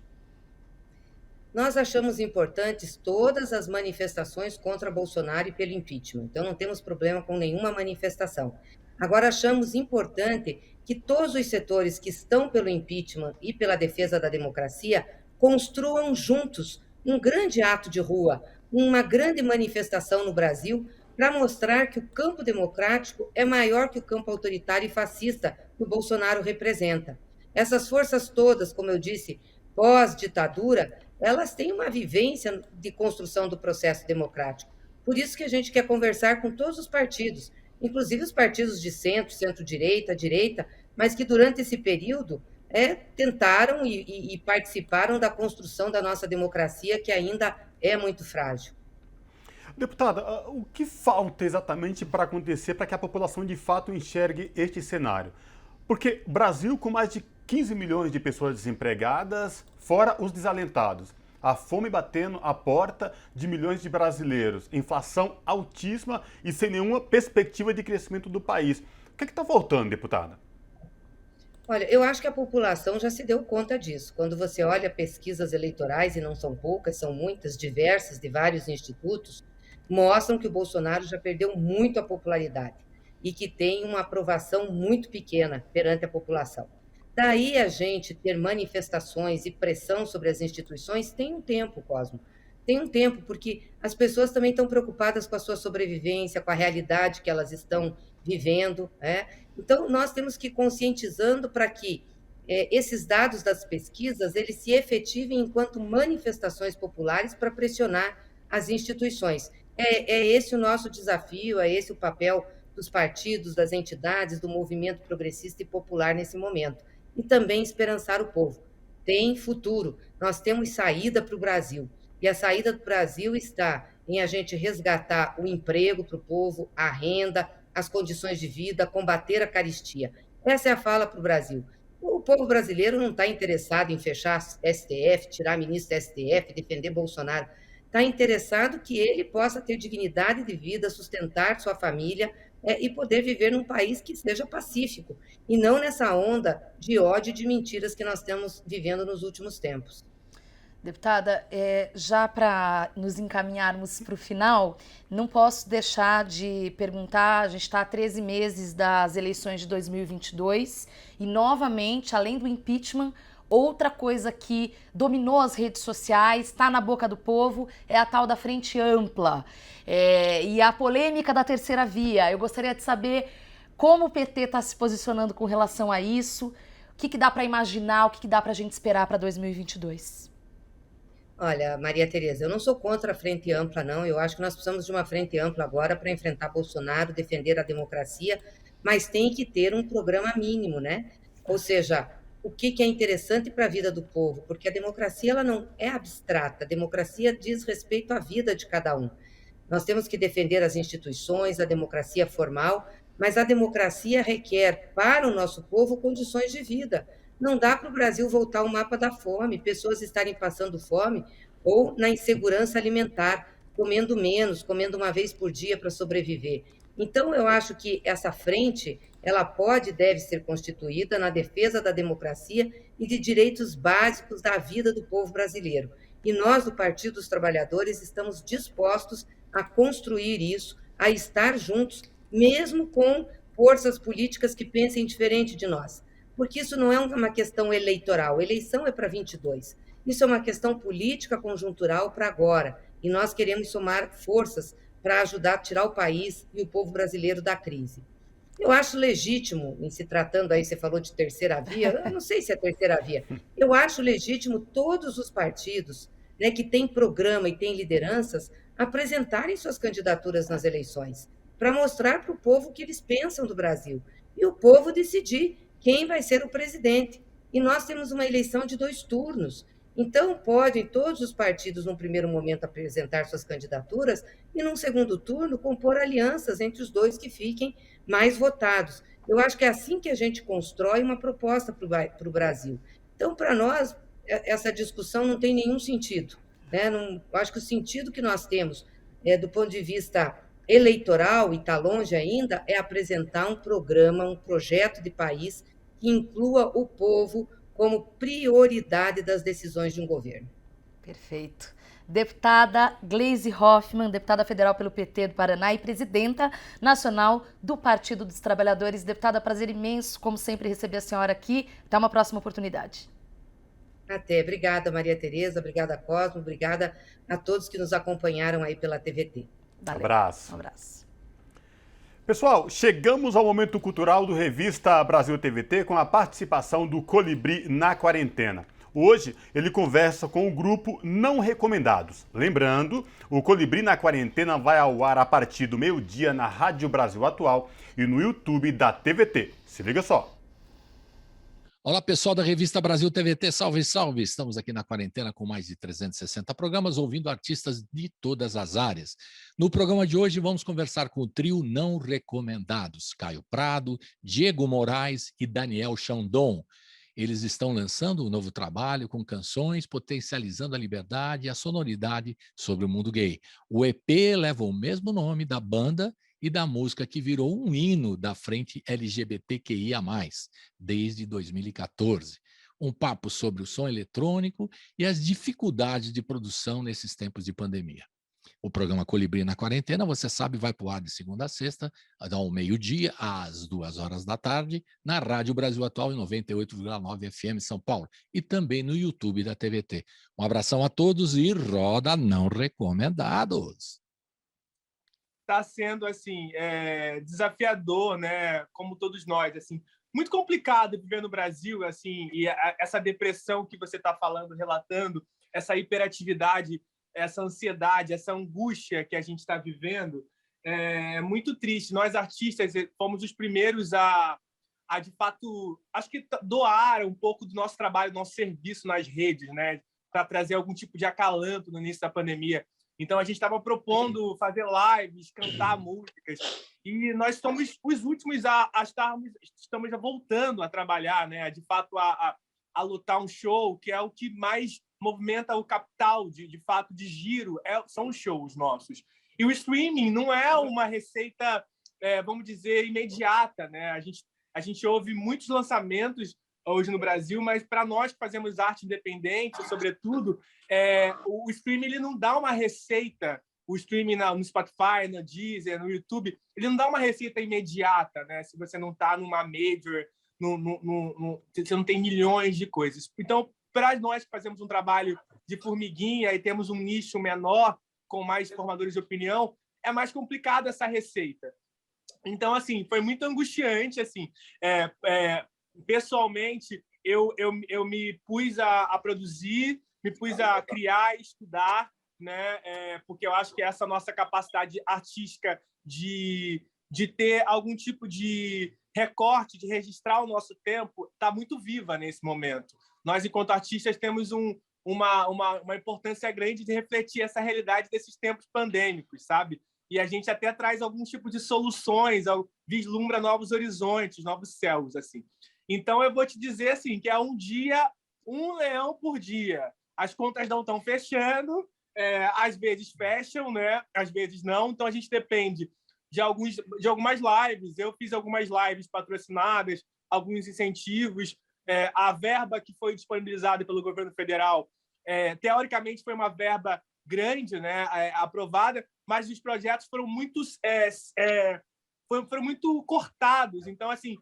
Nós achamos importantes todas as manifestações contra Bolsonaro e pelo impeachment, então não temos problema com nenhuma manifestação. Agora, achamos importante que todos os setores que estão pelo impeachment e pela defesa da democracia construam juntos um grande ato de rua, uma grande manifestação no Brasil para mostrar que o campo democrático é maior que o campo autoritário e fascista que o Bolsonaro representa. Essas forças todas, como eu disse, pós-ditadura, elas têm uma vivência de construção do processo democrático. Por isso que a gente quer conversar com todos os partidos, inclusive os partidos de centro, centro-direita, direita, mas que durante esse período tentaram e participaram da construção da nossa democracia, que ainda é muito frágil. Deputada, o que falta exatamente para acontecer para que a população de fato enxergue este cenário? Porque Brasil com mais de 15 milhões de pessoas desempregadas, fora os desalentados. A fome batendo a porta de milhões de brasileiros, inflação altíssima e sem nenhuma perspectiva de crescimento do país. O que está faltando, deputada? Olha, eu acho que a população já se deu conta disso. Quando você olha pesquisas eleitorais, e não são poucas, são muitas, diversas, de vários institutos, mostram que o Bolsonaro já perdeu muito a popularidade e que tem uma aprovação muito pequena perante a população. Daí a gente ter manifestações e pressão sobre as instituições tem um tempo, Cosmo. Tem um tempo, porque as pessoas também estão preocupadas com a sua sobrevivência, com a realidade que elas estão vivendo, né? Então, nós temos que ir conscientizando para que esses dados das pesquisas eles se efetivem enquanto manifestações populares para pressionar as instituições. É esse o nosso desafio, é esse o papel dos partidos, das entidades, do movimento progressista e popular nesse momento. E também esperançar o povo. Tem futuro, nós temos saída para o Brasil. E a saída do Brasil está em a gente resgatar o emprego para o povo, a renda, as condições de vida, combater a carestia. Essa é a fala para o Brasil. O povo brasileiro não está interessado em fechar STF, tirar ministro do STF, defender Bolsonaro. Está interessado que ele possa ter dignidade de vida, sustentar sua família e poder viver num país que seja pacífico, e não nessa onda de ódio e de mentiras que nós estamos vivendo nos últimos tempos. Deputada, já para nos encaminharmos para o final, não posso deixar de perguntar, a gente está há 13 meses das eleições de 2022 e, novamente, além do impeachment, outra coisa que dominou as redes sociais, está na boca do povo, é a tal da Frente Ampla. E a polêmica da terceira via. Eu gostaria de saber como o PT está se posicionando com relação a isso, o que dá para imaginar, o que dá para a gente esperar para 2022. Olha, Maria Tereza, eu não sou contra a Frente Ampla, não. Eu acho que nós precisamos de uma Frente Ampla agora para enfrentar Bolsonaro, defender a democracia, mas tem que ter um programa mínimo, né? Ou seja, o que é interessante para a vida do povo, porque a democracia ela não é abstrata, a democracia diz respeito à vida de cada um. Nós temos que defender as instituições, a democracia formal, mas a democracia requer para o nosso povo condições de vida. Não dá para o Brasil voltar ao mapa da fome, pessoas estarem passando fome ou na insegurança alimentar, comendo menos, comendo uma vez por dia para sobreviver. Então, eu acho que essa frente, ela pode e deve ser constituída na defesa da democracia e de direitos básicos da vida do povo brasileiro. E nós, do Partido dos Trabalhadores, estamos dispostos a construir isso, a estar juntos, mesmo com forças políticas que pensem diferente de nós. Porque isso não é uma questão eleitoral, eleição é para 22. Isso é uma questão política conjuntural para agora, e nós queremos somar forças para ajudar a tirar o país e o povo brasileiro da crise. Eu acho legítimo, em se tratando aí, você falou de terceira via, eu não sei se é terceira via, eu acho legítimo todos os partidos, né, que têm programa e têm lideranças apresentarem suas candidaturas nas eleições, para mostrar para o povo o que eles pensam do Brasil, e o povo decidir quem vai ser o presidente. E nós temos uma eleição de 2 turnos. Então, podem todos os partidos, num primeiro momento, apresentar suas candidaturas e, num segundo turno, compor alianças entre os 2 que fiquem mais votados. Eu acho que é assim que a gente constrói uma proposta para o Brasil. Então, para nós, essa discussão não tem nenhum sentido, né? Não, eu acho que o sentido que nós temos, do ponto de vista eleitoral, e está longe ainda, é apresentar um programa, um projeto de país que inclua o povo como prioridade das decisões de um governo. Perfeito. Deputada Gleisi Hoffmann, deputada federal pelo PT do Paraná e presidenta nacional do Partido dos Trabalhadores. Deputada, prazer imenso, como sempre, receber a senhora aqui. Até uma próxima oportunidade. Até. Obrigada, Maria Tereza, obrigada, Cosmo, obrigada a todos que nos acompanharam aí pela TVT. Valeu. Abraço. Um abraço. Pessoal, chegamos ao momento cultural do Revista Brasil TVT com a participação do Colibri na Quarentena. Hoje ele conversa com o grupo Não Recomendados. Lembrando, o Colibri na Quarentena vai ao ar a partir do meio-dia na Rádio Brasil Atual e no YouTube da TVT. Se liga só. Olá, pessoal da Revista Brasil TVT, salve, salve! Estamos aqui na quarentena com mais de 360 programas, ouvindo artistas de todas as áreas. No programa de hoje, vamos conversar com o trio Não Recomendados, Caio Prado, Diego Moraes e Daniel Chandon. Eles estão lançando um novo trabalho com canções potencializando a liberdade e a sonoridade sobre o mundo gay. O EP leva o mesmo nome da banda e da música que virou um hino da frente LGBTQIA+, desde 2014. Um papo sobre o som eletrônico e as dificuldades de produção nesses tempos de pandemia. O programa Colibri na Quarentena, você sabe, vai para o ar de segunda a sexta, ao meio-dia, às 2 horas da tarde, na Rádio Brasil Atual, em 98,9 FM São Paulo, e também no YouTube da TVT. Um abração a todos e roda não recomendados. Está sendo, assim, desafiador, né, como todos nós, assim, muito complicado viver no Brasil, assim, e essa depressão que você está falando, relatando, essa hiperatividade, essa ansiedade, essa angústia que a gente está vivendo, é muito triste. Nós, artistas, fomos os primeiros a de fato, acho que doar um pouco do nosso trabalho, do nosso serviço nas redes, né, para trazer algum tipo de acalanto no início da pandemia. Então, a gente estava propondo fazer lives, cantar músicas, e nós somos os últimos estamos voltando a trabalhar, né, de fato, a lutar um show, que é o que mais movimenta o capital, de fato, de giro, são os shows nossos. E o streaming não é uma receita, vamos dizer, imediata, né? A gente ouve muitos lançamentos hoje no Brasil, mas para nós que fazemos arte independente, sobretudo, o streaming ele não dá uma receita. O streaming no Spotify, no Deezer, no YouTube, ele não dá uma receita imediata, né? Se você não está numa major, você não tem milhões de coisas. Então, para nós que fazemos um trabalho de formiguinha e temos um nicho menor, com mais formadores de opinião, é mais complicado essa receita. Então, assim, foi muito angustiante, assim. Pessoalmente, eu me pus a produzir, me pus a criar e estudar, né? Porque eu acho que essa nossa capacidade artística de ter algum tipo de recorte, de registrar o nosso tempo, está muito viva nesse momento. Nós, enquanto artistas, temos uma importância grande de refletir essa realidade desses tempos pandêmicos, sabe? E a gente até traz algum tipo de soluções, vislumbra novos horizontes, novos céus, assim. Então, eu vou te dizer, assim, que é um leão por dia. As contas não estão fechando, às vezes fecham, né? Às vezes não. Então, a gente depende de algumas lives. Eu fiz algumas lives patrocinadas, alguns incentivos. A verba que foi disponibilizada pelo governo federal, teoricamente, foi uma verba grande, né, aprovada, mas os projetos foram muito cortados. Então, assim,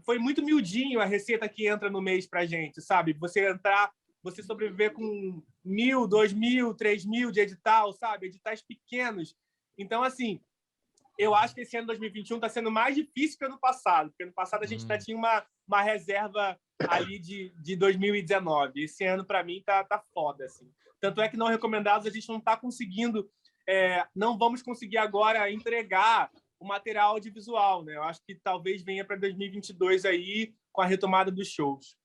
foi muito miudinho a receita que entra no mês para a gente, sabe? Você sobreviver com 1.000, 2.000, 3.000 de edital, sabe? Editais pequenos. Então, assim, eu acho que esse ano 2021 está sendo mais difícil que ano passado, porque ano passado a gente ainda tinha uma reserva ali de 2019. Esse ano, para mim, tá foda, assim. Tanto é que não recomendados a gente não está conseguindo, não vamos conseguir agora entregar o material audiovisual, né? Eu acho que talvez venha para 2022 aí com a retomada dos shows.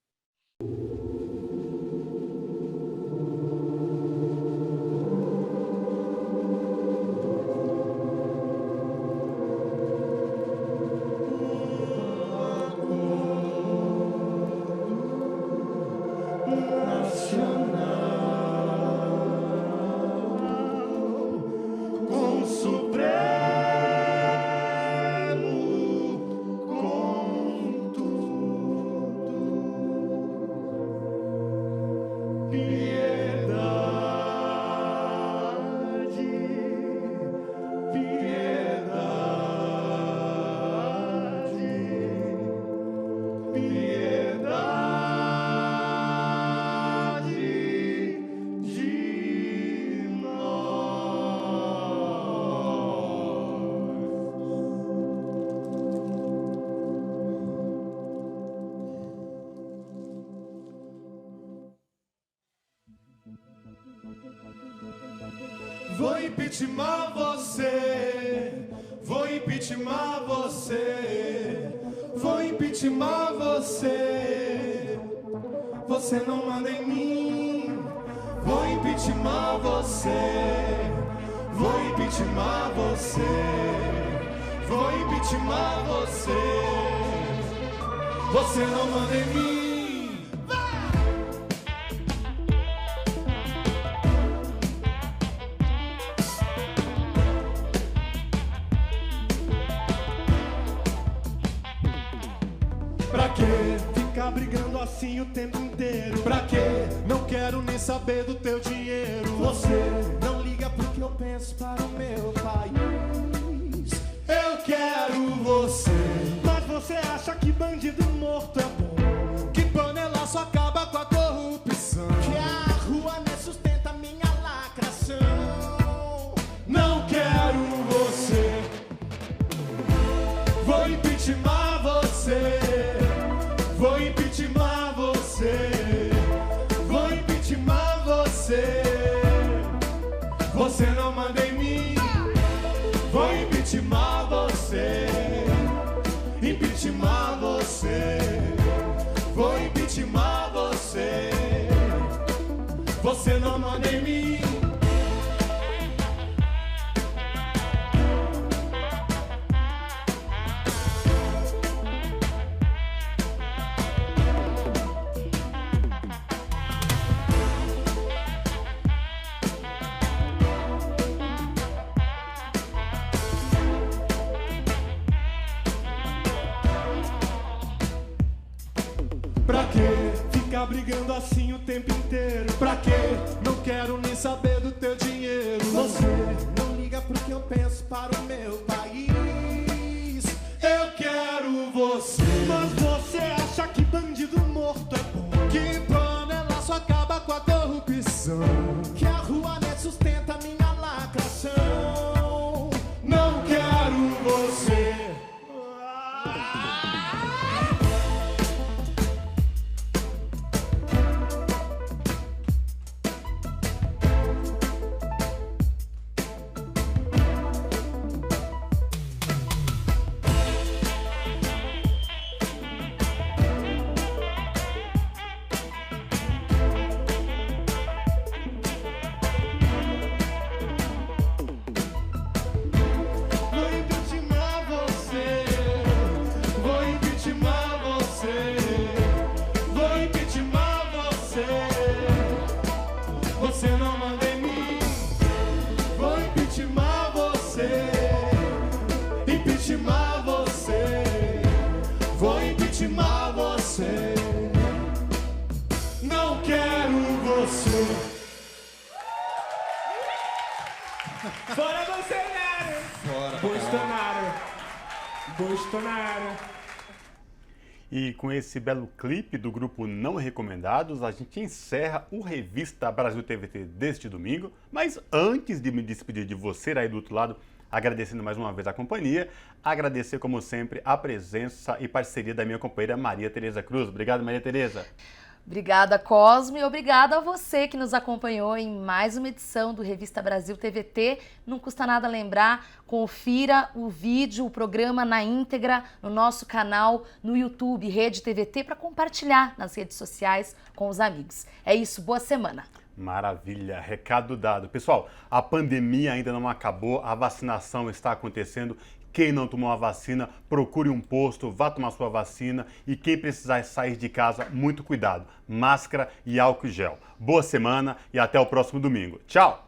Vou impeachment você, vou impeachment você, vou impeachment você. Você não manda em mim. Vou impeachment você, vou impeachment você, vou impeachment você. Você não manda em mim. ficar brigando assim o tempo inteiro? Pra quê? Não quero nem saber do teu dinheiro. Você não liga pro que eu penso para o meu país. Eu quero você. Mas você acha que bandido morto é bom? Que panelaço acaba com a corrupção? Que a rua nem sustenta minha lacração? Não quero você. Vou impeachment você. Vou impeachment você. Vou impeachment você. Você não manda em mim. Vou impeachment você. Impeachment você. Vou impeachment você. Você não manda em mim. Pra quê? Ficar brigando assim o tempo inteiro? Pra quê? Não quero nem saber do teu dinheiro. Você não liga pro que eu penso para o meu país. Eu quero você. Mas você acha que bandido morto é bom? Que panelaço acaba com a corrupção? Que a rua net sustenta minha lacração? Não quero você. Você não manda em mim. Vou impeachment você. Impeachment você. Vou impeachment você. Não quero você. Fora Bolsonaro. Fora. Bolsonaro. Bolsonaro. E com esse belo clipe do grupo Não Recomendados, a gente encerra o Revista Brasil TVT deste domingo. Mas antes de me despedir de você aí do outro lado, agradecendo mais uma vez a companhia, agradecer como sempre a presença e parceria da minha companheira Maria Tereza Cruz. Obrigado, Maria Tereza. Obrigada, Cosmo, e obrigada a você que nos acompanhou em mais uma edição do Revista Brasil TVT. Não custa nada lembrar, confira o vídeo, o programa na íntegra no nosso canal no YouTube, Rede TVT, para compartilhar nas redes sociais com os amigos. É isso, boa semana. Maravilha, recado dado. Pessoal, a pandemia ainda não acabou, a vacinação está acontecendo. Quem não tomou a vacina, procure um posto, vá tomar sua vacina e quem precisar sair de casa, muito cuidado. Máscara e álcool gel. Boa semana e até o próximo domingo. Tchau!